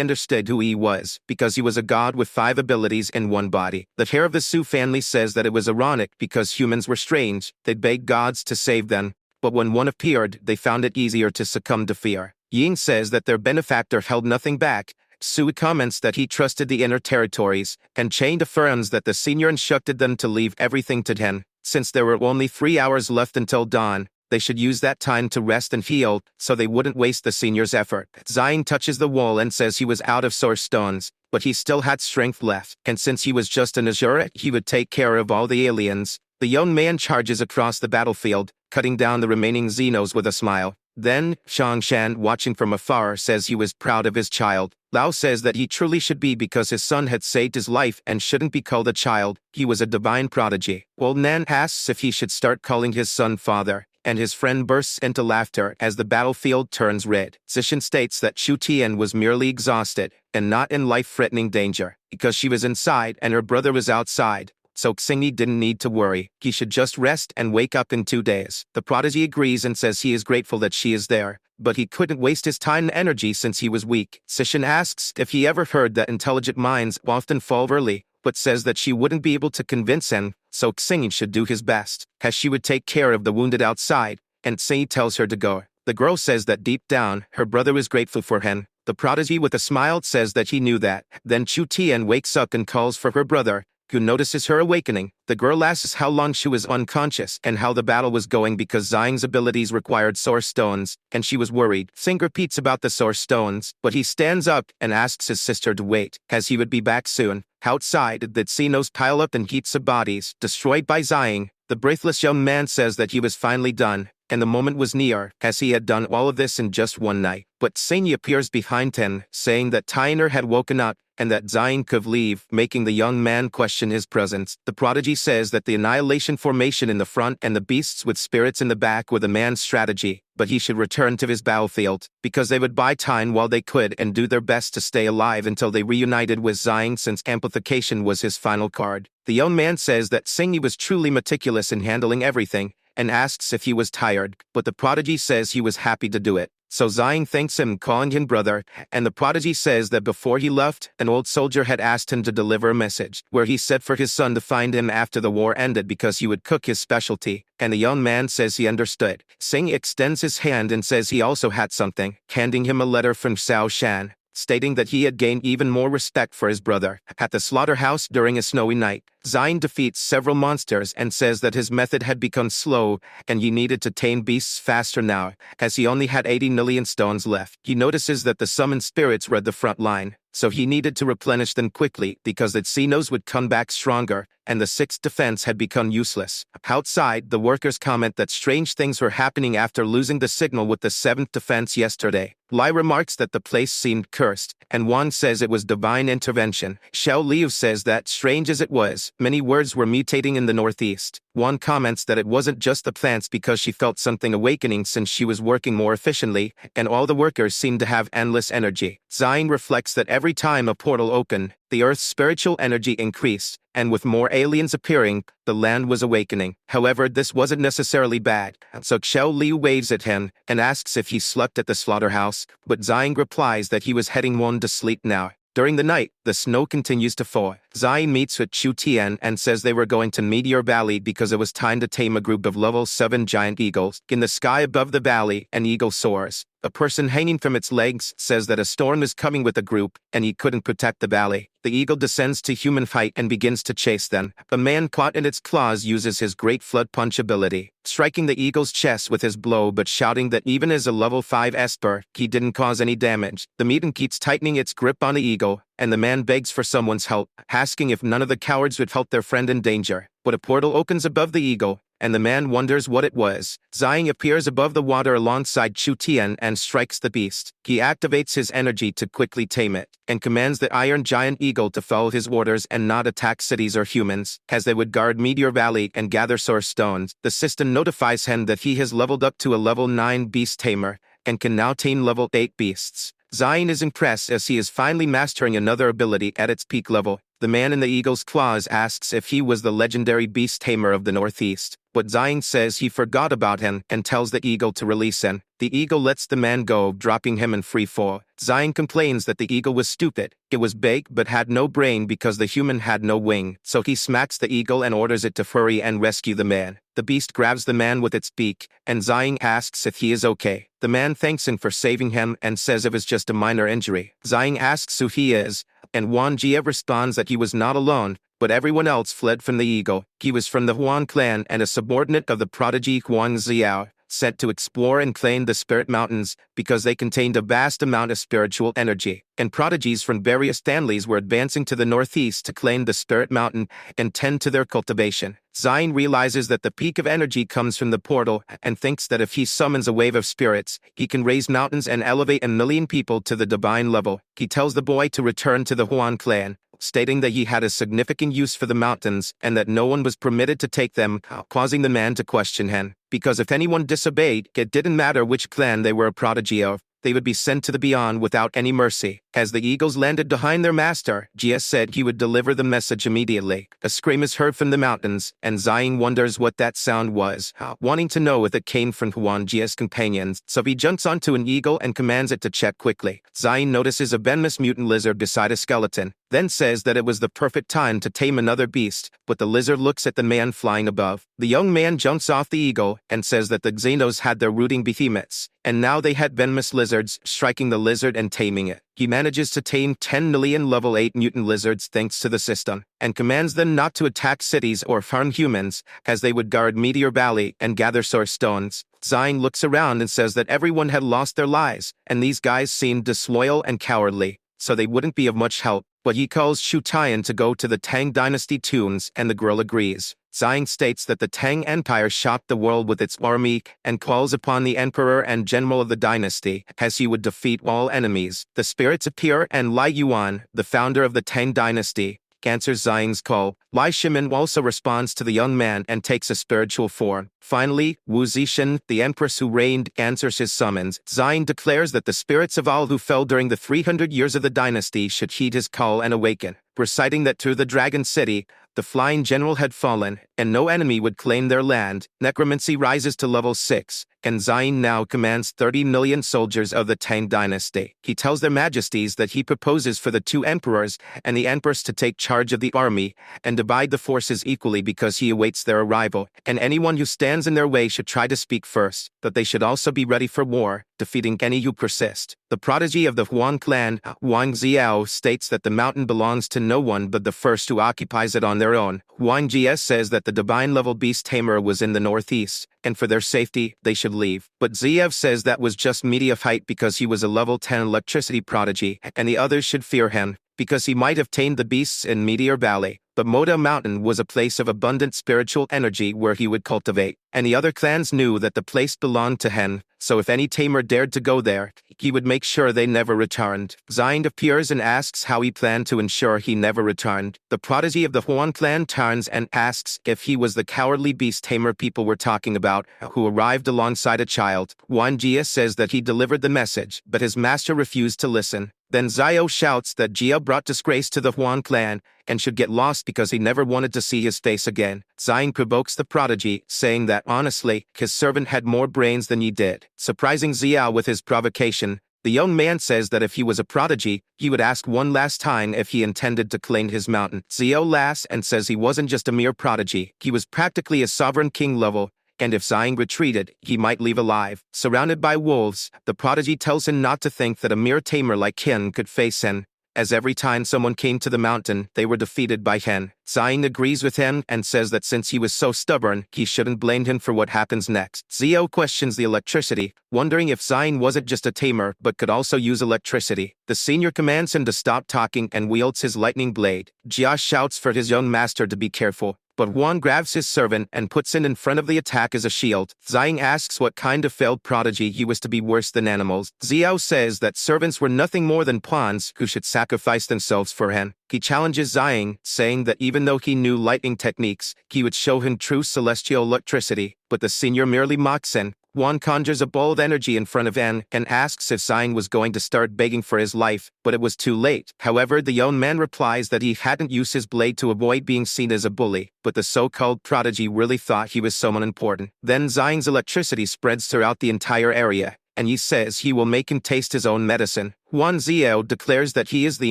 understood who he was, because he was a god with 5 abilities in one body. The heir of the Su family says that it was ironic because humans were strange, they begged gods to save them, but when one appeared, they found it easier to succumb to fear. Ying says that their benefactor held nothing back. Su comments that he trusted the inner territories, and Chang affirms that the senior instructed them to leave everything to him. Since there were only 3 hours left until dawn, they should use that time to rest and heal, so they wouldn't waste the senior's effort. Zion touches the wall and says he was out of source stones, but he still had strength left, and since he was just an Asura, he would take care of all the aliens. The young man charges across the battlefield, cutting down the remaining Xenos with a smile. Then, Shangshan, watching from afar, says he was proud of his child. Lao says that he truly should be because his son had saved his life and shouldn't be called a child, he was a divine prodigy. Old Nan asks if he should start calling his son father, and his friend bursts into laughter as the battlefield turns red. Zishan states that Chu Tian was merely exhausted, and not in life-threatening danger, because she was inside and her brother was outside. So Xingyi didn't need to worry, he should just rest and wake up in 2 days. The prodigy agrees and says he is grateful that she is there, but he couldn't waste his time and energy since he was weak. Zishan asks if he ever heard that intelligent minds often fall early, but says that she wouldn't be able to convince him, so Xingyi should do his best, as she would take care of the wounded outside, and Xingyi tells her to go. The girl says that deep down, her brother was grateful for him. The prodigy with a smile says that he knew that. Then Chu Tian wakes up and calls for her brother, who notices her awakening. The girl asks how long she was unconscious and how the battle was going because Zhang's abilities required source stones, and she was worried. Xing repeats about the source stones, but he stands up and asks his sister to wait, as he would be back soon. Outside, the Xenos pile up in heaps of bodies, destroyed by Zhang. The breathless young man says that he was finally done, and the moment was near, as he had done all of this in just one night. But Xingyi appears behind him, saying that Tyner had woken up, and that Zhang could leave, making the young man question his presence. The prodigy says that the annihilation formation in the front and the beasts with spirits in the back were the man's strategy, but he should return to his battlefield, because they would buy time while they could and do their best to stay alive until they reunited with Zhang since amplification was his final card. The young man says that Xingyi was truly meticulous in handling everything, and asks if he was tired, but the prodigy says he was happy to do it. So Zhang thanks him, calling him brother, and the prodigy says that before he left, an old soldier had asked him to deliver a message, where he said for his son to find him after the war ended because he would cook his specialty, and the young man says he understood. Xing extends his hand and says he also had something, handing him a letter from Xiao Shan. stating that he had gained even more respect for his brother. At the slaughterhouse during a snowy night, Zion defeats several monsters and says that his method had become slow and he needed to tame beasts faster now, as he only had 80 million stones left. He notices that the summoned spirits were at the front line, so he needed to replenish them quickly because the Xenos would come back stronger, and the sixth defense had become useless. Outside, the workers comment that strange things were happening after losing the signal with the seventh defense yesterday. Lai remarks that the place seemed cursed, and Juan says it was divine intervention. Xiao Liu says that, strange as it was, many words were mutating in the northeast. Juan comments that it wasn't just the plants because she felt something awakening since she was working more efficiently, and all the workers seemed to have endless energy. Zion reflects that every time a portal opened, the Earth's spiritual energy increased, and with more aliens appearing, the land was awakening. However, this wasn't necessarily bad, so Xiao Liu waves at him and asks if he slept at the slaughterhouse, but Zion replies that he was heading on to sleep now. During the night, the snow continues to fall. Zion meets with Chu Tian and says they were going to Meteor Valley because it was time to tame a group of level 7 giant eagles. In the sky above the valley, an eagle soars. A person hanging from its legs says that a storm is coming with the group, and he couldn't protect the valley. The eagle descends to human height and begins to chase them. A man caught in its claws uses his great flood punch ability, striking the eagle's chest with his blow but shouting that even as a level 5 Esper, he didn't cause any damage. The mutant keeps tightening its grip on the eagle, and the man begs for someone's help, asking if none of the cowards would help their friend in danger. But a portal opens above the eagle, and the man wonders what it was. Zion appears above the water alongside Chu Tian and strikes the beast. He activates his energy to quickly tame it, and commands the Iron Giant Eagle to follow his orders and not attack cities or humans, as they would guard Meteor Valley and gather source stones. The system notifies him that he has leveled up to a level 9 beast tamer, and can now tame level 8 beasts. Zion is impressed as he is finally mastering another ability at its peak level. The man in the eagle's claws asks if he was the legendary beast tamer of the Northeast, but Zion says he forgot about him and tells the eagle to release him. The eagle lets the man go, dropping him in free fall. Zion complains that the eagle was stupid. It was big but had no brain because the human had no wing, so he smacks the eagle and orders it to hurry and rescue the man. The beast grabs the man with its beak, and Zion asks if he is okay. The man thanks him for saving him and says it was just a minor injury. Zion asks who he is, and Wang Jie responds that he was not alone, but everyone else fled from the eagle. He was from the Huan clan and a subordinate of the prodigy Huang Xiao, sent to explore and claim the Spirit Mountains because they contained a vast amount of spiritual energy, and prodigies from various families were advancing to the northeast to claim the Spirit Mountain and tend to their cultivation. Zion realizes that the peak of energy comes from the portal and thinks that if he summons a wave of spirits, he can raise mountains and elevate 1 million people to the divine level. He tells the boy to return to the Huan clan, stating that he had a significant use for the mountains and that no one was permitted to take them, causing the man to question him, because if anyone disobeyed, it didn't matter which clan they were a prodigy of, they would be sent to the beyond without any mercy. As the eagles landed behind their master, Jia said he would deliver the message immediately. A scream is heard from the mountains, and Zion wonders what that sound was, wanting to know if it came from Huan Jia's companions, so he jumps onto an eagle and commands it to check quickly. Zion notices a venomous mutant lizard beside a skeleton, then says that it was the perfect time to tame another beast, but the lizard looks at the man flying above. The young man jumps off the eagle and says that the Xenos had their rooting behemoths, and now they had venomous lizards, striking the lizard and taming it. He manages to tame 10 million level 8 mutant lizards thanks to the system, and commands them not to attack cities or harm humans, as they would guard Meteor Valley and gather source stones. Zion looks around and says that everyone had lost their lives, and these guys seemed disloyal and cowardly, so they wouldn't be of much help. But he calls Shu Tian to go to the Tang Dynasty tombs, and the girl agrees. Zion states that the Tang Empire shocked the world with its army and calls upon the emperor and general of the dynasty, as he would defeat all enemies. The spirits appear, and Lai Yuan, the founder of the Tang Dynasty, answers Zion's call. Lai Shimin also responds to the young man and takes a spiritual form. Finally, Wu Zixin, the empress who reigned, answers his summons. Zion declares that the spirits of all who fell during the 300 years of the dynasty should heed his call and awaken, reciting that through the Dragon City, the flying general had fallen, and no enemy would claim their land. Necromancy rises to level 6, and Zion now commands 30 million soldiers of the Tang dynasty. He tells their majesties that he proposes for the two emperors and the empress to take charge of the army and divide the forces equally because he awaits their arrival, and anyone who stands in their way should try to speak first, that they should also be ready for war, defeating any who persist. The prodigy of the Huang clan, Wang Ziao, states that the mountain belongs to no one but the first who occupies it on their own. Wang Jie says that the divine level beast tamer was in the northeast, and for their safety, they should leave. But Ziev says that was just medium height because he was a level 10 electricity prodigy, and the others should fear him, because he might have tamed the beasts in Meteor Valley. But Moda Mountain was a place of abundant spiritual energy where he would cultivate, and the other clans knew that the place belonged to him, so if any tamer dared to go there, he would make sure they never returned. Zion appears and asks how he planned to ensure he never returned. The prodigy of the Huan clan turns and asks if he was the cowardly beast tamer people were talking about, who arrived alongside a child. Wan Jia says that he delivered the message, but his master refused to listen. Then Zio shouts that Jia brought disgrace to the Huan clan, and should get lost because he never wanted to see his face again. Zion provokes the prodigy, saying that honestly, his servant had more brains than he did. Surprising Ziao with his provocation, the young man says that if he was a prodigy, he would ask one last time if he intended to claim his mountain. Zio laughs and says he wasn't just a mere prodigy, he was practically a sovereign king level, and if Zion retreated, he might leave alive. Surrounded by wolves, the prodigy tells him not to think that a mere tamer like him could face him, as every time someone came to the mountain, they were defeated by him. Zion agrees with him and says that since he was so stubborn, he shouldn't blame him for what happens next. Zio questions the electricity, wondering if Zion wasn't just a tamer but could also use electricity. The senior commands him to stop talking and wields his lightning blade. Jia shouts for his young master to be careful, but Juan grabs his servant and puts him in front of the attack as a shield. Zion asks what kind of failed prodigy he was to be worse than animals. Xiao says that servants were nothing more than pawns who should sacrifice themselves for him. He challenges Zion, saying that even though he knew lightning techniques, he would show him true celestial electricity, but the senior merely mocks him. Juan conjures a ball of energy in front of N and asks if Zion was going to start begging for his life, but it was too late. However, the young man replies that he hadn't used his blade to avoid being seen as a bully, but the so-called prodigy really thought he was someone important. Then Zion's electricity spreads throughout the entire area, and he says he will make him taste his own medicine. Juan Ziao declares that he is the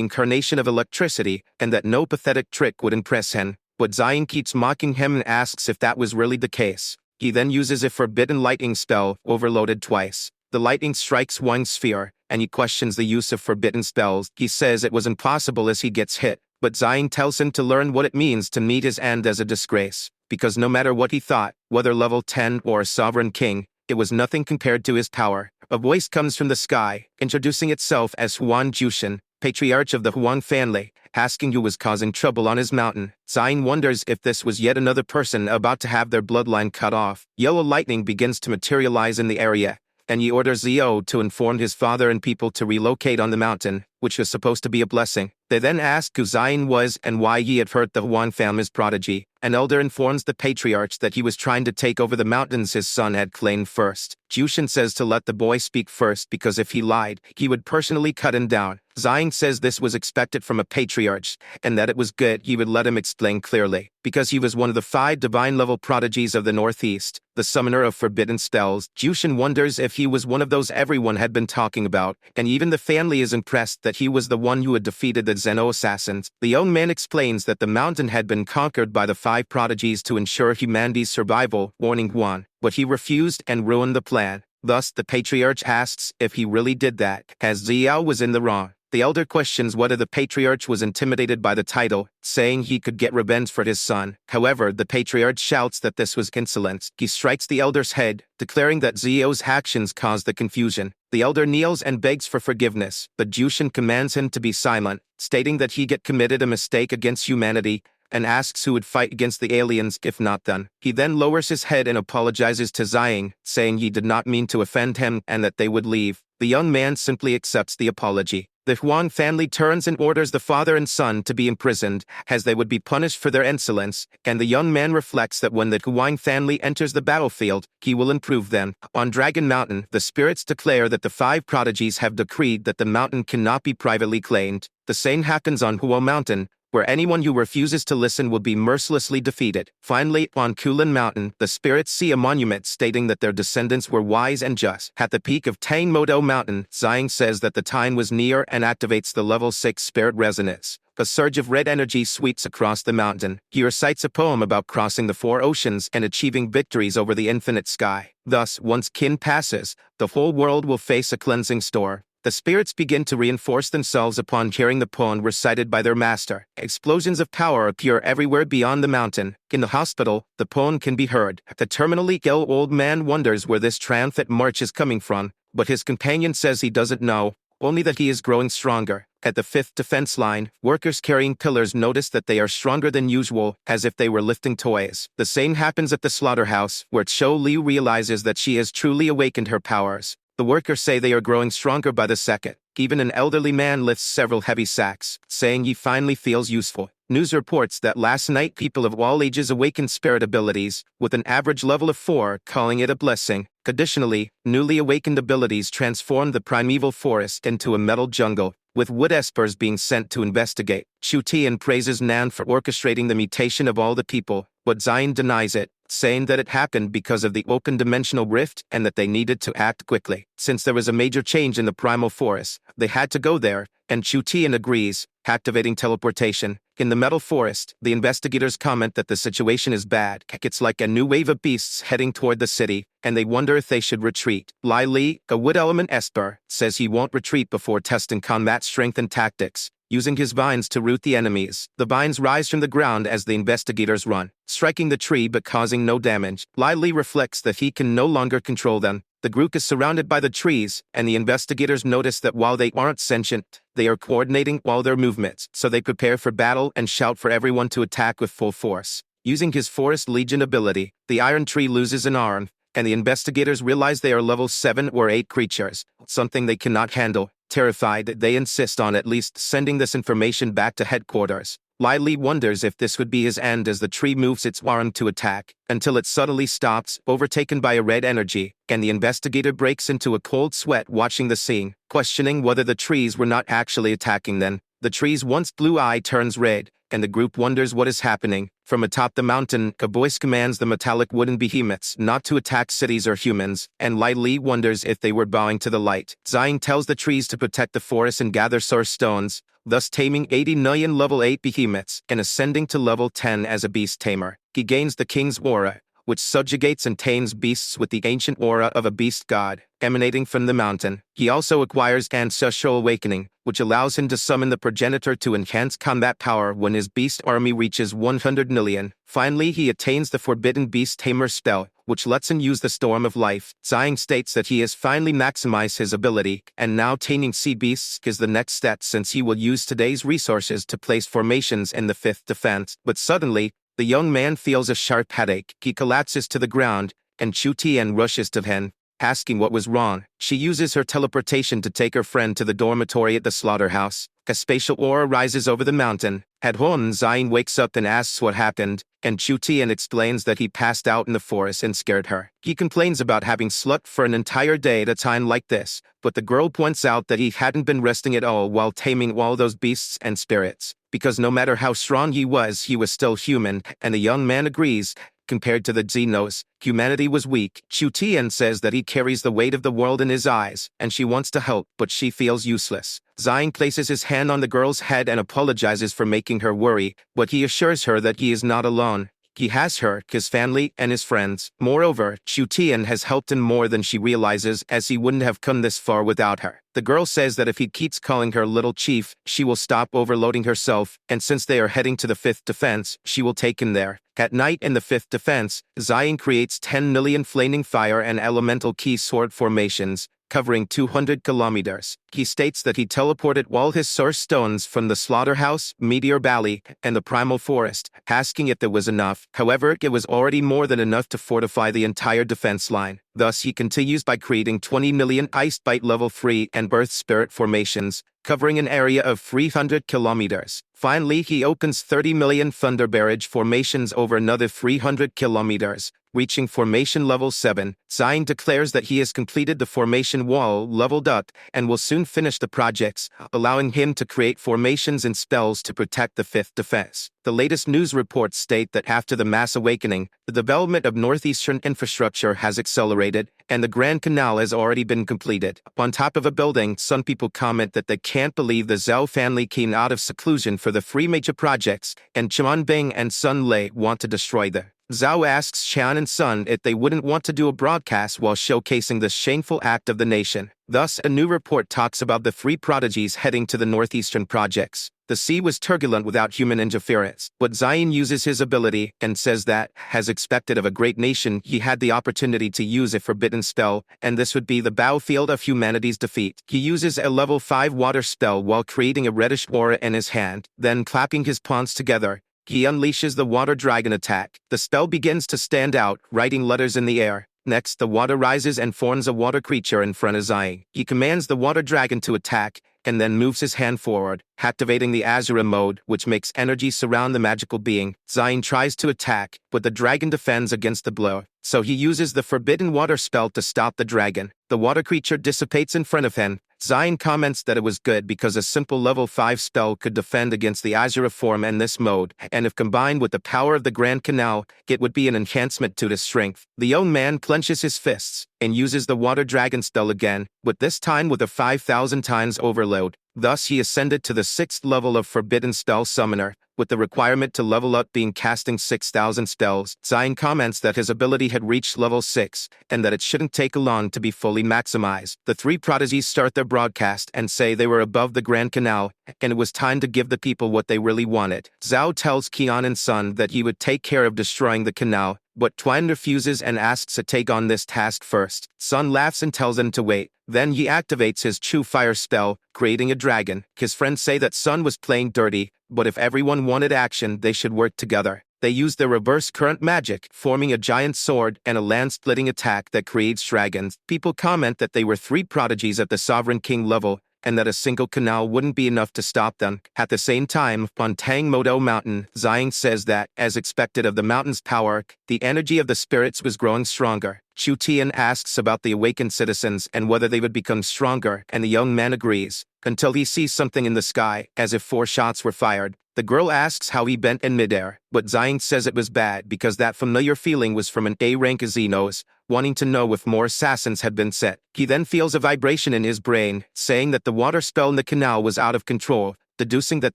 incarnation of electricity, and that no pathetic trick would impress him, but Zion keeps mocking him and asks if that was really the case. He then uses a forbidden lightning spell, overloaded twice. The lightning strikes Wang's sphere, and he questions the use of forbidden spells. He says it was impossible as he gets hit, but Zion tells him to learn what it means to meet his end as a disgrace, because no matter what he thought, whether level 10 or a sovereign king, it was nothing compared to his power. A voice comes from the sky, introducing itself as Huan Jushin, patriarch of the Huang family, asking who was causing trouble on his mountain. Zion wonders if this was yet another person about to have their bloodline cut off. Yellow lightning begins to materialize in the area, and he orders Zio to inform his father and people to relocate on the mountain, which was supposed to be a blessing. They then ask who Zion was and why he had hurt the Huan family's prodigy. An elder informs the patriarch that he was trying to take over the mountains his son had claimed first. Jushin says to let the boy speak first because if he lied, he would personally cut him down. Zion says this was expected from a patriarch, and that it was good he would let him explain clearly, because he was one of the 5 divine-level prodigies of the Northeast, the summoner of forbidden spells. Jushin wonders if he was one of those everyone had been talking about, and even the family is impressed that he was the one who had defeated the Zeno assassins. The young man explains that the mountain had been conquered by the 5 prodigies to ensure humanity's survival, warning Juan, but he refused and ruined the plan. Thus, the patriarch asks if he really did that, as Ziao was in the wrong. The elder questions whether the patriarch was intimidated by the title, saying he could get revenge for his son. However, the patriarch shouts that this was insolence. He strikes the elder's head, declaring that Zio's actions caused the confusion. The elder kneels and begs for forgiveness, but Jushin commands him to be silent, stating that he had committed a mistake against humanity, and asks who would fight against the aliens if not done. He then lowers his head and apologizes to Zion, saying he did not mean to offend him and that they would leave. The young man simply accepts the apology. The Huang family turns and orders the father and son to be imprisoned, as they would be punished for their insolence, and the young man reflects that when the Huang family enters the battlefield, he will improve them. On Dragon Mountain, the spirits declare that the 5 prodigies have decreed that the mountain cannot be privately claimed. The same happens on Huo Mountain, where anyone who refuses to listen will be mercilessly defeated. Finally, on Kulin Mountain, the spirits see a monument stating that their descendants were wise and just. At the peak of Tangmodo Mountain, Xiang says that the time was near and activates the level 6 spirit resonance. A surge of red energy sweeps across the mountain. He recites a poem about crossing the 4 oceans and achieving victories over the infinite sky. Thus, once Qin passes, the whole world will face a cleansing storm. The spirits begin to reinforce themselves upon hearing the poem recited by their master. Explosions of power appear everywhere beyond the mountain. In the hospital, the poem can be heard. The terminally ill old man wonders where this triumphant march is coming from, but his companion says he doesn't know, only that he is growing stronger. At the 5th defense line, workers carrying pillars notice that they are stronger than usual, as if they were lifting toys. The same happens at the slaughterhouse, where Chou Liu realizes that she has truly awakened her powers. The workers say they are growing stronger by the second. Even an elderly man lifts several heavy sacks, saying he finally feels useful. News reports that last night people of all ages awakened spirit abilities, with an average level of 4, calling it a blessing. Additionally, newly awakened abilities transformed the primeval forest into a metal jungle, with wood espers being sent to investigate. Chu Tian praises Nan for orchestrating the mutation of all the people, but Xian denies it, saying that it happened because of the open dimensional rift and that they needed to act quickly. Since there was a major change in the primal forest, they had to go there, and Chu Tian agrees, activating teleportation. In the metal forest, the investigators comment that the situation is bad. It's like a new wave of beasts heading toward the city, and they wonder if they should retreat. Lai Li, a wood element esper, says he won't retreat before testing combat strength and tactics, using his vines to root the enemies. The vines rise from the ground as the investigators run, striking the tree but causing no damage. Lai Li reflects that he can no longer control them. The group is surrounded by the trees, and the investigators notice that while they aren't sentient, they are coordinating all their movements, so they prepare for battle and shout for everyone to attack with full force. Using his Forest Legion ability, the iron tree loses an arm, and the investigators realize they are level 7 or 8 creatures, something they cannot handle. Terrified, they insist on at least sending this information back to headquarters. Lai Li wonders if this would be his end as the tree moves its arm to attack, until it suddenly stops, overtaken by a red energy, and the investigator breaks into a cold sweat watching the scene, questioning whether the trees were not actually attacking them. The tree's once blue eye turns red, and the group wonders what is happening. From atop the mountain, a voice commands the metallic wooden behemoths not to attack cities or humans, and Lai Li wonders if they were bowing to the light. Xiang tells the trees to protect the forest and gather source stones, thus taming 80 million level 8 behemoths and ascending to level 10 as a beast tamer. He gains the king's aura, which subjugates and tames beasts with the ancient aura of a beast god, emanating from the mountain. He also acquires ancestral awakening, which allows him to summon the progenitor to enhance combat power when his beast army reaches 100 million. Finally, he attains the forbidden beast tamer spell, which lets him use the storm of life. Xiang states that he has finally maximized his ability, and now taming sea beasts is the next step since he will use today's resources to place formations in the 5th defense. But suddenly, the young man feels a sharp headache. He collapses to the ground, and Chu Tian rushes to him, asking what was wrong. She uses her teleportation to take her friend to the dormitory at the slaughterhouse. A spatial aura rises over the mountain. At home, Xiang wakes up and asks what happened, and Chu Tian explains that he passed out in the forest and scared her. He complains about having slept for an entire day at a time like this, but the girl points out that he hadn't been resting at all while taming all those beasts and spirits, because no matter how strong he was still human, and the young man agrees. Compared to the Xenos, humanity was weak. Chu Tian says that he carries the weight of the world in his eyes, and she wants to help, but she feels useless. Xiang places his hand on the girl's head and apologizes for making her worry, but he assures her that he is not alone. He has her, his family, and his friends. Moreover, Chu Tian has helped him more than she realizes, as he wouldn't have come this far without her. The girl says that if he keeps calling her Little Chief, she will stop overloading herself, and since they are heading to the 5th defense, she will take him there. At night in the 5th defense, Xiang creates 10 million flaming fire and elemental key sword formations, covering 200 kilometers. He states that he teleported all his source stones from the slaughterhouse, Meteor Valley, and the primal forest, asking if there was enough. However, it was already more than enough to fortify the entire defense line. Thus, he continues by creating 20 million Ice Bite level 3 and Birth Spirit formations, covering an area of 300 kilometers. Finally, he opens 30 million thunder barrage formations over another 300 kilometers, reaching formation level 7. Zion declares that he has completed the formation wall, leveled up, and will soon finish the projects, allowing him to create formations and spells to protect the 5th defense. The latest news reports state that after the mass awakening, the development of northeastern infrastructure has accelerated, and the Grand Canal has already been completed. On top of a building, some people comment that they can't believe the Zhao family came out of seclusion for the 3 major projects, and Chuan Bing and Sun Lei want to destroy them. Zhao asks Chan and Sun if they wouldn't want to do a broadcast while showcasing this shameful act of the nation. Thus, a new report talks about the 3 prodigies heading to the northeastern projects. The sea was turbulent without human interference, but Zion uses his ability and says that, as expected of a great nation, he had the opportunity to use a forbidden spell, and this would be the battlefield of humanity's defeat. He uses a level 5 water spell while creating a reddish aura in his hand, then clapping his palms together. He unleashes the water dragon attack. The spell begins to stand out, writing letters in the air. Next, the water rises and forms a water creature in front of Zion. He commands the water dragon to attack, and then moves his hand forward, activating the Asura mode, which makes energy surround the magical being. Zion tries to attack, but the dragon defends against the blow, so he uses the forbidden water spell to stop the dragon. The water creature dissipates in front of him. Zion comments that it was good because a simple level 5 spell could defend against the Asura form in this mode, and if combined with the power of the Grand Canal, it would be an enhancement to his strength. The young man clenches his fists and uses the water dragon spell again, but this time with a 5,000 times overload. Thus he ascended to the 6th level of Forbidden Spell Summoner, with the requirement to level up being casting 6,000 spells. Zion comments that his ability had reached level 6, and that it shouldn't take long to be fully maximized. The 3 prodigies start their broadcast and say they were above the Grand Canal, and it was time to give the people what they really wanted. Zhao tells Qian and Sun that he would take care of destroying the canal, but Tuan refuses and asks to take on this task first. Sun laughs and tells him to wait. Then he activates his Chu Fire spell, creating a dragon. His friends say that Sun was playing dirty, but if everyone wanted action, they should work together. They use their reverse current magic, forming a giant sword and a land-splitting attack that creates dragons. People comment that they were 3 prodigies at the Sovereign King level, and that a single canal wouldn't be enough to stop them. At the same time, on Tangmodo Mountain, Zion says that, as expected of the mountain's power, the energy of the spirits was growing stronger. Chu Tian asks about the awakened citizens and whether they would become stronger, and the young man agrees, until he sees something in the sky, as if 4 shots were fired. The girl asks how he bent in midair, but Zion says it was bad because that familiar feeling was from an A-rank Xenos, wanting to know if more assassins had been set. He then feels a vibration in his brain, saying that the water spell in the canal was out of control, deducing that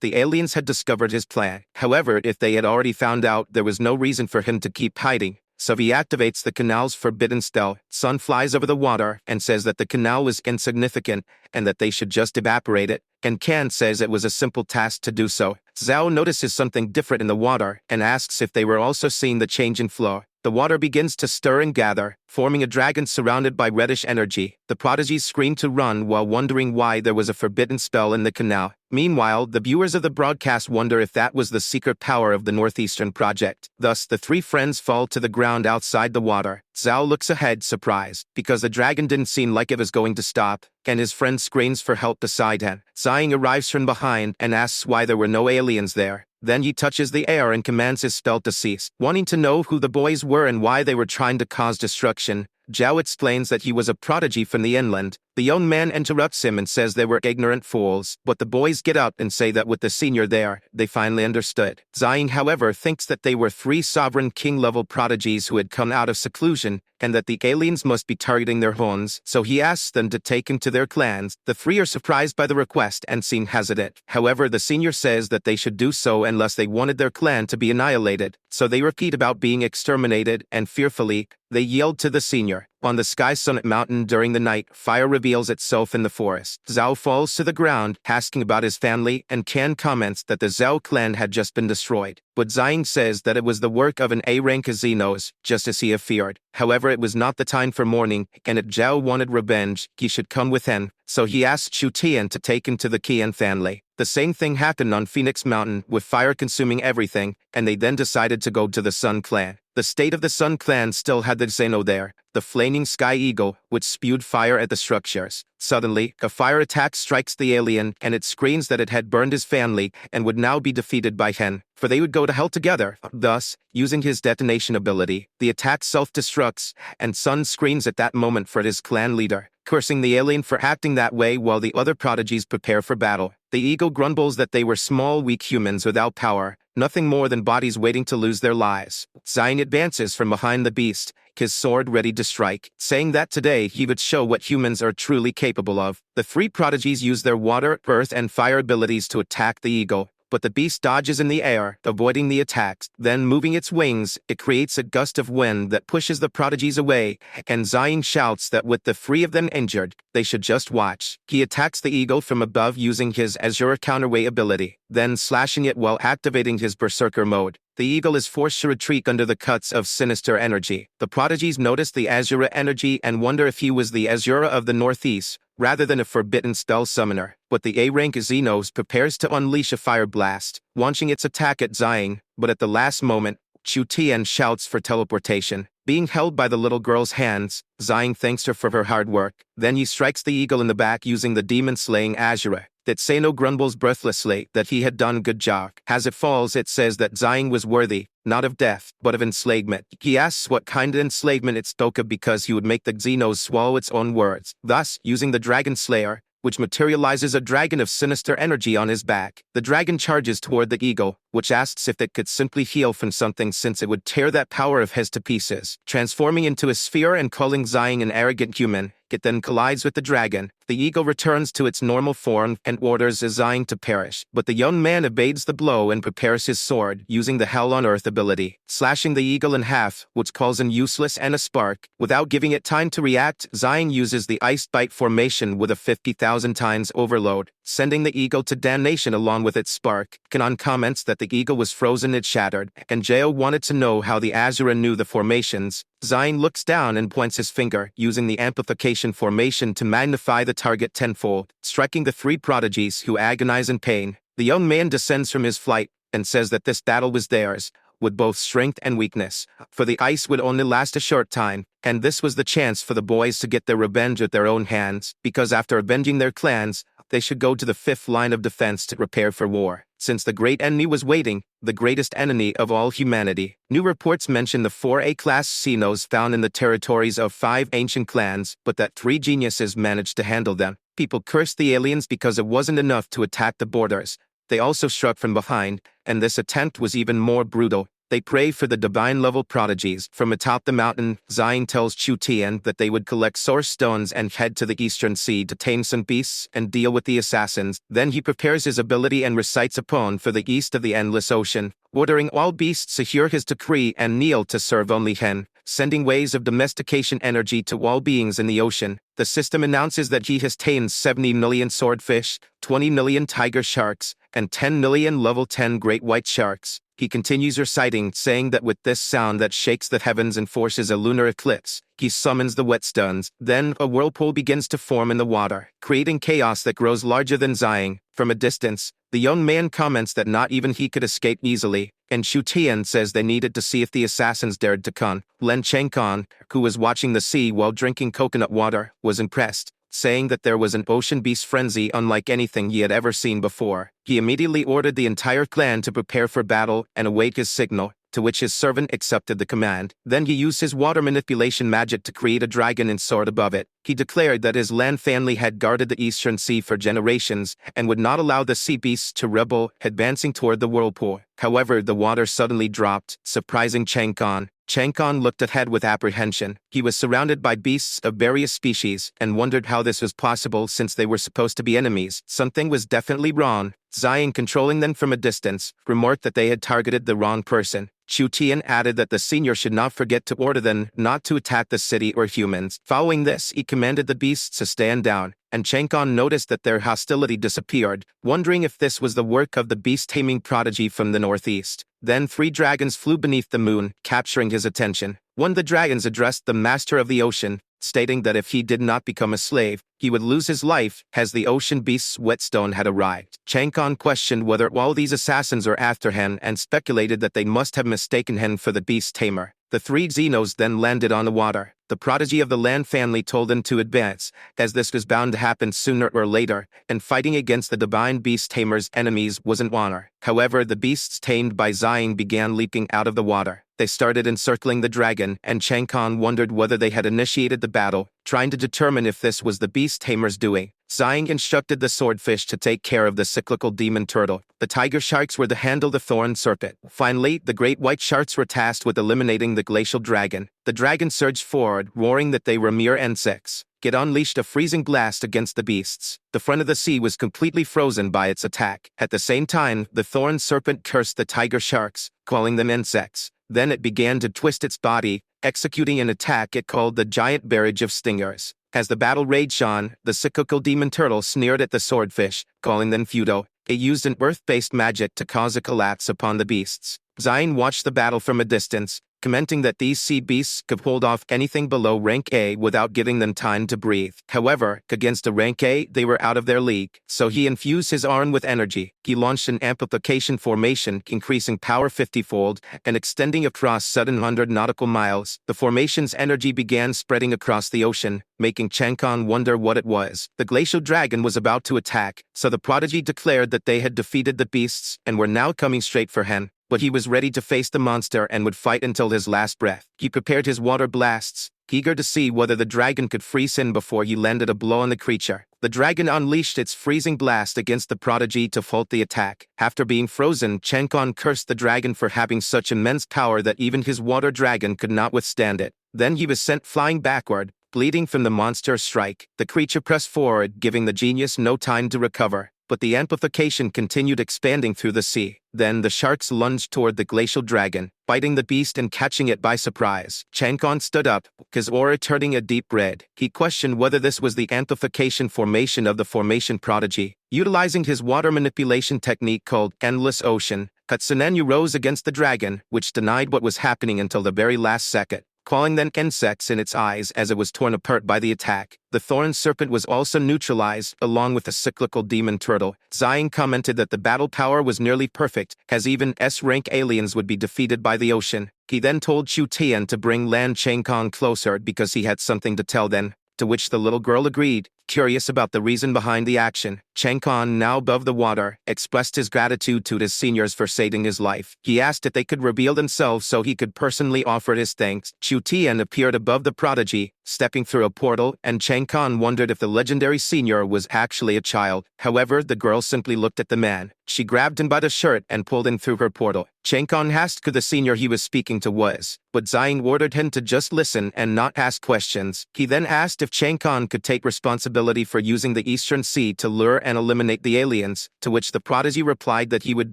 the aliens had discovered his plan. However, if they had already found out, there was no reason for him to keep hiding. So he activates the canal's forbidden spell. Sun flies over the water and says that the canal was insignificant and that they should just evaporate it, and Kan says it was a simple task to do so. Zhao notices something different in the water and asks if they were also seeing the change in flow. The water begins to stir and gather, forming a dragon surrounded by reddish energy. The prodigies scream to run while wondering why there was a forbidden spell in the canal. Meanwhile, the viewers of the broadcast wonder if that was the secret power of the Northeastern Project. Thus, the 3 friends fall to the ground outside the water. Zhao looks ahead, surprised, because the dragon didn't seem like it was going to stop, and his friend screams for help beside him. Zion arrives from behind and asks why there were no aliens there. Then he touches the air and commands his spell to cease. Wanting to know who the boys were and why they were trying to cause destruction, Zhao explains that he was a prodigy from the inland. The young man interrupts him and says they were ignorant fools, but the boys get up and say that with the senior there, they finally understood. Zion, however, thinks that they were 3 sovereign king-level prodigies who had come out of seclusion, and that the aliens must be targeting their homes, so he asks them to take him to their clans. The 3 are surprised by the request and seem hesitant. However, the senior says that they should do so unless they wanted their clan to be annihilated, so they repeat about being exterminated, and fearfully, they yield to the senior. On the Sky Summit Mountain during the night, fire reveals itself in the forest. Zhao falls to the ground, asking about his family, and Kan comments that the Zhao clan had just been destroyed. But Zion says that it was the work of an A-rank Xenos, just as he had feared. However, it was not the time for mourning, and if Zhao wanted revenge, he should come with him, so he asked Chu Tian to take him to the Qian family. The same thing happened on Phoenix Mountain, with fire consuming everything, and they then decided to go to the Sun clan. The State of the Sun clan still had the Zeno there, the flaming sky eagle, which spewed fire at the structures. Suddenly, a fire attack strikes the alien, and it screams that it had burned his family and would now be defeated by Hen, for they would go to hell together. Thus, using his detonation ability, the attack self-destructs, and Sun screams at that moment for his clan leader, cursing the alien for acting that way while the other prodigies prepare for battle. The eagle grumbles that they were small, weak humans without power, nothing more than bodies waiting to lose their lives. Zion advances from behind the beast, his sword ready to strike, saying that today he would show what humans are truly capable of. The three prodigies use their water, earth, and fire abilities to attack the eagle, but the beast dodges in the air, avoiding the attacks. Then, moving its wings, it creates a gust of wind that pushes the prodigies away, and Zion shouts that with the three of them injured, they should just watch. He attacks the eagle from above using his Asura counterweight ability, then slashing it while activating his berserker mode. The eagle is forced to retreat under the cuts of sinister energy. The prodigies notice the Asura energy and wonder if he was the Asura of the Northeast, rather than a forbidden spell summoner. But the A-rank Xenos prepares to unleash a fire blast, launching its attack at Zion, but at the last moment, Chu Tian shouts for teleportation. Being held by the little girl's hands, Zion thanks her for her hard work. Then he strikes the eagle in the back using the demon-slaying Asura. That Seno grumbles breathlessly that he had done a good job. As it falls, it says that Zion was worthy, not of death, but of enslavement. He asks what kind of enslavement it spoke of because he would make the Xenos swallow its own words. Thus, using the Dragon Slayer, which materializes a dragon of sinister energy on his back, the dragon charges toward the eagle, which asks if it could simply heal from something since it would tear that power of his to pieces. Transforming into a sphere and calling Zion an arrogant human, it then collides with the dragon. The eagle returns to its normal form and orders Zion to perish, but the young man evades the blow and prepares his sword using the Hell on Earth ability, slashing the eagle in half, which calls him useless and a spark. Without giving it time to react, Zion uses the Ice Bite formation with a 50,000 times overload, sending the eagle to damnation along with its spark. Kanan comments that the eagle was frozen and shattered, and Jao wanted to know how the Asura knew the formations. Zion looks down and points his finger, using the amplification formation to magnify the target tenfold, striking the three prodigies who agonize in pain. The young man descends from his flight and says that this battle was theirs, with both strength and weakness, for the ice would only last a short time, and this was the chance for the boys to get their revenge with their own hands, because after avenging their clans, they should go to the fifth line of defense to prepare for war. Since the great enemy was waiting, the greatest enemy of all humanity. New reports mention the 4 A-class Xenos found in the territories of 5 ancient clans, but that 3 geniuses managed to handle them. People cursed the aliens because it wasn't enough to attack the borders. They also struck from behind, and this attempt was even more brutal. They pray for the divine-level prodigies. From atop the mountain, Zion tells Chu Tian that they would collect source stones and head to the eastern sea to tame some beasts and deal with the assassins. Then he prepares his ability and recites a poem for the east of the endless ocean, ordering all beasts to hear his decree and kneel to serve only Hen, sending waves of domestication energy to all beings in the ocean. The system announces that he has tamed 70 million swordfish, 20 million tiger sharks, and 10 million level 10 great white sharks. He continues reciting, saying that with this sound that shakes the heavens and forces a lunar eclipse, he summons the whetstones. Then a whirlpool begins to form in the water, creating chaos that grows larger than Zion. From a distance, the young man comments that not even he could escape easily, and Chu Tian says they needed to see if the assassins dared to come. Len Chengkon, who was watching the sea while drinking coconut water, was impressed, saying that there was an ocean beast frenzy unlike anything he had ever seen before. He immediately ordered the entire clan to prepare for battle and await his signal, to which his servant accepted the command. Then he used his water manipulation magic to create a dragon and soared above it. He declared that his land family had guarded the eastern sea for generations and would not allow the sea beasts to rebel, advancing toward the whirlpool. However, the water suddenly dropped, surprising Changkon. Changkon looked ahead with apprehension. He was surrounded by beasts of various species and wondered how this was possible since they were supposed to be enemies. Something was definitely wrong. Zion, controlling them from a distance, remarked that they had targeted the wrong person. Chu Tian added that the senior should not forget to order them not to attack the city or humans. Following this, he commanded the beasts to stand down, and Changkon noticed that their hostility disappeared, wondering if this was the work of the beast-taming prodigy from the northeast. Then 3 dragons flew beneath the moon, capturing his attention. One of the dragons addressed the master of the ocean, stating that if he did not become a slave, he would lose his life, as the ocean beast's whetstone had arrived. Chang'an questioned whether all these assassins are after him and speculated that they must have mistaken him for the beast tamer. The three Xenos then landed on the water. The prodigy of the land family told them to advance, as this was bound to happen sooner or later, and fighting against the divine beast tamer's enemies was an honor. However, the beasts tamed by Xiang began leaping out of the water. They started encircling the dragon, and Chang'an wondered whether they had initiated the battle, trying to determine if this was the beast tamer's doing. Xiang instructed the swordfish to take care of the cyclical demon turtle. The tiger sharks were to handle the thorn serpent. Finally, the great white sharks were tasked with eliminating the glacial dragon. The dragon surged forward, roaring that they were mere insects. It unleashed a freezing blast against the beasts. The front of the sea was completely frozen by its attack. At the same time, the thorn serpent cursed the tiger sharks, calling them insects. Then it began to twist its body, executing an attack it called the giant barrage of stingers. As the battle raged on, the cyclical demon turtle sneered at the swordfish, calling them futile. It used an earth-based magic to cause a collapse upon the beasts. Xiang watched the battle from a distance, commenting that these sea beasts could hold off anything below rank A without giving them time to breathe. However, against a rank A, they were out of their league, so he infused his arm with energy. He launched an amplification formation, increasing power 50-fold and extending across 700 nautical miles. The formation's energy began spreading across the ocean, making Chang'an wonder what it was. The glacial dragon was about to attack, so the prodigy declared that they had defeated the beasts and were now coming straight for him. But he was ready to face the monster and would fight until his last breath. He prepared his water blasts, eager to see whether the dragon could freeze him before he landed a blow on the creature. The dragon unleashed its freezing blast against the prodigy to halt the attack. After being frozen, Chang'an cursed the dragon for having such immense power that even his water dragon could not withstand it. Then he was sent flying backward, bleeding from the monster's strike. The creature pressed forward, giving the genius no time to recover. But the amplification continued expanding through the sea. Then the sharks lunged toward the glacial dragon, biting the beast and catching it by surprise. Chang'an stood up, his aura turning a deep red. He questioned whether this was the amplification formation of the formation prodigy. Utilizing his water manipulation technique called Endless Ocean, Katsunenyu rose against the dragon, which denied what was happening until the very last second, calling them insects in its eyes as it was torn apart by the attack. The thorn serpent was also neutralized, along with the cyclical demon turtle. Xiang commented that the battle power was nearly perfect, as even S-rank aliens would be defeated by the ocean. He then told Chu Tian to bring Lan Chang'an closer because he had something to tell them, to which the little girl agreed, curious about the reason behind the action. Chang'an, now above the water, expressed his gratitude to his seniors for saving his life. He asked if they could reveal themselves so he could personally offer his thanks. Chu Tian appeared above the prodigy, stepping through a portal, and Chang'an wondered if the legendary senior was actually a child. However, the girl simply looked at the man. She grabbed him by the shirt and pulled him through her portal. Chang'an asked who the senior he was speaking to was, but Xiang ordered him to just listen and not ask questions. He then asked if Chang'an could take responsibility for using the Eastern Sea to lure and eliminate the aliens, to which the prodigy replied that he would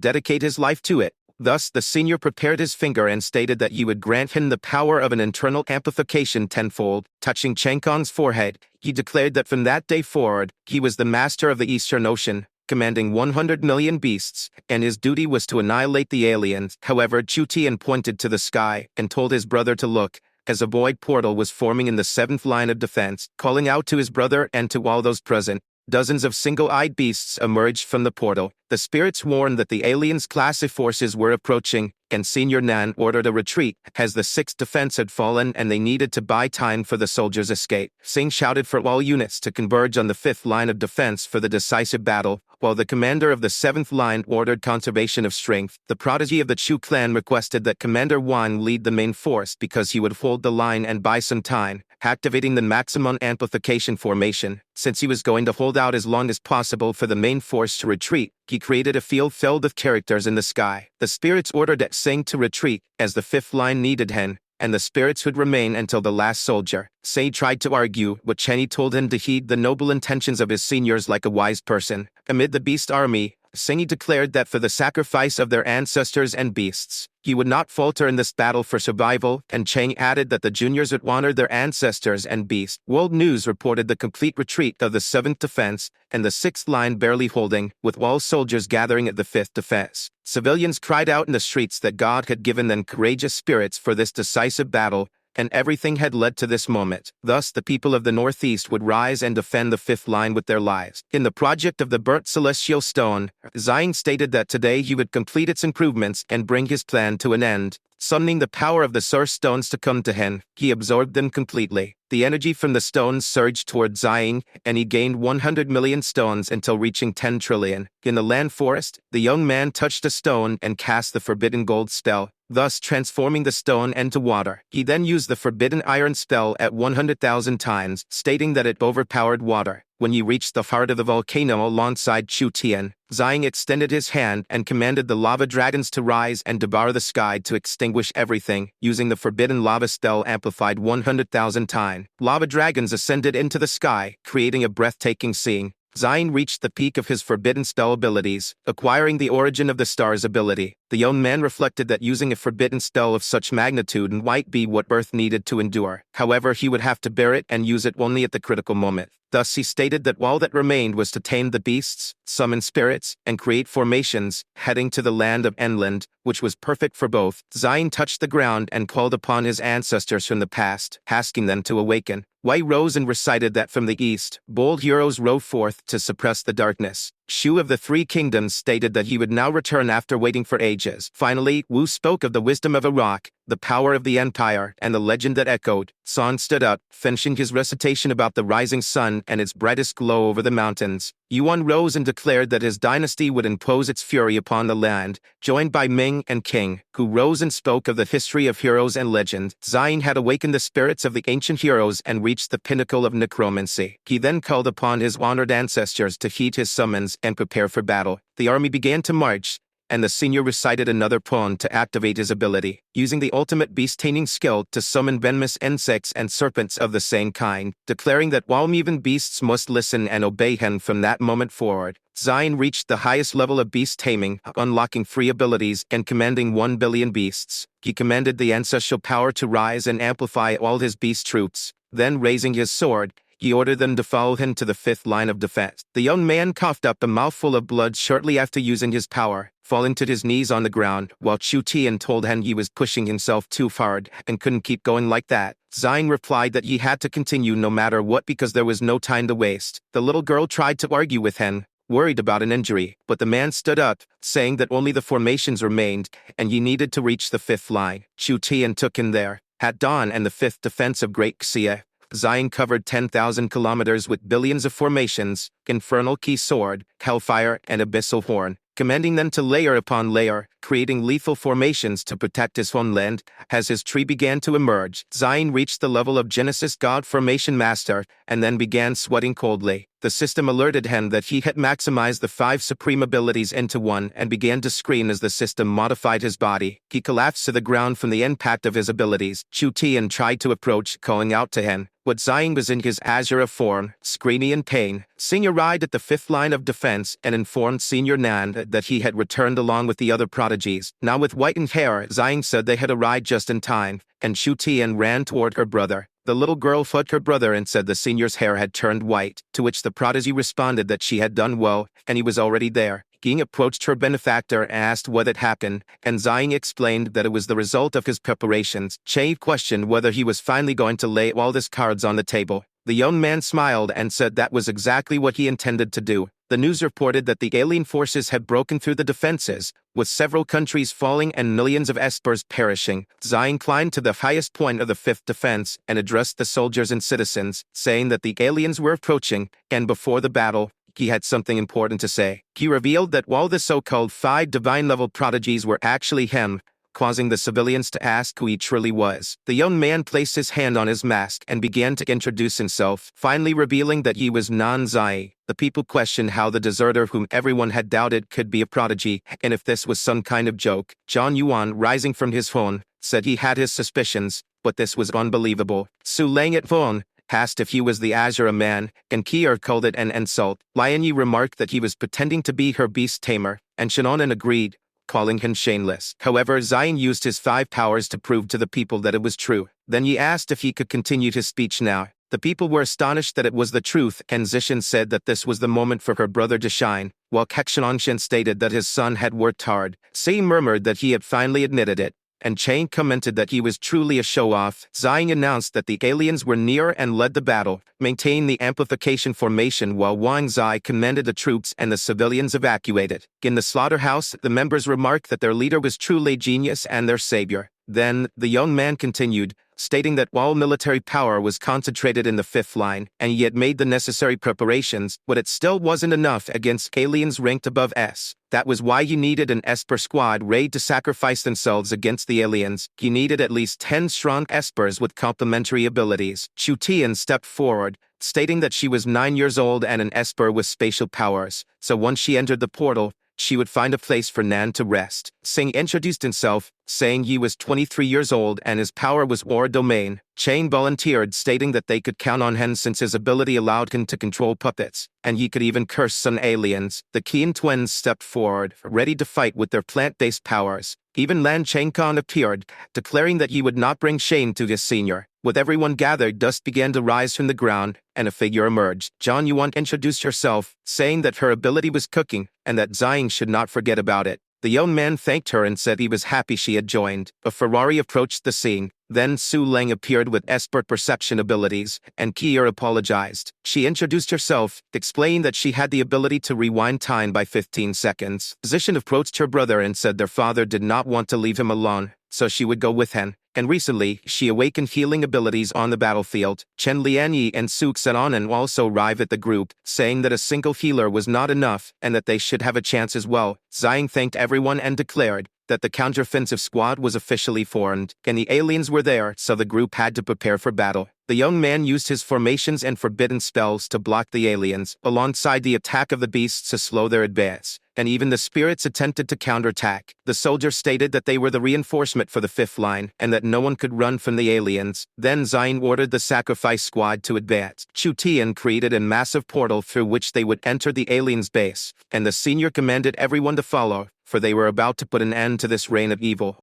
dedicate his life to it. Thus, the senior prepared his finger and stated that he would grant him the power of an internal amplification tenfold. Touching Chang'an's forehead, he declared that from that day forward, he was the master of the Eastern Ocean, commanding 100 million beasts, and his duty was to annihilate the aliens. However, Chu Tian pointed to the sky and told his brother to look, as a void portal was forming in the seventh line of defense. Calling out to his brother and to all those present, dozens of single-eyed beasts emerged from the portal. The spirits warned that the aliens' class of forces were approaching, and Senior Nan ordered a retreat, as the sixth defense had fallen and they needed to buy time for the soldiers' escape. Singh shouted for all units to converge on the fifth line of defense for the decisive battle, while the commander of the seventh line ordered conservation of strength. The prodigy of the Chu clan requested that Commander Wan lead the main force because he would hold the line and buy some time, activating the maximum amplification formation. Since he was going to hold out as long as possible for the main force to retreat, he created a field filled with characters in the sky. The spirits ordered Singh to retreat, as the fifth line needed him, and the spirits would remain until the last soldier. Sei tried to argue, but Chenny told him to heed the noble intentions of his seniors like a wise person. Amid the beast army, Singh declared that for the sacrifice of their ancestors and beasts, he would not falter in this battle for survival, and Cheng added that the juniors would honor their ancestors and beasts. World News reported the complete retreat of the 7th Defense, and the 6th line barely holding, with all soldiers gathering at the 5th Defense. Civilians cried out in the streets that God had given them courageous spirits for this decisive battle, and everything had led to this moment. Thus, the people of the Northeast would rise and defend the fifth line with their lives. In the project of the burnt celestial stone, Zhang stated that today he would complete its improvements and bring his plan to an end. Summoning the power of the source stones to come to him, he absorbed them completely. The energy from the stones surged toward Zhang, and he gained 100 million stones until reaching 10 trillion. In the land forest, the young man touched a stone and cast the forbidden gold spell, thus transforming the stone into water. He then used the forbidden iron spell at 100,000 times, stating that it overpowered water. When he reached the heart of the volcano alongside Chu Tian, Zhang extended his hand and commanded the lava dragons to rise and devour the sky to extinguish everything, using the forbidden lava spell amplified 100,000 times. Lava dragons ascended into the sky, creating a breathtaking scene. Zhang reached the peak of his forbidden spell abilities, acquiring the origin of the star's ability. The young man reflected that using a forbidden spell of such magnitude might be what Earth needed to endure. However, he would have to bear it and use it only at the critical moment. Thus he stated that all that remained was to tame the beasts, summon spirits, and create formations, heading to the land of Enland, which was perfect for both. Zhang touched the ground and called upon his ancestors from the past, asking them to awaken. Wei rose and recited that from the east, bold heroes rode forth to suppress the darkness. Shu of the Three Kingdoms stated that he would now return after waiting for ages. Finally, Wu spoke of the wisdom of a rock, the power of the empire, and the legend that echoed. San stood up, finishing his recitation about the rising sun and its brightest glow over the mountains. Yuan rose and declared that his dynasty would impose its fury upon the land, joined by Ming and King, who rose and spoke of the history of heroes and legend. Zhang had awakened the spirits of the ancient heroes and reached the pinnacle of necromancy. He then called upon his honored ancestors to heed his summons and prepare for battle. The army began to march, and the senior recited another poem to activate his ability, using the ultimate beast-taming skill to summon venomous insects and serpents of the same kind, declaring that while even beasts must listen and obey him from that moment forward. Zhang reached the highest level of beast taming, unlocking free abilities and commanding 1 billion beasts. He commanded the ancestral power to rise and amplify all his beast troops. Then, raising his sword, he ordered them to follow him to the fifth line of defense. The young man coughed up a mouthful of blood shortly after using his power, falling to his knees on the ground, while Chu Tian told him he was pushing himself too hard and couldn't keep going like that. Zhang replied that he had to continue no matter what because there was no time to waste. The little girl tried to argue with him, worried about an injury, but the man stood up, saying that only the formations remained, and he needed to reach the fifth line. Chu Tian took him there. At dawn and the fifth defense of Great Xia, Zhang covered 10,000 kilometers with billions of formations, Infernal Key Sword, Hellfire, and Abyssal Horn, commanding them to layer upon layer, creating lethal formations to protect his homeland. As his tree began to emerge, Zhang reached the level of Genesis God Formation Master, and then began sweating coldly. The system alerted him that he had maximized the 5 supreme abilities into one and began to scream as the system modified his body. He collapsed to the ground from the impact of his abilities. Chu Tian tried to approach, calling out to him, but Zhang was in his Asura form, screaming in pain. Senior arrived at the fifth line of defense and informed Senior Nan that he had returned along with the other prodigies. Now with whitened hair, Zhang said they had arrived just in time, and Chu Tian ran toward her brother. The little girl hugged her brother and said the senior's hair had turned white, to which the prodigy responded that she had done well, and he was already there. Ging approached her benefactor and asked what had happened, and Zhang explained that it was the result of his preparations. Che questioned whether he was finally going to lay all his cards on the table. The young man smiled and said that was exactly what he intended to do. The news reported that the alien forces had broken through the defenses, with several countries falling and millions of espers perishing. Zhang climbed to the highest point of the fifth defense and addressed the soldiers and citizens, saying that the aliens were approaching, and before the battle, he had something important to say. He revealed that while the so-called 5 divine-level prodigies were actually him, causing the civilians to ask who he truly was. The young man placed his hand on his mask and began to introduce himself, finally revealing that he was Nan Zai. The people questioned how the deserter whom everyone had doubted could be a prodigy, and if this was some kind of joke. John Yuan, rising from his phone, said he had his suspicions, but this was unbelievable. Su Lang at phone asked if he was the Asura man, and Kier called it an insult. Lian Yi remarked that he was pretending to be her beast tamer, and Shanonan agreed, calling him shameless. However, Zhang used his 5 powers to prove to the people that it was true. Then he asked if he could continue his speech now. The people were astonished that it was the truth, and Zishan said that this was the moment for her brother to shine, while Kexanangshan stated that his son had worked hard. Sei murmured that he had finally admitted it. and Chang commented that he was truly a show-off. Zhang announced that the aliens were near and led the battle, maintaining the amplification formation while Wang Zai commanded the troops and the civilians evacuated. In the slaughterhouse, the members remarked that their leader was truly genius and their savior. Then, the young man continued, stating that all military power was concentrated in the fifth line, and he had made the necessary preparations, but it still wasn't enough against aliens ranked above S. That was why he needed an Esper squad raid to sacrifice themselves against the aliens. He needed at least 10 strong Espers with complementary abilities. Chu Tian stepped forward, stating that she was 9 years old and an Esper with spatial powers, so once she entered the portal, she would find a place for Nan to rest. Singh introduced himself, saying he was 23 years old and his power was Aura Domain. Chang volunteered, stating that they could count on him since his ability allowed him to control puppets, and he could even curse some aliens. The Qian twins stepped forward, ready to fight with their plant-based powers. Even Lan Changkon appeared, declaring that he would not bring shame to his senior. With everyone gathered, dust began to rise from the ground, and a figure emerged. Zhang Yuan introduced herself, saying that her ability was cooking, and that Zhang should not forget about it. The young man thanked her and said he was happy she had joined. A Ferrari approached the scene. Then Su Leng appeared with expert perception abilities, and Kier apologized. She introduced herself, explaining that she had the ability to rewind time by 15 seconds. Zishan approached her brother and said their father did not want to leave him alone, so she would go with him. And recently, she awakened healing abilities on the battlefield. Chen Lianyi and Su Xenanan also arrived at the group, saying that a single healer was not enough and that they should have a chance as well. Zhang thanked everyone and declared that the counteroffensive squad was officially formed, and the aliens were there, so the group had to prepare for battle. The young man used his formations and forbidden spells to block the aliens, alongside the attack of the beasts to slow their advance, and even the spirits attempted to counterattack. The soldier stated that they were the reinforcement for the fifth line, and that no one could run from the aliens. Then Zion ordered the sacrifice squad to advance. Chu Tian created a massive portal through which they would enter the aliens' base, and the senior commanded everyone to follow, for they were about to put an end to this reign of evil.